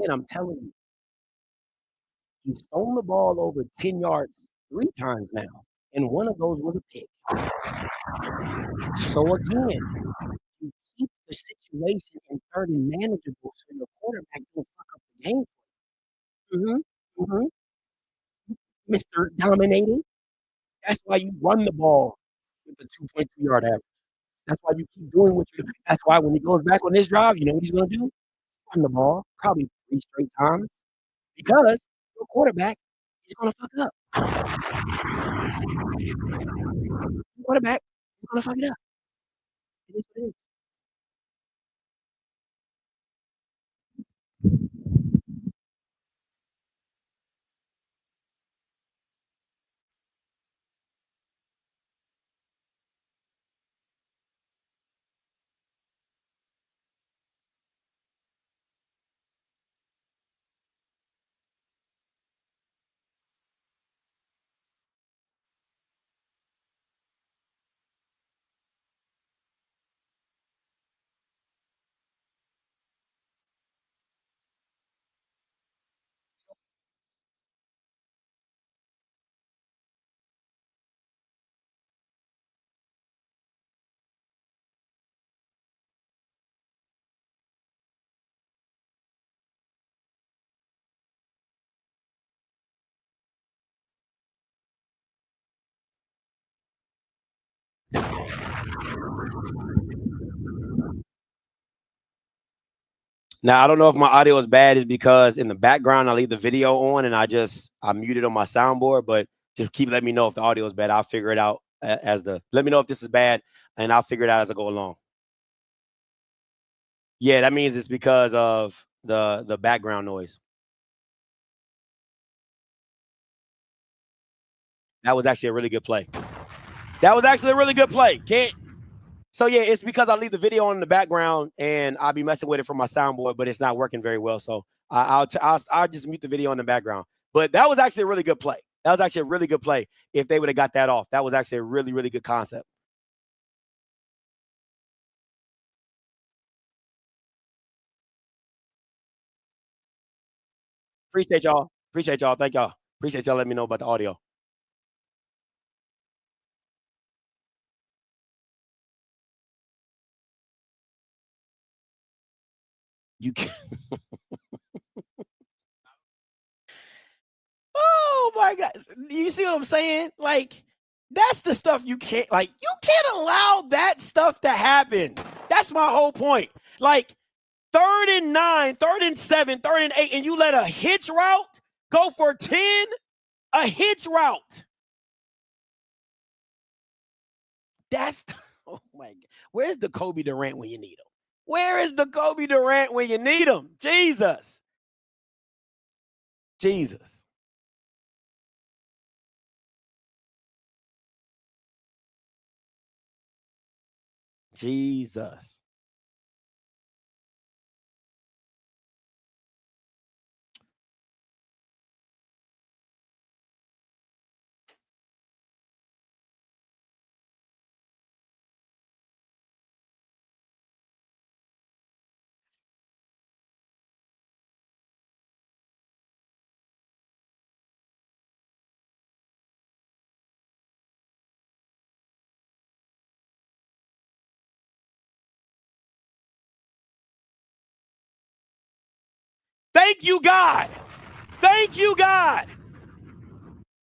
I'm telling you, he's thrown the ball over 10 yards 3 times now, and one of those was a pick. So again, you keep the situation in 3rd and manageable so your quarterback don't fuck up the game. Mr. Dominating. That's why you run the ball with the 2.2 yard average. That's why you keep doing what you do. That's why when he goes back on this drive, you know what he's going to do? Run the ball probably 3 straight times because your quarterback is going to fuck up. Quarterback, he's gonna fuck it up. It is what it is. Now I don't know if my audio is bad, is because in the background I leave the video on and I muted on my soundboard, but just keep letting me know if the audio is bad. I'll figure it out let me know if this is bad and I'll figure it out as I go along. Yeah, that means it's because of the background noise. That was actually a really good play. That was actually a really good play. So yeah, it's because I leave the video on in the background and I'll be messing with it from my soundboard, but it's not working very well. So I'll just mute the video in the background. But that was actually a really good play. That was actually a really good play. If they would have got that off, that was actually a really, really good concept. Appreciate y'all. Appreciate y'all. Thank y'all. Appreciate y'all letting me know about the audio. You can Oh my God. You see what I'm saying? Like, that's the stuff you can't allow that stuff to happen. That's my whole point. Like, 3rd and 9, 3rd and 7, 3rd and 8, and you let a hitch route go for 10, a hitch route. That's oh my God. Where's the Kobe Durant when you need him? Where is the Kobe Durant when you need him? Jesus. Jesus. Jesus. Thank you, God. Thank you, God.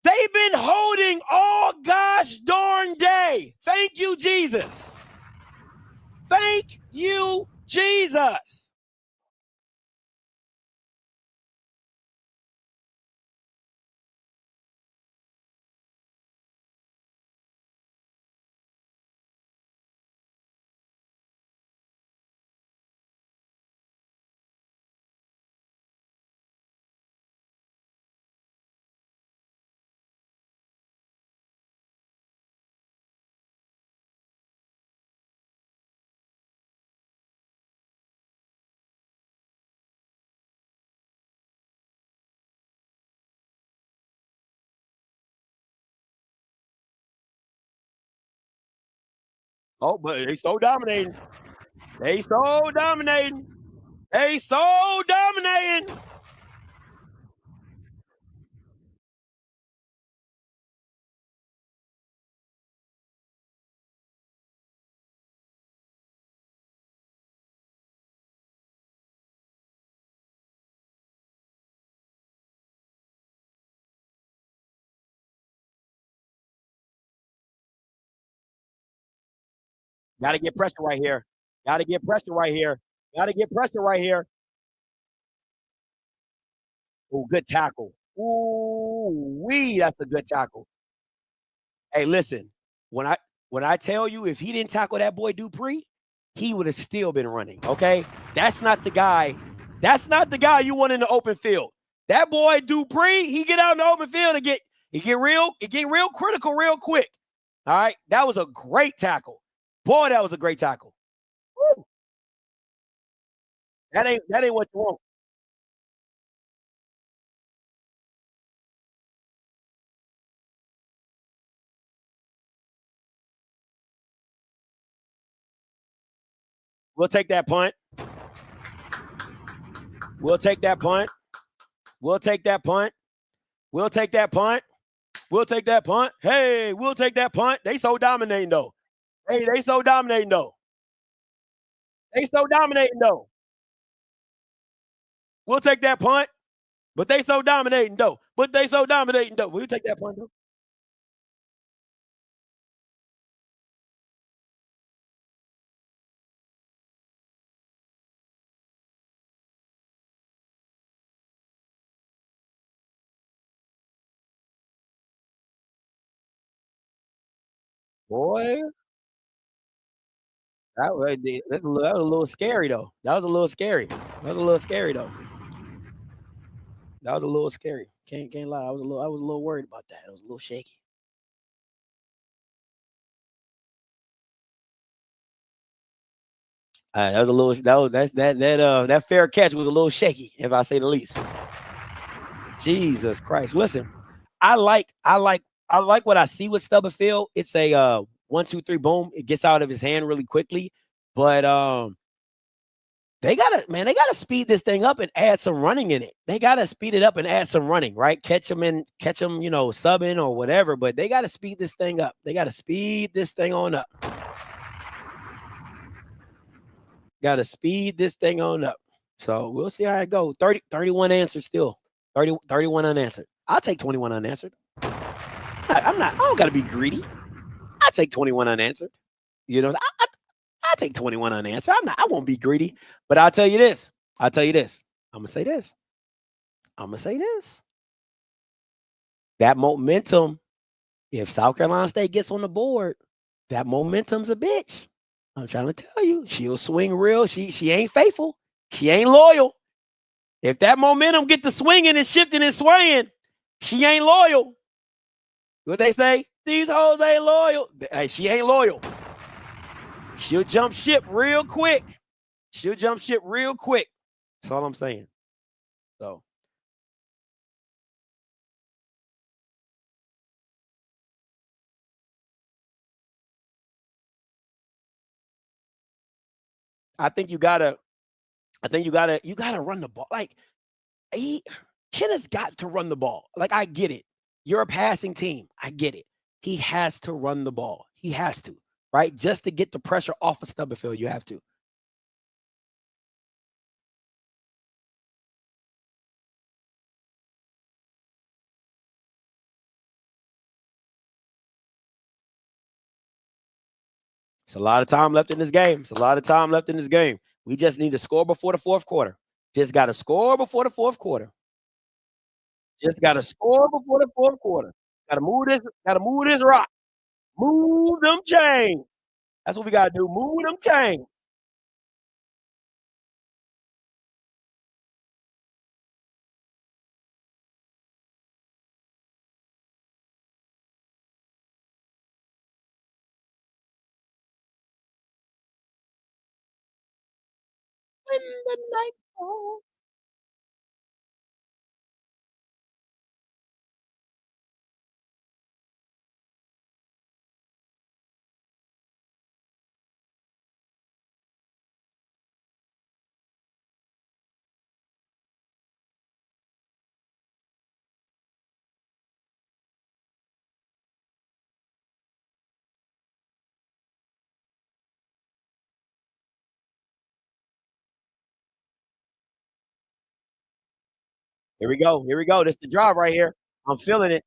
They've been holding all gosh darn day. Thank you, Jesus. Thank you, Jesus. Oh, but they so dominating. They so dominating. They so dominating. Got to get pressure right here. Got to get pressure right here. Got to get pressure right here. Oh, good tackle. Ooh, that's a good tackle. Hey, listen, when I tell you if he didn't tackle that boy Dupree, he would have still been running. Okay. That's not the guy. That's not the guy you want in the open field. That boy Dupree, he get out in the open field and get real critical real quick. All right. That was a great tackle. Boy, that was a great tackle. Woo. That ain't what you want. We'll take that punt. We'll take that punt. We'll take that punt. We'll take that punt. We'll take that punt. Hey, we'll take that punt. They so dominating though. Hey, they so dominating though. They so dominating though. We'll take that punt. But they so dominating though. But they so dominating though. We'll take that punt though. Boy, that was a little scary though. That was a little scary. That was a little scary though. That was a little scary. Can't lie. I was a little worried about that. It was a little shaky. That was a little. That fair catch was a little shaky, if I say the least. Jesus Christ! Listen, I like what I see with Stubblefield. It's a 1, 2, 3, boom. It gets out of his hand really quickly, but they gotta speed this thing up and add some running in it. They gotta speed it up and add some running, right? Catch them, subbing or whatever. But they gotta speed this thing up. They gotta speed this thing on up. Gotta speed this thing on up. So we'll see how it goes. 31 answers still. 31 unanswered. I'll take 21 unanswered. I don't gotta be greedy. I take 21 unanswered. I take 21 unanswered. I won't be greedy. But I'll tell you this. I'm gonna say this. That momentum, if South Carolina State gets on the board, that momentum's a bitch. I'm trying to tell you, she'll swing real. She ain't faithful. She ain't loyal. If that momentum get to swinging and shifting and swaying, she ain't loyal. What they say? These hoes ain't loyal. Hey, she ain't loyal. She'll jump ship real quick. That's all I'm saying. So I think you gotta run the ball. Like Chin has got to run the ball. Like, I get it. You're a passing team. I get it. He has to run the ball. He has to, right? Just to get the pressure off of Stubblefield, you have to. It's a lot of time left in this game. We just need to score before the fourth quarter. Just got to score before the fourth quarter. Got to move this rock. Move them chains. That's what we got to do. Move them chains. When the night falls. Here we go. This is the drive right here. I'm feeling it.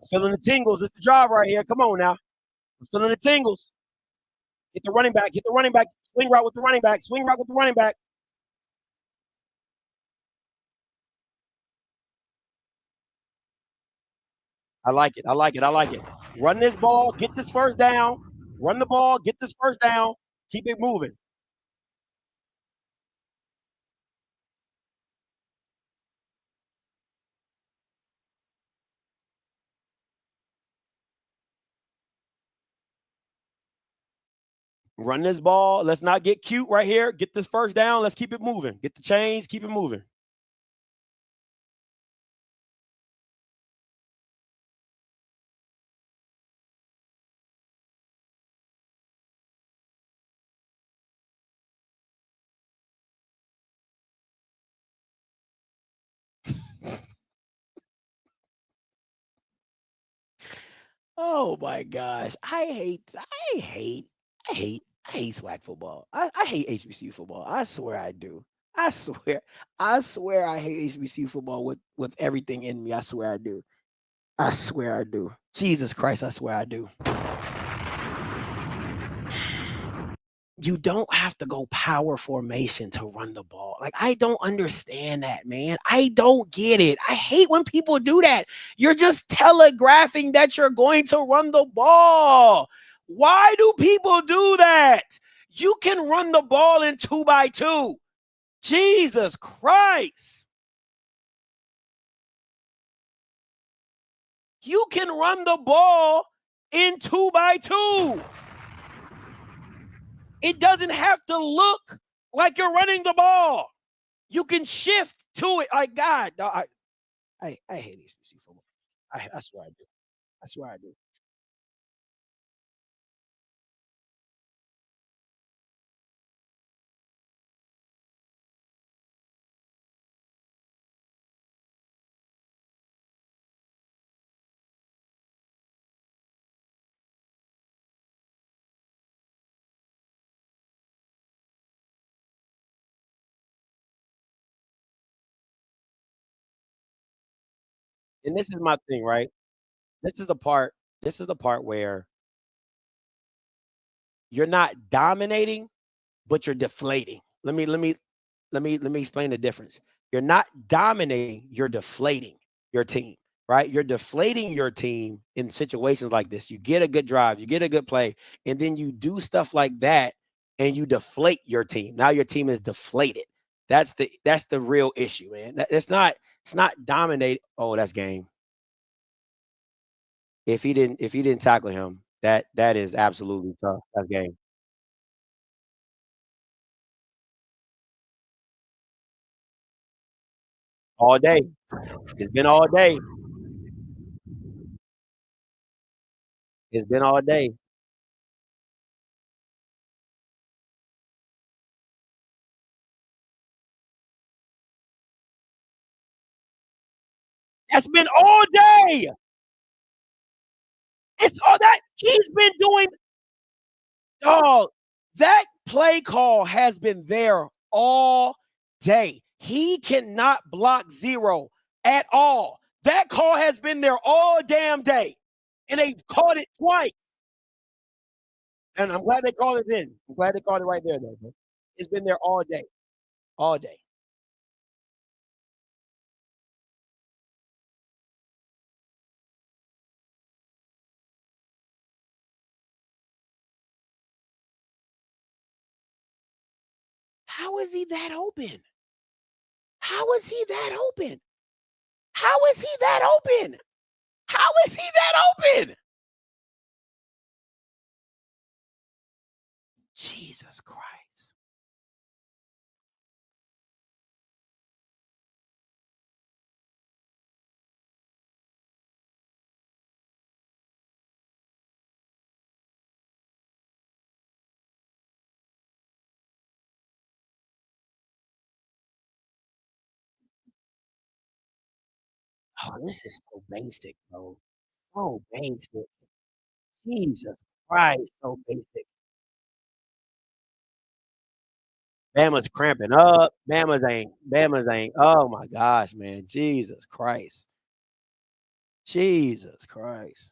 I'm feeling the tingles. This is the drive right here. Come on now. I'm feeling the tingles. Hit the running back. Swing route with the running back. I like it. Run this ball, get this first down. Run the ball, get this first down. Keep it moving. Run this ball. Let's not get cute right here. Get this first down. Let's keep it moving. Get the chains. Keep it moving. Oh my gosh. I hate swag football. I hate HBCU football. I swear I do. I swear. I swear I hate HBCU football with everything in me. I swear I do. I swear I do. Jesus Christ, I swear I do. You don't have to go power formation to run the ball. Like, I don't understand that, man. I don't get it. I hate when people do that. You're just telegraphing that you're going to run the ball. Why do people do that? You can run the ball in 2x2. Jesus Christ. You can run the ball in 2x2. It doesn't have to look like you're running the ball. You can shift to it. Like, God, no, I hate HBCU football. I swear I do. I swear I do. And this is my thing, right? This is the part. This is the part where you're not dominating, but you're deflating. Let me explain the difference. You're not dominating, you're deflating your team, right? You're deflating your team in situations like this. You get a good drive, you get a good play, and then you do stuff like that and you deflate your team. Now your team is deflated. That's the real issue, man. It's not dominate. Oh, that's game. If he didn't tackle him, that is absolutely tough. That's game. All day. It's been all day. It's been all day. That's been all day. It's all that he's been doing. Oh, that play call has been there all day. He cannot block zero at all. That call has been there all damn day. And they caught it twice. And I'm glad they called it then. I'm glad they called it right there, though. Man. It's been there all day. All day. How is he that open? How is he that open? How is he that open? How is he that open? Jesus Christ. Oh, this is so basic, bro. So basic. Jesus Christ, so basic. Bama's cramping up. Bama's ain't. Oh my gosh, man. Jesus Christ. Jesus Christ.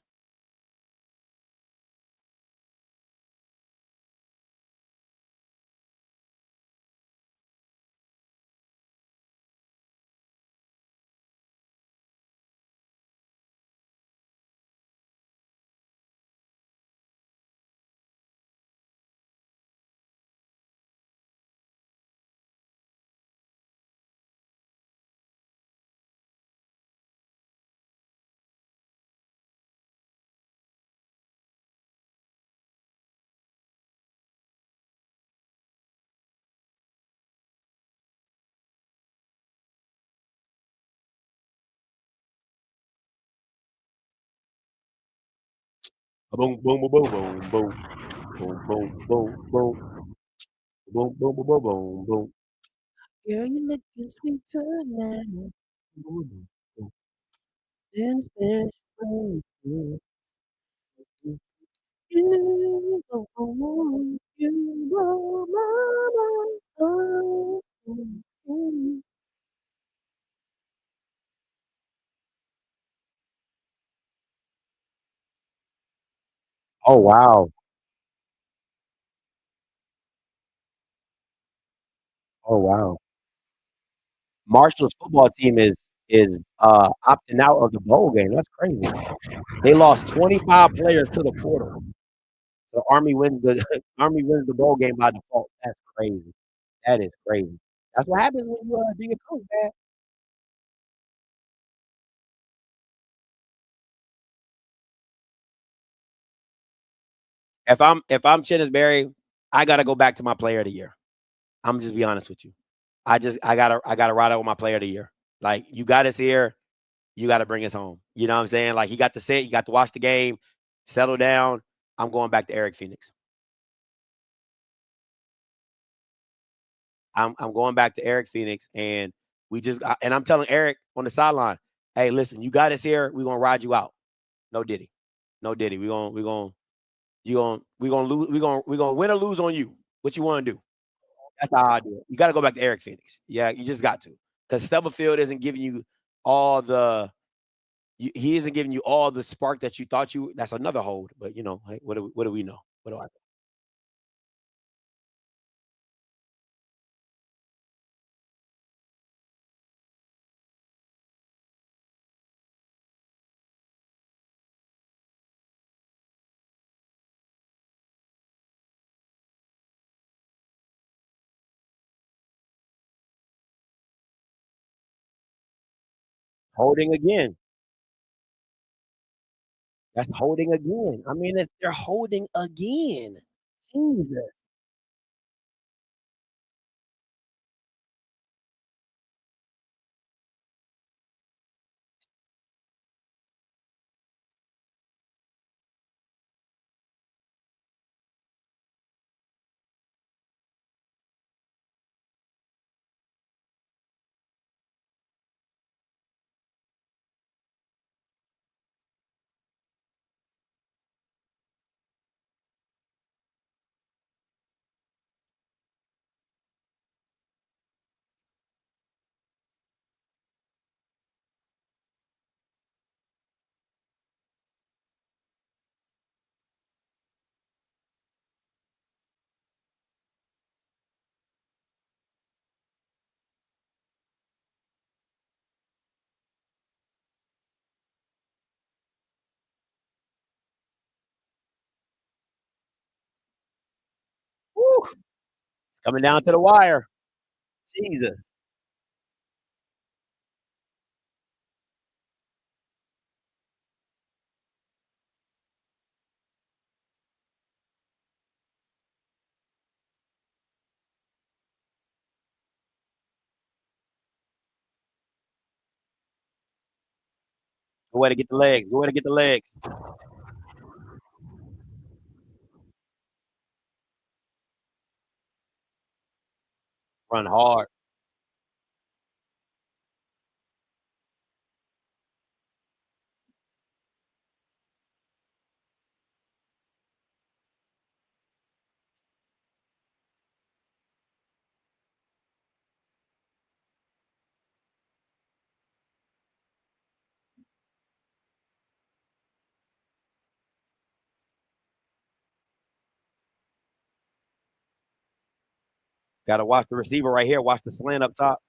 Boom, boom, boom, boom, boom, boom, boom, boom, boom, boom, boom, boom, boom, boom, boom, boom. Girl, you looking sweet tonight. Boom, boom, boom. Dance, dance, dance, dance. You go home, you go, mama. Oh, oh, oh. Oh wow. Oh wow. Marshall's football team is opting out of the bowl game. That's crazy. They lost 25 players to the portal. So Army wins the Army wins the bowl game by default. That's crazy. That is crazy. That's what happens when you do your coach, man. If I'm Chinnisberry, I gotta go back to my player of the year. I'm just be honest with you. I gotta ride out with my player of the year. Like you got us here, you gotta bring us home. You know what I'm saying? Like he got to sit, he got to watch the game, settle down. I'm going back to Eric Phoenix. I'm going back to Eric Phoenix, and and I'm telling Eric on the sideline, hey, listen, you got us here. We're gonna ride you out. No Diddy, no Diddy. We gonna win or lose on you. What you want to do? That's how I do it. You got to go back to Eric Phoenix. Yeah, you just got to, because Stubblefield isn't giving you all the. He isn't giving you all the spark that you thought you. That's another hold, but hey, what do we know? What do I know? Holding again. That's holding again. I mean, they're holding again. Jesus. Woo. It's coming down to the wire. Jesus. Go way to get the legs. Go way to get the legs. Run hard. Got to watch the receiver right here. Watch the slant up top.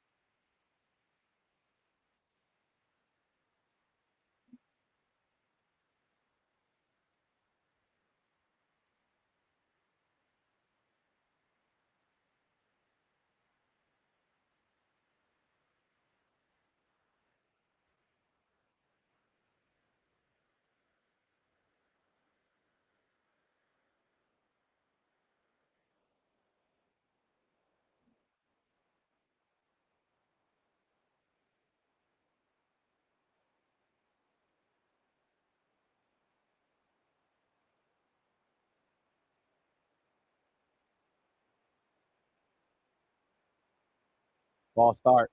False start.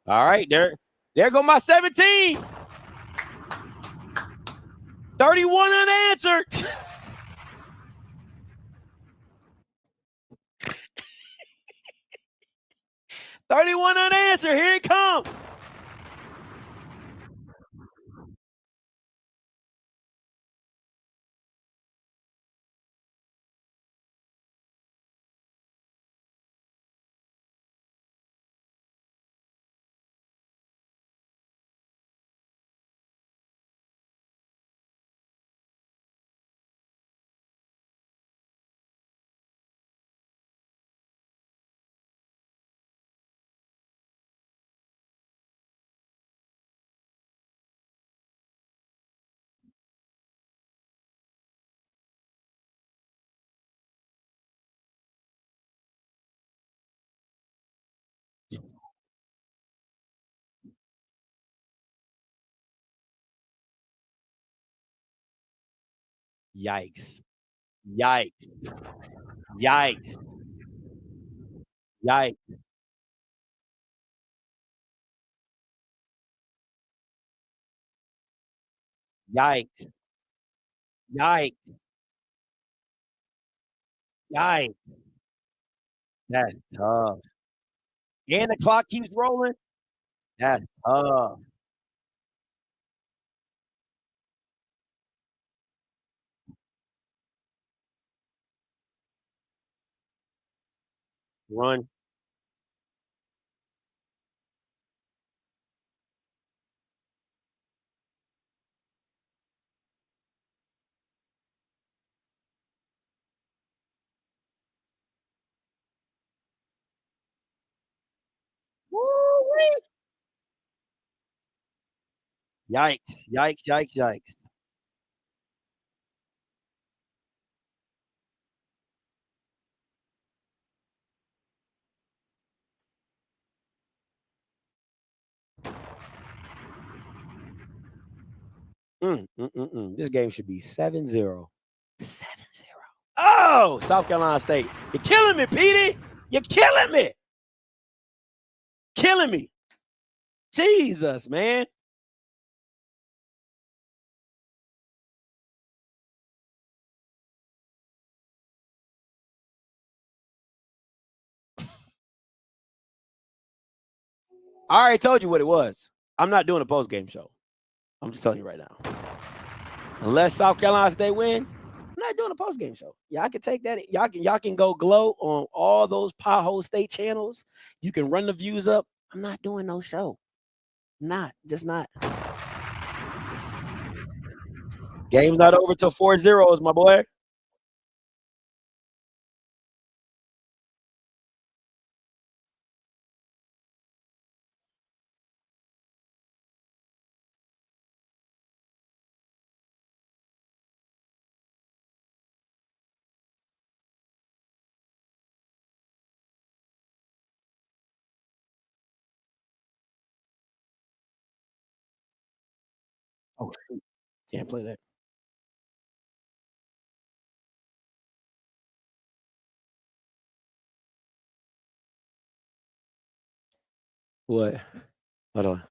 All right, there go my 17. 31 unanswered. $31 unanswered. Here it comes. Yikes. Yikes. Yikes. Yikes. Yikes. Yikes. Yikes. That's tough. And the clock keeps rolling. That's tough. Run. Woo-wee. Yikes. Yikes. Yikes. Yikes. This game should be 7-0. 7-0. Oh, South Carolina State. You're killing me, Petey. You're killing me. Killing me. Jesus, man. I already told you what it was. I'm not doing a post game show. I'm just telling you right now. Unless South Carolina State win, I'm not doing a post game show. Y'all can take that. Y'all can go glow on all those Pothole State channels. You can run the views up. I'm not doing no show. I'm not. Just not. Game's not over till 4-0, my boy. Oh, shoot. Can't play that. What? Hold on.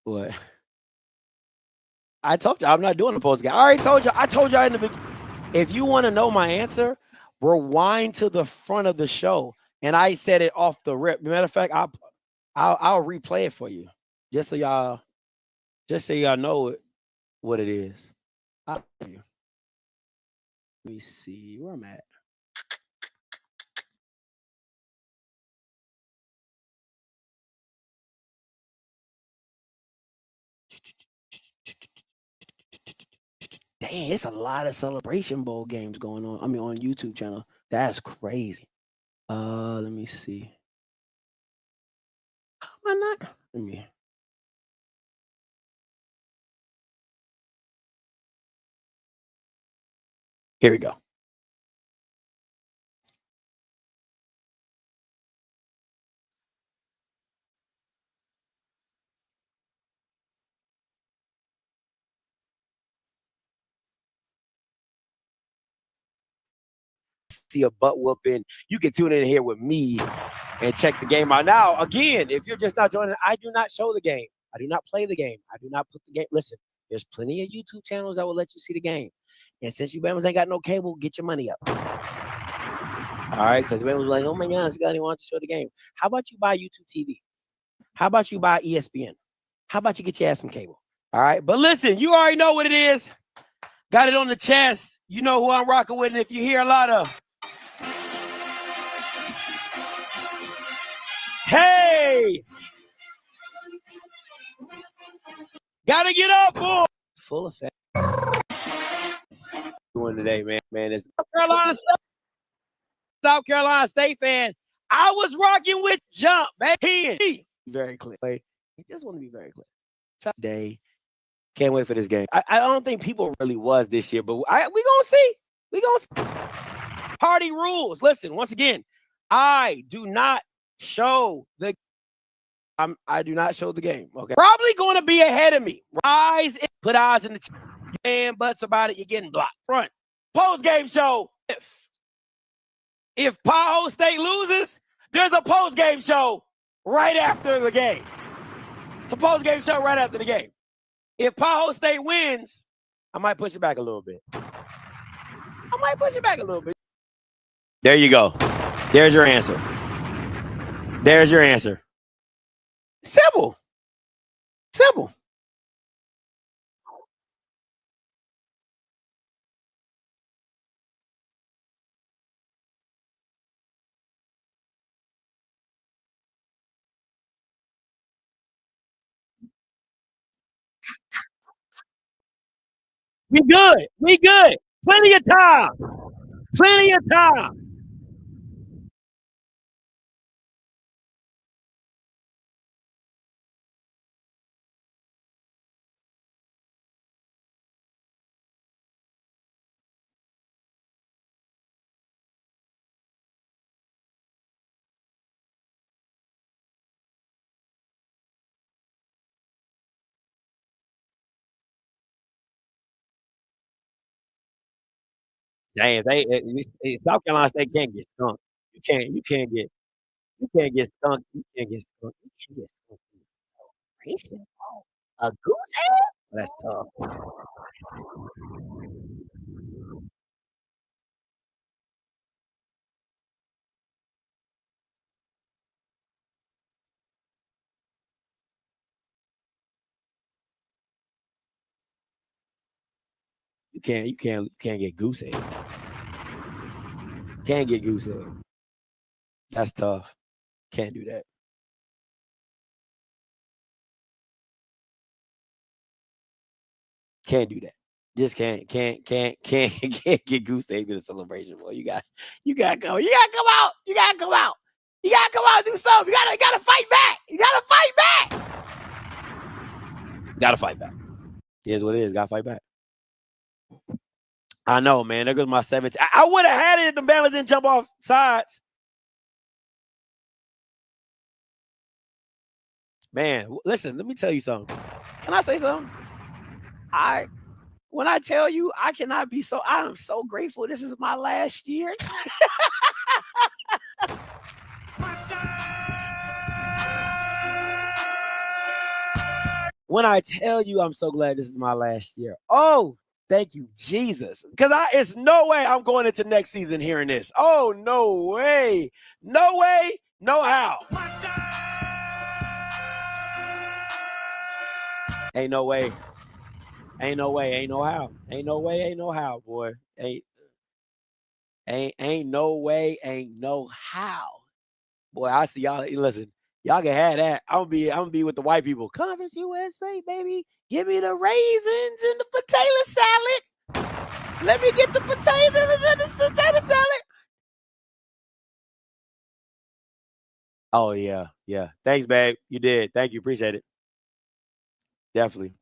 What? I told you I'm not doing the post game. I already told you. I told y'all in the beginning. If you want to know my answer, rewind to the front of the show, and I said it off the rip. Matter of fact, I'll replay it for you, just so y'all know what it is. Let me see where I'm at. Dang, it's a lot of Celebration Bowl games going on. I mean, on YouTube channel. That's crazy. Let me see. How am I not? Let me. Here we go. See a butt whooping. You can tune in here with me and check the game out. Now, again, if you're just not joining, I do not show the game. I do not play the game. I do not put the game. Listen, there's plenty of YouTube channels that will let you see the game. And since you Bama's ain't got no cable, get your money up. All right, because Bama was like, oh my God, Scotty wants to show the game. How about you buy YouTube TV? How about you buy ESPN? How about you get your ass some cable? All right, but listen, you already know what it is. Got it on the chest. You know who I'm rocking with. And if you hear a lot of, hey, gotta get up, boy. Full effect. Doing today, man. It's South Carolina State fan. I was rocking with Jump, baby. Very clear. I just want to be very clear. Today, can't wait for this game. I don't think people really was this year, but we gonna see. We gonna see. Party rules. Listen, once again, I do not show the. I do not show the game. Okay, probably going to be ahead of me. Rise and put eyes in the and butts about it. You're getting blocked. Front post game show. If Ohio State loses, there's a post game show right after the game. It's a post game show right after the game. If Ohio State wins, I might push it back a little bit. There you go. There's your answer. Simple. We good. Plenty of time. Dang, South Carolina State can't get skunked. You can't get skunked. You can't get skunked. A goose egg? That's tough. You can't get goose egg. Can't get goose egg. That's tough. Can't do that. Can't do that. Just can't get goose egg to the celebration, boy. You gotta come. You gotta come out. You gotta come out and do something. You gotta fight back. Gotta fight back. Here's what it is. Gotta fight back. I know, man. There goes my 17. I would have had it if the Bama's didn't jump off sides. Man, listen, let me tell you something. Can I say something? When I tell you I am so grateful. This is my last year. When I tell you, I'm so glad this is my last year. Oh, thank you, Jesus. Because it's no way I'm going into next season hearing this. Oh, no way. No way. No how. Ain't no way. Ain't no way. Ain't no how. Ain't no way. Ain't no how, boy. Ain't no way. Ain't no how. Boy, I see y'all. Listen, y'all can have that. I'm gonna be with the white people. Conference USA, baby. Give me the raisins and the potato salad. Let me get the potatoes and the potato salad. Oh yeah, yeah. Thanks, babe. You did. Thank you. Appreciate it. Definitely.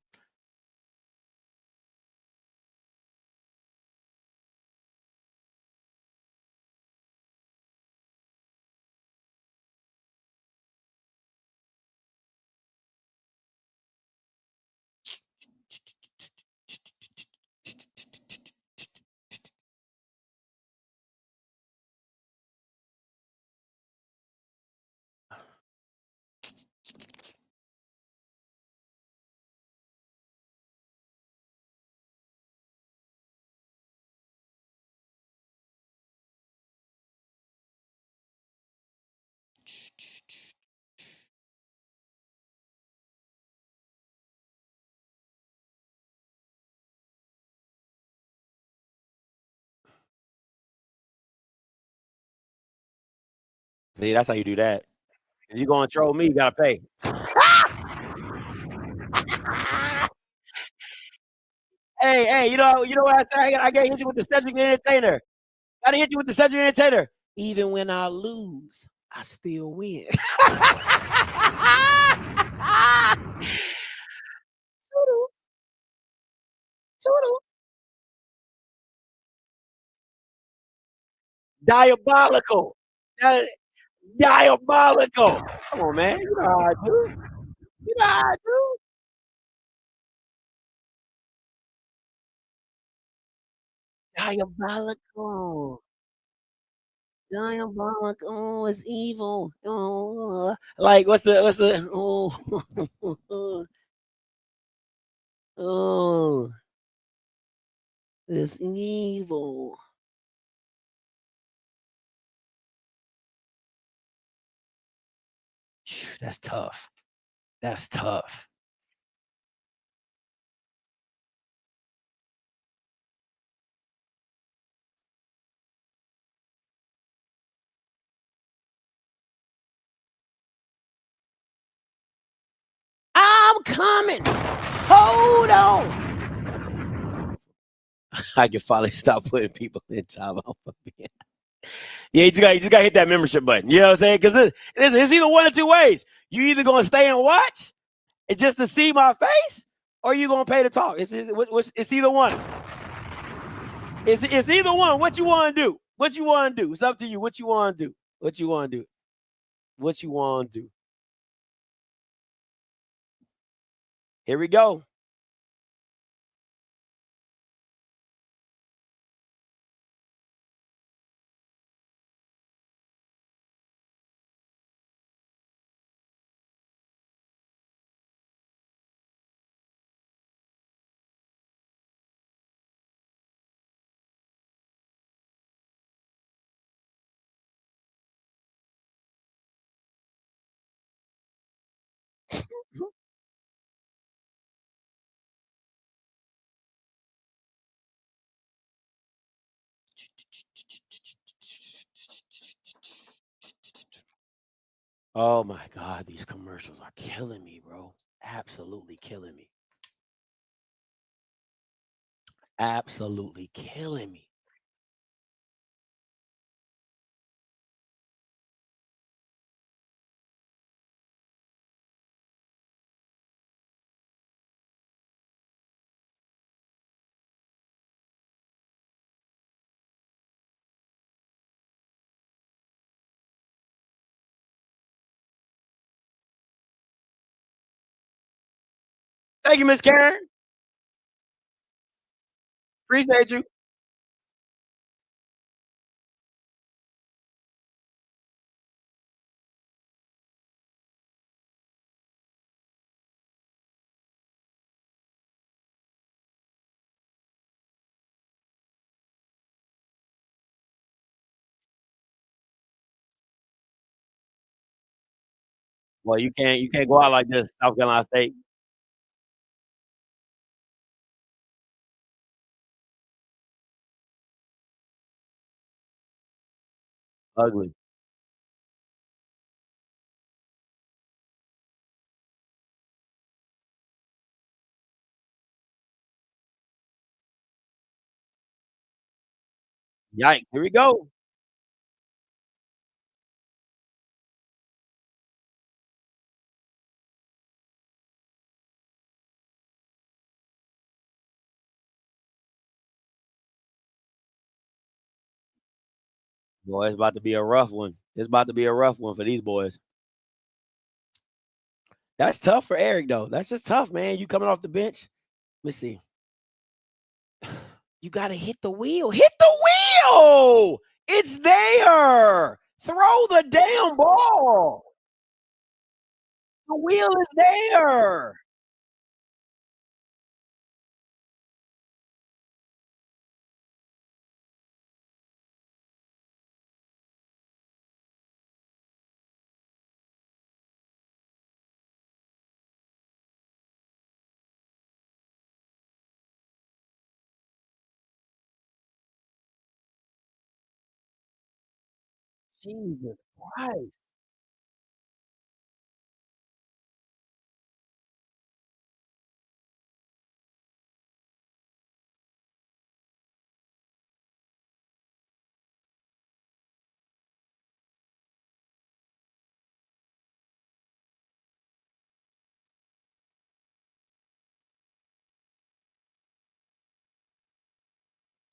See, that's how you do that. If you gonna troll me, you gotta pay. Hey, you know what I say? I gotta hit you with the Cedric the Entertainer. Gotta hit you with the Cedric the Entertainer. Even when I lose, I still win. Toodle, toodle. Diabolical. Diabolical. Come on, man. You know how I do. You know how I do. Diabolical. Diabolical. Oh, it's evil. Oh, like what's the oh oh it's evil. That's tough. That's tough. I'm coming. Hold on. I can finally stop putting people in timeout for me. Yeah, you just got to hit that membership button. You know what I'm saying? Because it's either one or two ways. You either going to stay and watch it just to see my face, or you going to pay to talk. It's either one. It's either one. What you want to do? What you want to do? It's up to you. What you want to do? What you want to do? What you want to do? Here we go. Oh my God, these commercials are killing me, bro. Absolutely killing me. Absolutely killing me. Thank you, Miss Karen. Appreciate you. Well, you can't go out like this, South Carolina State. Ugly. Yikes! Here we go. Boy, it's about to be a rough one. It's about to be a rough one for these boys. That's tough for Eric, though. That's just tough, man. You coming off the bench. Let me see. You got to hit the wheel. Hit the wheel. It's there. Throw the damn ball. The wheel is there. Jesus Christ.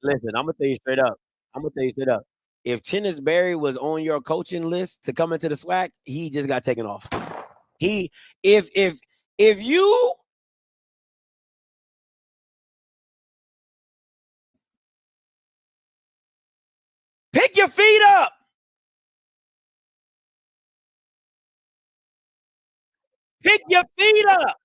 Listen, I'm gonna tell you straight up. I'm gonna tell you straight up. If Chennis Berry was on your coaching list to come into the SWAC, he just got taken off. He if you pick your feet up, pick your feet up.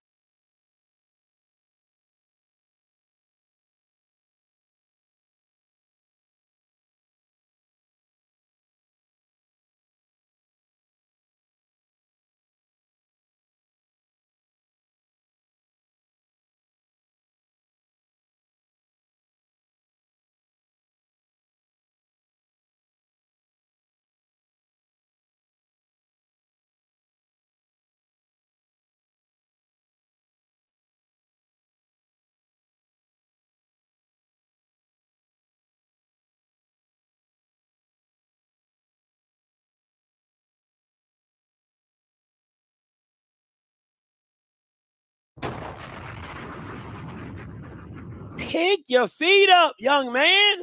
Pick your feet up, young man.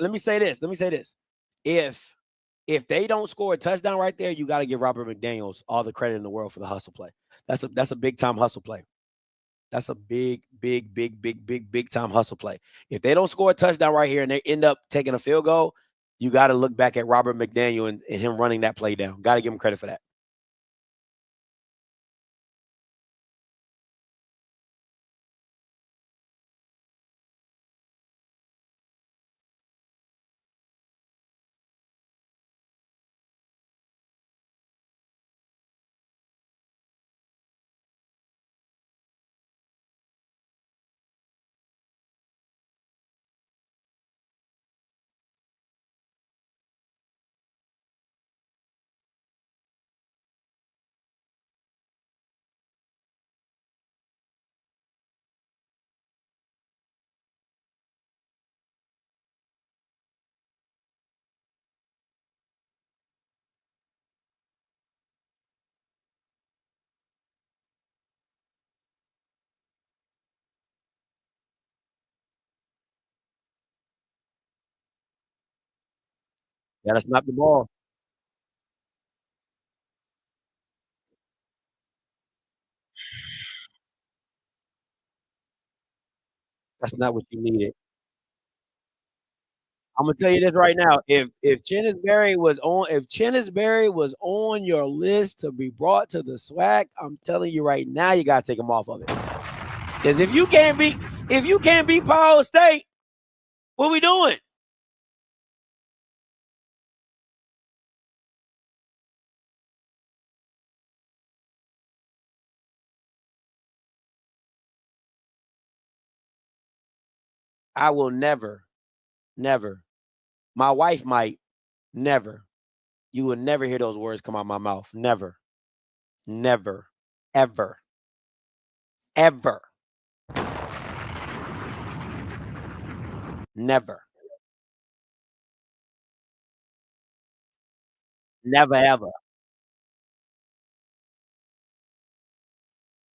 Let me say this. If they don't score a touchdown right there, you got to give Robert McDaniels all the credit in the world for the hustle play. That's a big time hustle play. That's a big time hustle play. If they don't score a touchdown right here and they end up taking a field goal, you got to look back at Robert McDaniel and him running that play down. Got to give him credit for that. Got to snap the ball. That's not what you needed. I'm gonna tell you this right now. If Chennis Berry was on your list to be brought to the SWAC, I'm telling you right now, you gotta take him off of it. Because if you can't beat Powell State, what are we doing? I will never, never. My wife might never. You will never hear those words come out my mouth. Never, never, ever, ever, never, never, ever,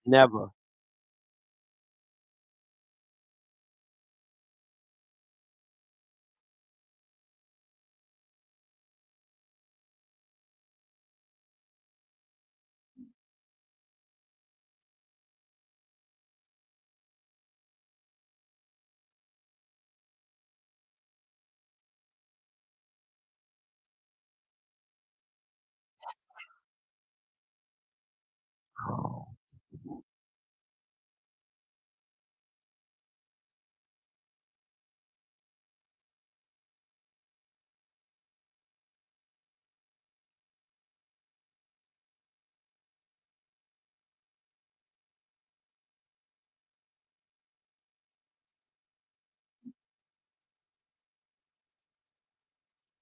never. Oh.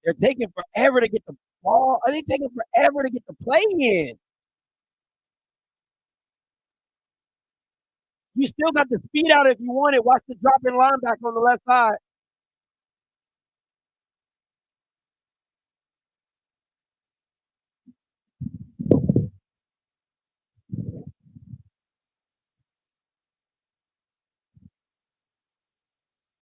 They're taking forever to get the ball. Are they taking forever to get the play in? You still got the speed out if you want it. Watch the dropping linebacker on the left side.